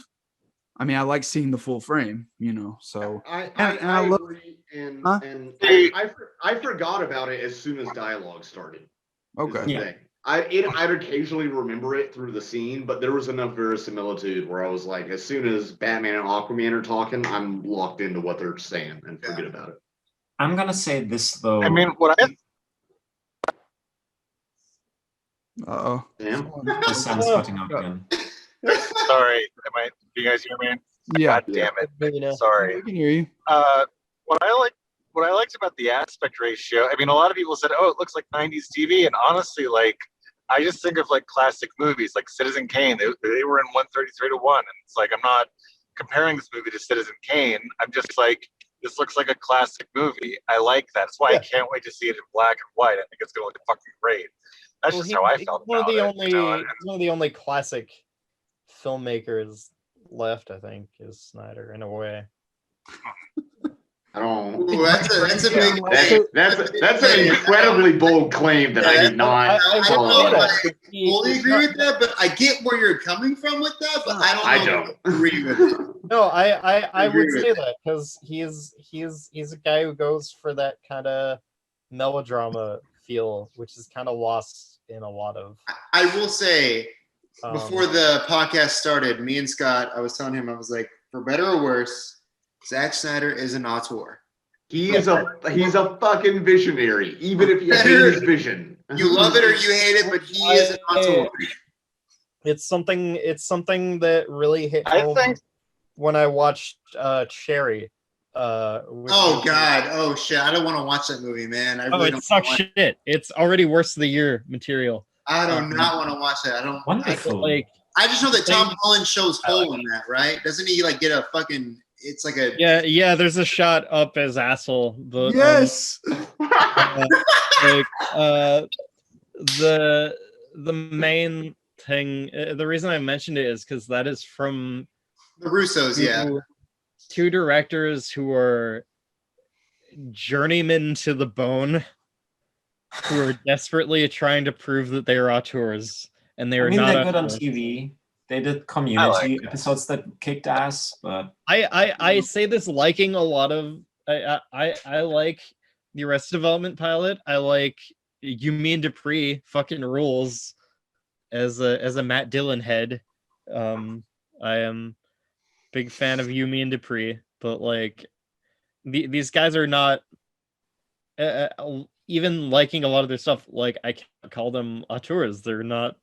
I mean, I like seeing the full frame, you know, so I love, agree, and Huh? and I forgot about it as soon as dialogue started. is okay, the Yeah. thing. I'd occasionally remember it through the scene, but there was enough verisimilitude where I was like, as soon as Batman and Aquaman are talking, I'm locked into what they're saying and forget about it. I'm gonna say this though. I mean, what I uh-oh, Sam? Oh, Sam's cutting out again. sorry, do you guys hear me? yeah, God damn it! Yeah. Sorry. we can hear you. What I liked about the aspect ratio, I mean, a lot of people said, "Oh, it looks like '90s TV," and honestly, like, I just think of like classic movies, like Citizen Kane. They were in 133 to 1, and it's like, I'm not comparing this movie to Citizen Kane. I'm just like, this looks like a classic movie. I like that. That's why I can't wait to see it in black and white. I think it's gonna look fucking great. That's just how I felt about it. He's one of the only classic filmmakers left, I think, is Snyder in a way. I don't. Ooh, that's a big. That's an incredibly bold claim that I do not I follow. fully agree with that, but I get where you're coming from with that. But I don't agree with it. No, I would agree with say that because he's a guy who goes for that kind of melodrama feel, which is kind of lost in a lot of. I will say, before the podcast started, me and Scott, I was telling him, I was like, for better or worse, Zack Snyder is an auteur. He's a fucking visionary, even if you hate his vision. You love it or you hate it, but he is an auteur. It's something that really hit I home think when I watched Cherry. Oh God! Oh shit! I don't want to watch that movie, man. I really it don't sucks want shit. It's already worst of the year material. I do not want to watch that. I don't. Wonderful. I just know that Tom Holland shows Hole in that, right? Doesn't he like get a fucking? It's like a Yeah. There's a shot up his asshole. But, Yes. The main thing. The reason I mentioned it is because that is from the Russos. Yeah. Two directors who are journeymen to the bone, who are desperately trying to prove that they are auteurs, and they are not. They're good on TV. They did Community episodes that kicked ass, but I say this liking a lot of. I like the Arrested Development pilot. I like You Mean Dupree fucking rules as a Matt Dillon head. I am big fan of You Mean Dupree, but like these guys are not even liking a lot of their stuff. Like I can't call them auteurs. They're not.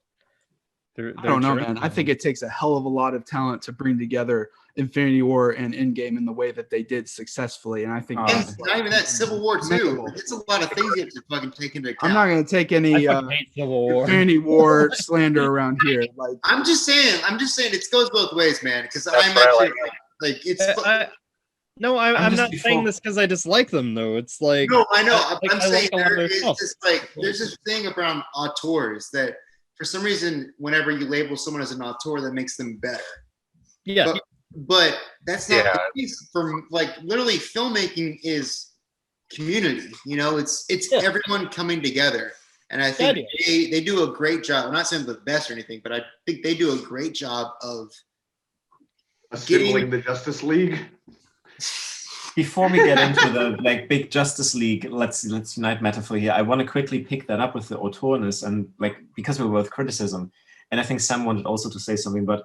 I don't know, man. I think it takes a hell of a lot of talent to bring together Infinity War and Endgame in the way that they did successfully. And I think and not even that, Civil War too. It's a lot of things you have to fucking take into account. I'm not going to take any Infinity War slander around here. Like I'm just saying it goes both ways, man. Because I'm actually like it's. I'm not saying this because I dislike them, though. It's like no, I know. I'm saying there's this thing around auteurs that for some reason, whenever you label someone as an auteur, that makes them better. Yeah, but that's not the case. From like literally, filmmaking is community. You know, it's everyone coming together, and I think they do a great job. I'm not saying the best or anything, but I think they do a great job of assembling the Justice League. Before we get into the big Justice League, let's unite metaphor here. I want to quickly pick that up with the auteurness and because we were with criticism, and I think Sam wanted also to say something, but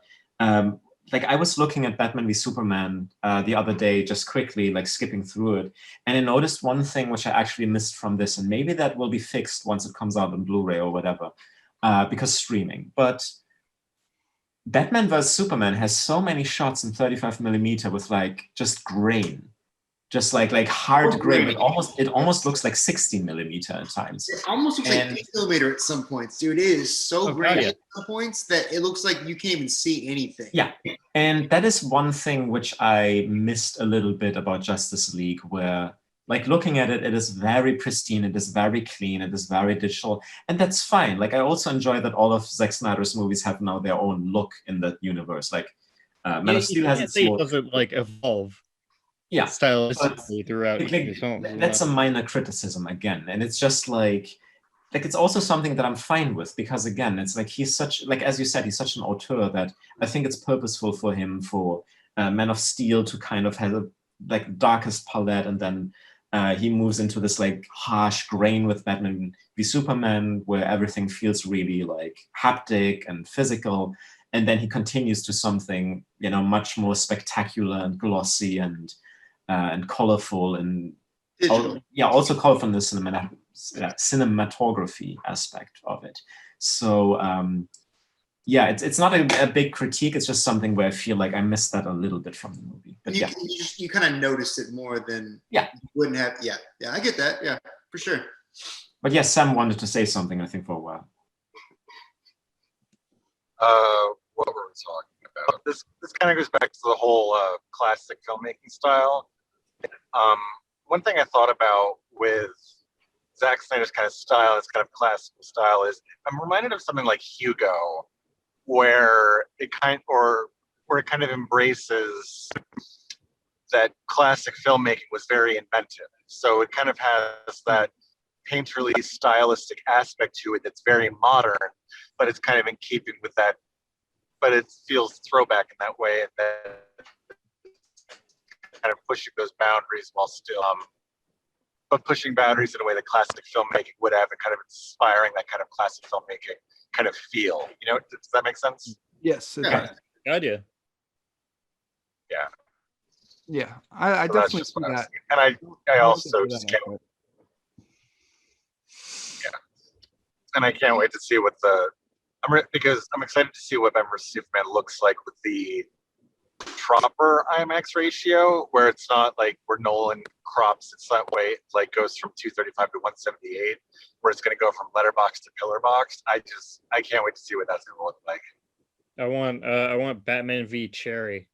like I was looking at Batman v Superman the other day, just quickly, like skipping through it, and I noticed one thing which I actually missed from this, and maybe that will be fixed once it comes out on Blu-ray or whatever, because streaming. But Batman vs Superman has so many shots in 35mm with like just grain, just like hard grain. It almost looks like 16mm at times. It almost looks like 8mm at some points, dude. It is so great at some points that it looks like you can't even see anything. Yeah, and that is one thing which I missed a little bit about Justice League, where like looking at it, it is very pristine, it is very clean, it is very digital, and that's fine. Like I also enjoy that all of Zack Snyder's movies have now their own look in the universe. Like Man of Steel has its look. It doesn't like evolve. Yeah, stylistically throughout that's a minor criticism again, and it's just like it's also something that I'm fine with, because again, it's like he's such, like as you said, he's such an auteur that I think it's purposeful for him for Man of Steel to kind of have a like darkest palette, and then he moves into this like harsh grain with Batman v Superman, where everything feels really like haptic and physical, and then he continues to something, you know, much more spectacular and glossy and colorful, and also colorful in the cinematography aspect of it. So yeah, it's not a big critique. It's just something where I feel like I missed that a little bit from the movie. But you kind of noticed it more than you wouldn't have. Yeah, I get that. Yeah, for sure. But yes, Sam wanted to say something, I think, for a while. What were we talking about? This kind of goes back to the whole classic filmmaking style. One thing I thought about with Zack Snyder's kind of style, his kind of classical style, is I'm reminded of something like Hugo, where it kind of embraces that classic filmmaking was very inventive. So it kind of has that painterly stylistic aspect to it that's very modern, but it's kind of in keeping with that, but it feels throwback in that way, and then kind of pushing those boundaries while still but pushing boundaries in a way that classic filmmaking would have, and kind of inspiring that kind of classic filmmaking kind of feel. You know, does that make sense? Yes, it does. Idea. Yeah. Yeah, I So definitely see that. And I also just can't. Yeah, and I can't wait to see what because I'm excited to see what Batman vs Superman looks like with the proper IMAX ratio, where it's not like where Nolan crops it's that way, it like goes from 235 to 178, where it's going to go from letterbox to pillar box. I can't wait to see what that's going to look like. I want Batman v Cherry.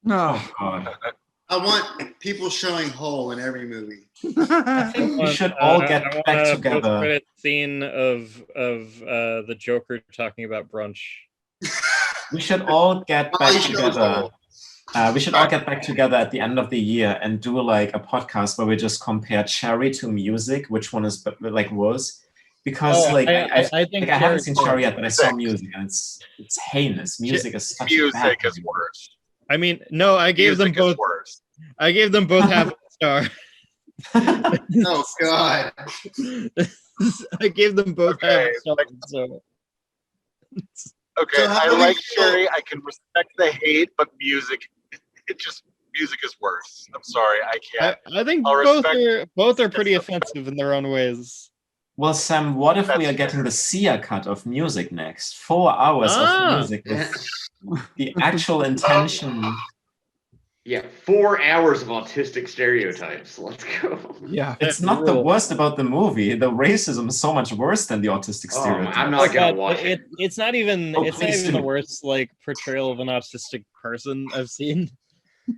No. I want people showing Hole in every movie. I think we should all get back together. Post-credit scene of the Joker talking about brunch. We should all get back together. We should all get back together at the end of the year and do like a podcast where we just compare Cherry to music, which one is like worse. Because I think I haven't seen Cherry yet, but I saw music, and it's heinous. Music is such music is worse. I mean, no, I gave them both. I gave them both half a star. Oh God! I gave them both half a star. So. Okay, so I like Cherry. I can respect the hate, but music is worse. I'm sorry, I can't. I think both are pretty offensive in their own ways. Well, Sam, what if we are getting the Sia cut of music next? 4 hours of music with the actual intention. Yeah, 4 hours of autistic stereotypes. Let's go. Yeah. It's not the worst about the movie. The racism is so much worse than the autistic stereotype. I'm not gonna watch it. It's not even the worst like portrayal of an autistic person I've seen.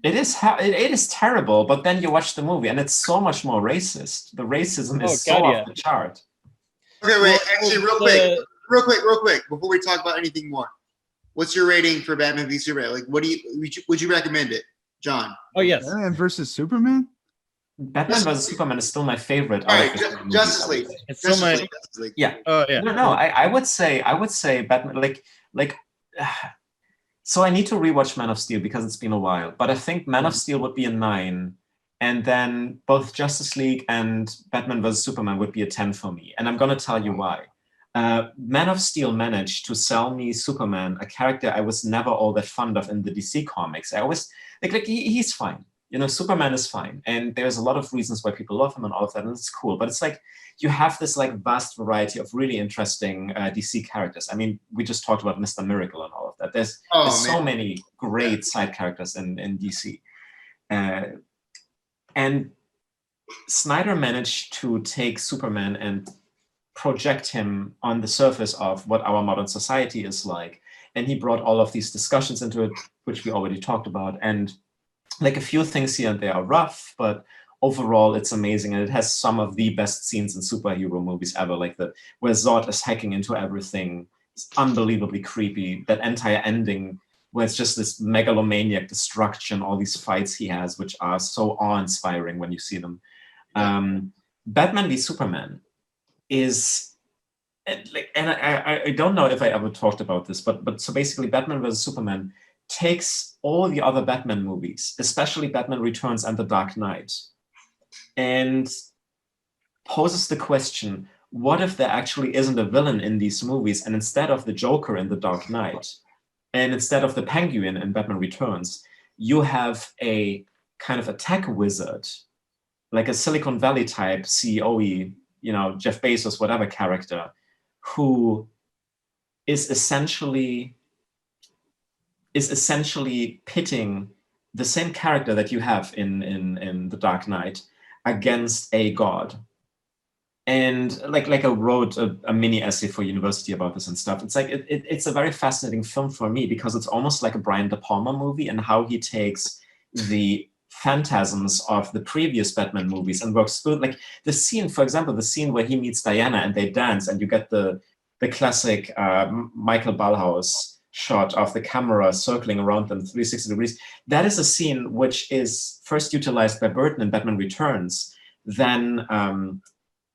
It is terrible, but then you watch the movie and it's so much more racist. The racism is off the chart. Okay, wait. Actually, real quick, before we talk about anything more, what's your rating for Batman v Superman? Like, would you recommend it, John? Oh yes. Batman versus Superman. Batman vs Superman is still my favorite. All right, Justice League. It's still my Justice League. Yeah. Oh yeah. No. I would say Batman like. So I need to rewatch Man of Steel because it's been a while. But I think Man of Steel would be a 9, and then both Justice League and Batman vs Superman would be a 10 for me. And I'm gonna tell you why. Man of Steel managed to sell me Superman, a character I was never all that fond of in the DC comics. I always like he's fine. You know, Superman is fine, and there's a lot of reasons why people love him and all of that, and it's cool. But it's like you have this like vast variety of really interesting DC characters. I mean, we just talked about Mr. Miracle and all of that. There's so many great side characters in DC, and Snyder managed to take Superman and project him on the surface of what our modern society is like. And he brought all of these discussions into it, which we already talked about. And like a few things here and there are rough, but overall it's amazing. And it has some of the best scenes in superhero movies ever, like where Zod is hacking into everything. It's unbelievably creepy. That entire ending where it's just this megalomaniac destruction, all these fights he has, which are so awe-inspiring when you see them. Batman v Superman is like, and I don't know if I ever talked about this, but so basically Batman vs Superman takes all the other Batman movies, especially Batman Returns and The Dark Knight, and poses the question, what if there actually isn't a villain in these movies, and instead of the Joker in The Dark Knight, and instead of the Penguin in Batman Returns, you have a kind of a tech wizard, like a Silicon Valley type CEO-y, you know, Jeff Bezos, whatever character, who is essentially pitting the same character that you have in The Dark Knight against a god. And like I wrote a mini essay for university about this and stuff. It's like it's a very fascinating film for me because it's almost like a Brian De Palma movie, and how he takes the phantasms of the previous Batman movies and works through, like the scene, for example, the scene where he meets Diana and they dance, and you get the classic Michael Ballhaus shot of the camera circling around them 360 degrees. That is a scene which is first utilized by Burton in Batman Returns. Then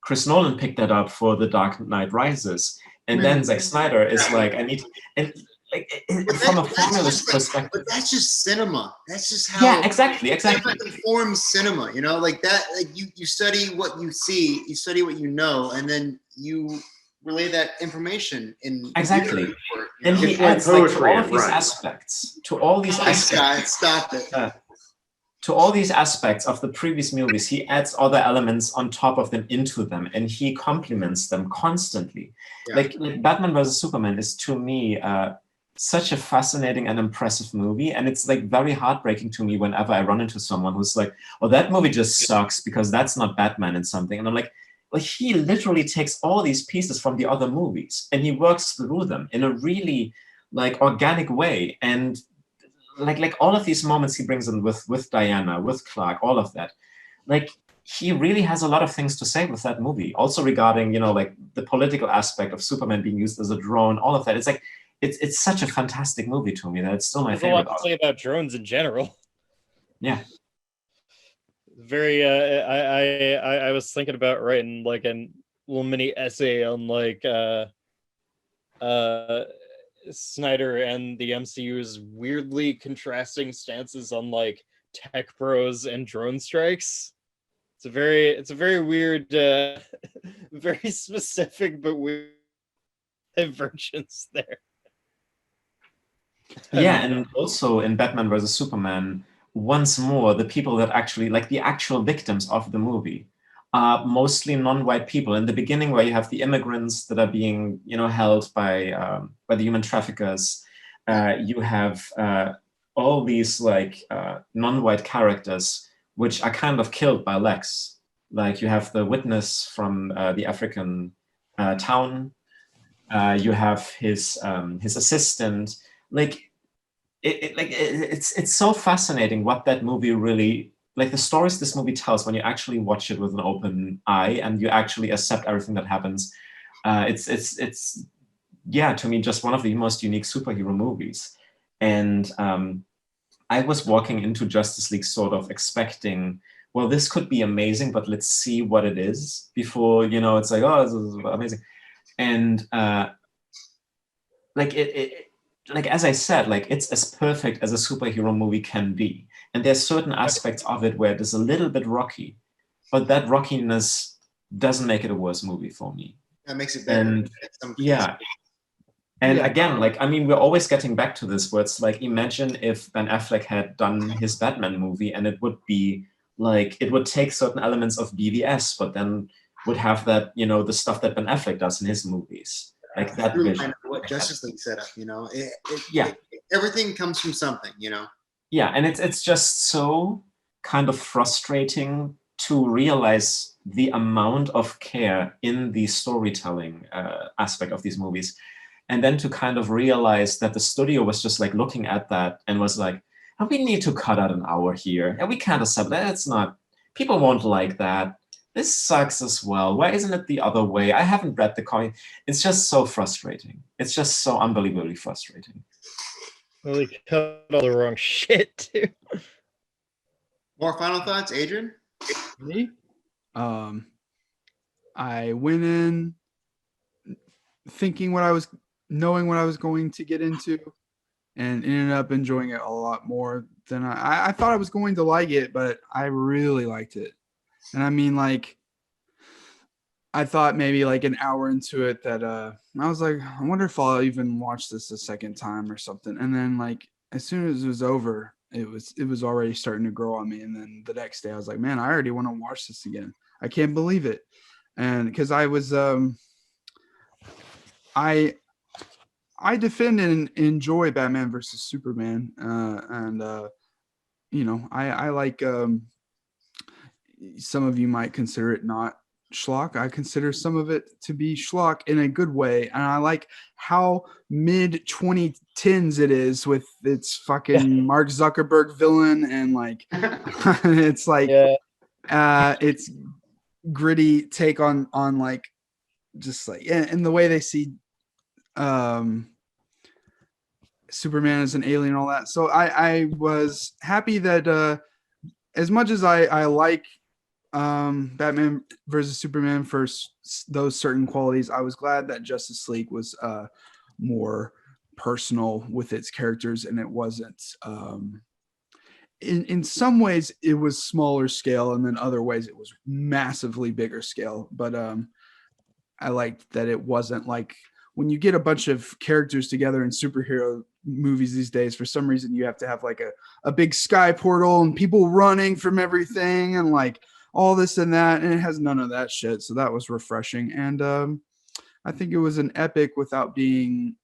Chris Nolan picked that up for The Dark Knight Rises. And then Zack Snyder is like, I need, and like from a formalist perspective. But that's just cinema. That's just how exactly. informs cinema, you know, like that, like you study what you see, you study what you know, and then you relay that information in exactly. And he adds like, to all of these aspects, to all these aspects. Stop it. To all these aspects of the previous movies, he adds other elements on top of them into them, and he complements them constantly. Yeah. Like Batman vs Superman is, to me, such a fascinating and impressive movie, and it's like very heartbreaking to me whenever I run into someone who's like, "Oh, that movie just sucks because that's not Batman and something." And I'm like, well, he literally takes all these pieces from the other movies and he works through them in a really like organic way. And like all of these moments he brings in with Diana, with Clark, all of that, like he really has a lot of things to say with that movie. Also regarding, you know, like the political aspect of Superman being used as a drone, all of that. It's like it's such a fantastic movie to me that it's still my favorite. A lot to say about drones in general. Yeah. Very I was thinking about writing like a little mini essay on like Snyder and the MCU's weirdly contrasting stances on like tech bros and drone strikes. It's a very weird very specific but weird divergence there. Yeah, and also in Batman vs Superman, once more, the people that actually, like the actual victims of the movie, are mostly non-white people. In the beginning, where you have the immigrants that are being, you know, held by the human traffickers, you have all these like non-white characters which are kind of killed by Lex. Like you have the witness from the African town. You have his assistant. Like it's so fascinating what that movie really, like the stories this movie tells when you actually watch it with an open eye and you actually accept everything that happens. It's yeah, to me, just one of the most unique superhero movies. And I was walking into Justice League sort of expecting, well, this could be amazing, but let's see what it is before, you know, it's like, oh, this is amazing. And like as I said, like it's as perfect as a superhero movie can be. And there's certain aspects of it where it is a little bit rocky, but that rockiness doesn't make it a worse movie for me. That makes it better. And yeah. And again, like, I mean, we're always getting back to this where it's like, imagine if Ben Affleck had done his Batman movie and it would be like, it would take certain elements of BVS, but then would have that, you know, the stuff that Ben Affleck does in his movies. Like that vision. What Justice League set up, you know? Yeah. Everything comes from something, you know? Yeah, and it's just so kind of frustrating to realize the amount of care in the storytelling aspect of these movies. And then to kind of realize that the studio was just like looking at that and was like, oh, we need to cut out an hour here. And we can't accept that. It's not, people won't like that. This sucks as well. Why isn't it the other way? I haven't read the comic. It's just so frustrating. It's just so unbelievably frustrating. Well, they cut all the wrong shit too. More final thoughts, Adrian? Me? I went in thinking knowing what I was going to get into, and ended up enjoying it a lot more than I thought I was going to like it, but I really liked it. And I mean, like, I thought maybe like an hour into it that I was like, I wonder if I'll even watch this a second time or something. And then like as soon as it was over, it was already starting to grow on me. And then the next day I was like, man, I already want to watch this again. I can't believe it. And because I was I defend and enjoy Batman versus Superman, and you know, I like some of you might consider it not schlock. I consider some of it to be schlock in a good way, and I like how mid 2010s it is with its fucking Mark Zuckerberg villain, and like it's like it's gritty take on like just like and the way they see Superman as an alien and all that. So I was happy that as much as I like Batman versus Superman for those certain qualities, I was glad that Justice League was more personal with its characters, and it wasn't in some ways it was smaller scale, and then other ways it was massively bigger scale. But I liked that it wasn't like when you get a bunch of characters together in superhero movies these days, for some reason you have to have like a big sky portal and people running from everything and like all this and that, and it has none of that shit. So that was refreshing. And I think it was an epic without being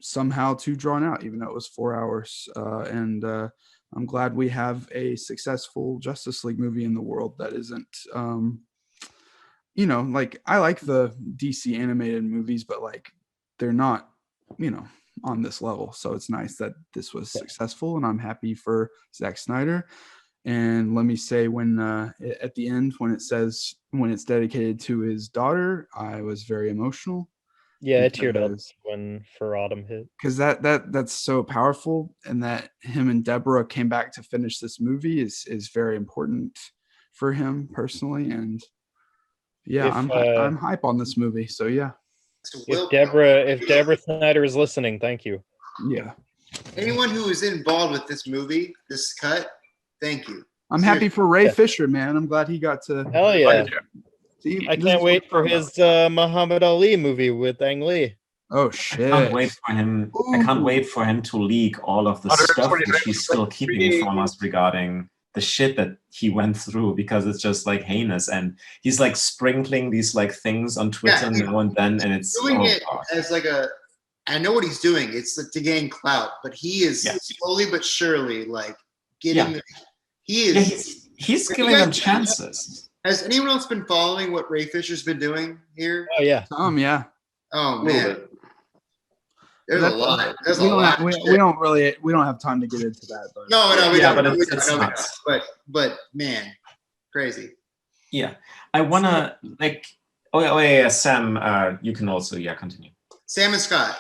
somehow too drawn out, even though it was 4 hours. And I'm glad we have a successful Justice League movie in the world that isn't you know, like I like the DC animated movies, but like they're not, you know, on this level. So it's nice that this was successful, and I'm happy for Zack Snyder. And let me say, when at the end, when it's dedicated to his daughter, I was very emotional. Yeah, I teared up when For Autumn hit, because that's so powerful, and that him and Deborah came back to finish this movie is very important for him personally. And yeah, I'm hype on this movie. So yeah. If Deborah Snyder is listening, thank you. Yeah. Anyone who is involved with this movie, this cut, thank you. I'm happy for Ray Fisher, man. I'm glad he got to. Hell yeah. I can't wait for his Muhammad Ali movie with Ang Lee. Oh shit! I can't wait for him. Ooh. I can't wait for him to leak all of the stuff which he's still keeping from us regarding the shit that he went through, because it's just like heinous, and he's like sprinkling these like things on Twitter now and then, and it's doing it as like I know what he's doing. It's to gain clout, but he is slowly but surely like getting. He is. Yeah, he's giving them chances. Has anyone else been following what Ray Fisher's been doing here? Oh yeah. Yeah. Oh man. There's a lot. There's a lot. We don't have time to get into that. But. No, we don't. But it's nuts. But man, crazy. Yeah, I wanna like. Oh yeah, Sam. You can also continue. Sam and Scott.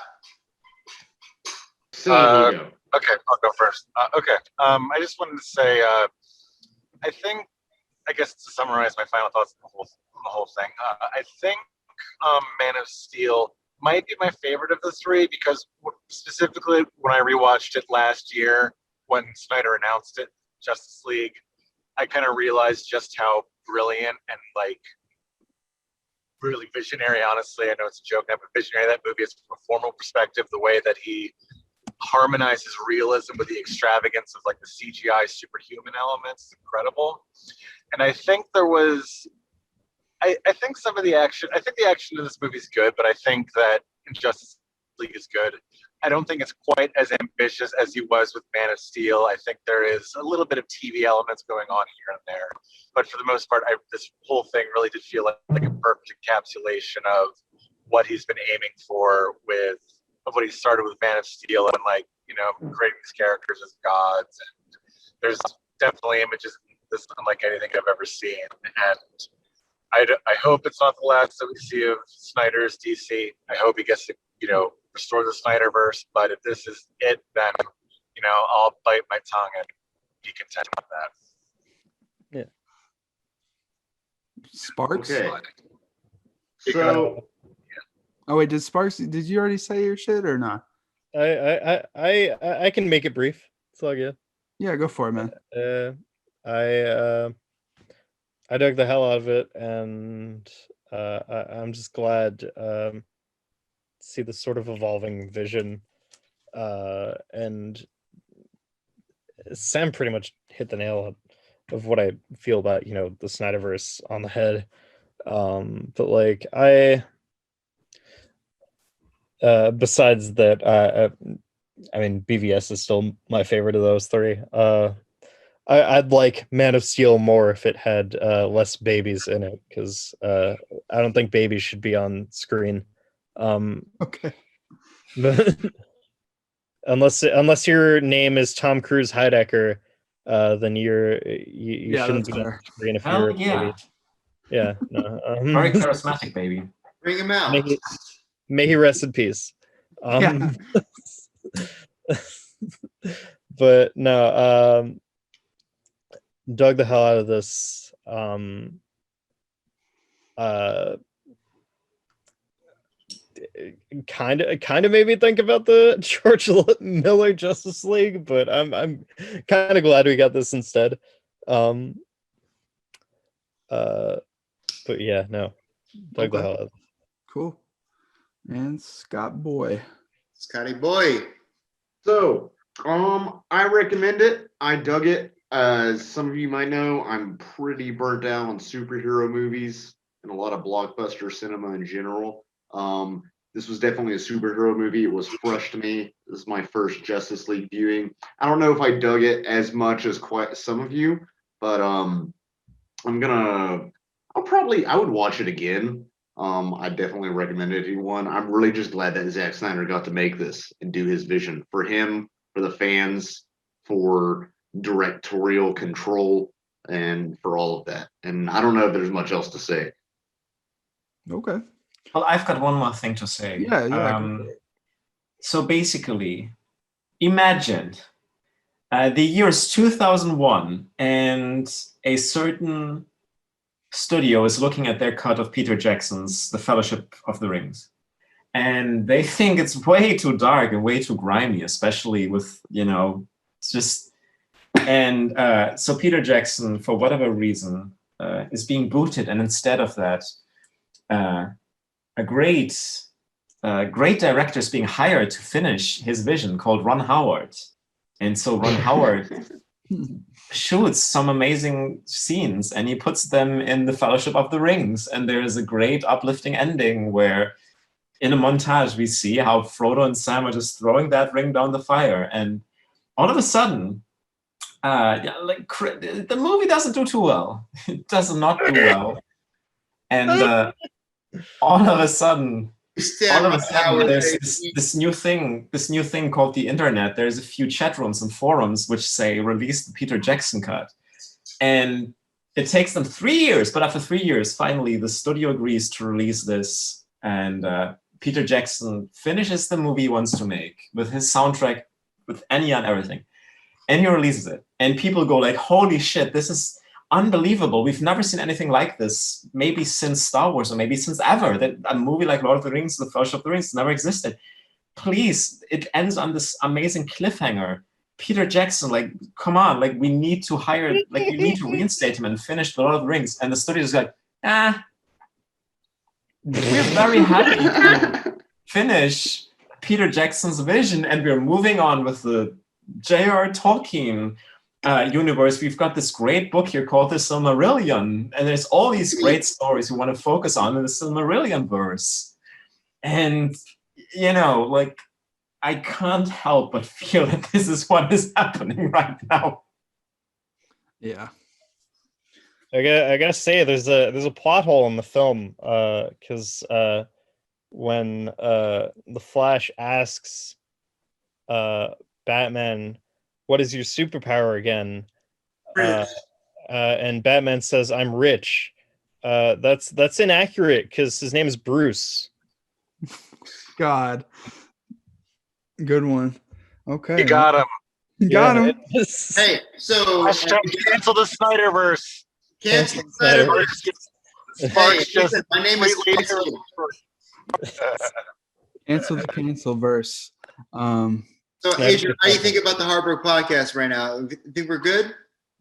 So okay, I'll go first. Okay, I just wanted to say, I guess to summarize my final thoughts on the whole thing, I think Man of Steel might be my favorite of the three, because specifically when I rewatched it last year when Snyder announced it, Justice League, I kind of realized just how brilliant and like really visionary, honestly. I know it's a joke, but visionary that movie is from a formal perspective, the way that he harmonizes realism with the extravagance of like the CGI superhuman elements is incredible. And I think there was, I think some of the action, I think the action in this movie is good, but I think that Justice League is good. I don't think it's quite as ambitious as he was with Man of Steel. I think there is a little bit of TV elements going on here and there. But for the most part, this whole thing really did feel like a perfect encapsulation of what he's been aiming for of what he started with Man of Steel and like, you know, creating these characters as gods. And there's definitely images in this unlike anything I've ever seen. And I hope it's not the last that we see of Snyder's DC. I hope he gets to, you know, restore the Snyder Verse. But if this is it, then, you know, I'll bite my tongue and be content with that. Yeah. Sparks. Okay. So, Oh wait, did you already say your shit or not? I can make it brief. It's all good. Yeah, go for it, man. I dug the hell out of it, and I'm just glad to see this sort of evolving vision. And Sam pretty much hit the nail of what I feel about, you know, the Snyderverse on the head. But like besides that, I mean, BVS is still my favorite of those three. I'd like Man of Steel more if it had less babies in it, because I don't think babies should be on screen. Okay. But unless your name is Tom Cruise Heidecker, then you shouldn't be on screen if you're a baby. Yeah. No, very charismatic baby. Bring him out. May he rest in peace. Yeah. But no, dug the hell out of this. Kind of made me think about the George Miller Justice League, but I'm kind of glad we got this instead. But yeah, no, dug the hell out of it. Cool. And Scott Boy. Scotty Boy. So, I recommend it. I dug it. As some of you might know, I'm pretty burnt out on superhero movies and a lot of blockbuster cinema in general. This was definitely a superhero movie. It was fresh to me. This is my first Justice League viewing. I don't know if I dug it as much as quite some of you, but I would watch it again. I definitely recommend it to anyone. I'm really just glad that Zack Snyder got to make this and do his vision for him, for the fans, for directorial control, and for all of that. And I don't know if there's much else to say. Okay. Well, I've got one more thing to say. Yeah. So basically, imagine the year is 2001, and a certain studio is looking at their cut of Peter Jackson's The Fellowship of the Rings. And they think it's way too dark and way too grimy, especially with, you know, it's just... And so Peter Jackson, for whatever reason, is being booted. And instead of that, a great director is being hired to finish his vision called Ron Howard. And so Ron Howard shoots some amazing scenes and he puts them in The Fellowship of the Rings. And there is a great uplifting ending where in a montage we see how Frodo and Sam are just throwing that ring down the fire. And all of a sudden, the movie doesn't do too well. It does not do well. And all of a sudden, there's this new thing called the internet. There's a few chat rooms and forums which say release the Peter Jackson cut. And it takes them 3 years, but after 3 years, finally the studio agrees to release this. And Peter Jackson finishes the movie he wants to make with his soundtrack, with Enya and everything. And he releases it. And people go like, holy shit, this is unbelievable. We've never seen anything like this, maybe since Star Wars or maybe since ever. That a movie like Lord of the Rings, The Fellowship of the Rings never existed. Please, it ends on this amazing cliffhanger. Peter Jackson, like, come on, like we need to reinstate him and finish The Lord of the Rings. And the studio is like, we're very happy to finish Peter Jackson's vision, and we're moving on with the J.R. Tolkien universe. We've got this great book here called The Silmarillion, and there's all these great stories we want to focus on in the Silmarillion verse. And, you know, like, I can't help but feel that this is what is happening right now. Yeah. I gotta say, there's a plot hole in the film, because when the Flash asks Batman, "What is your superpower again?" And Batman says, "I'm rich." That's inaccurate because his name is Bruce. God. Good one. Okay. You got him. You got him. Hey, so Hashtag cancel the Snyder Verse. cancel Snyder Snyder. Sparks Hey, just listen, my name is completely Cancel. Cancel the cancel verse. So, Adrian, how do you think about the Harbor podcast right now? You think we're good?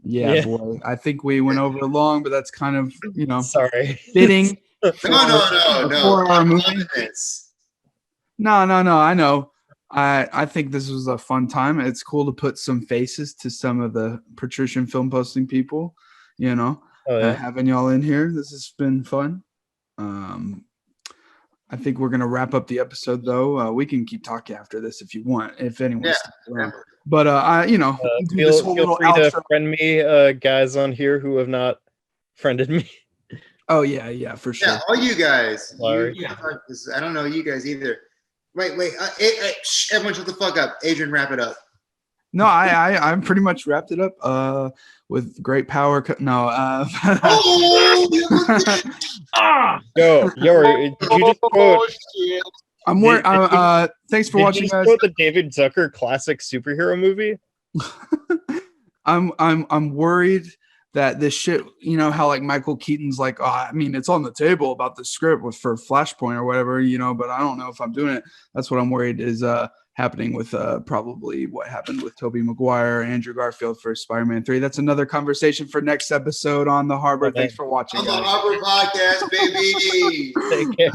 Yeah, boy. I think we went over long, but that's kind of, you know, Sorry. fitting. No. For our movie. Confidence. No. I know. I think this was a fun time. It's cool to put some faces to some of the patrician film posting people, you know, Oh, yeah. having y'all in here. This has been fun. I think we're going to wrap up the episode, though. We can keep talking after this if you want, if anyone's around. But, you know, do this whole Feel little free to outro. friend me, guys on here who have not friended me. Oh, yeah, for sure. Yeah, all you guys. Sorry. I don't know you guys either. Wait. Shh, everyone shut the fuck up. Adrian, wrap it up. No, I'm pretty much wrapped it up with great power. Oh, Yo, did you just quote? Oh, shit. I'm worried. Thanks for Did watching, you just guys. quote the David Zucker classic superhero movie? I'm worried that this shit, you know, how like Michael Keaton's like, oh, I mean, it's on the table about the script for Flashpoint or whatever, you know, but I don't know if I'm doing it. That's what I'm worried is happening with probably what happened with Tobey Maguire, Andrew Garfield for Spider-Man 3. That's another conversation for next episode on The Harbor. Okay. Thanks for watching, on the guys. Harbor podcast, baby. Take care.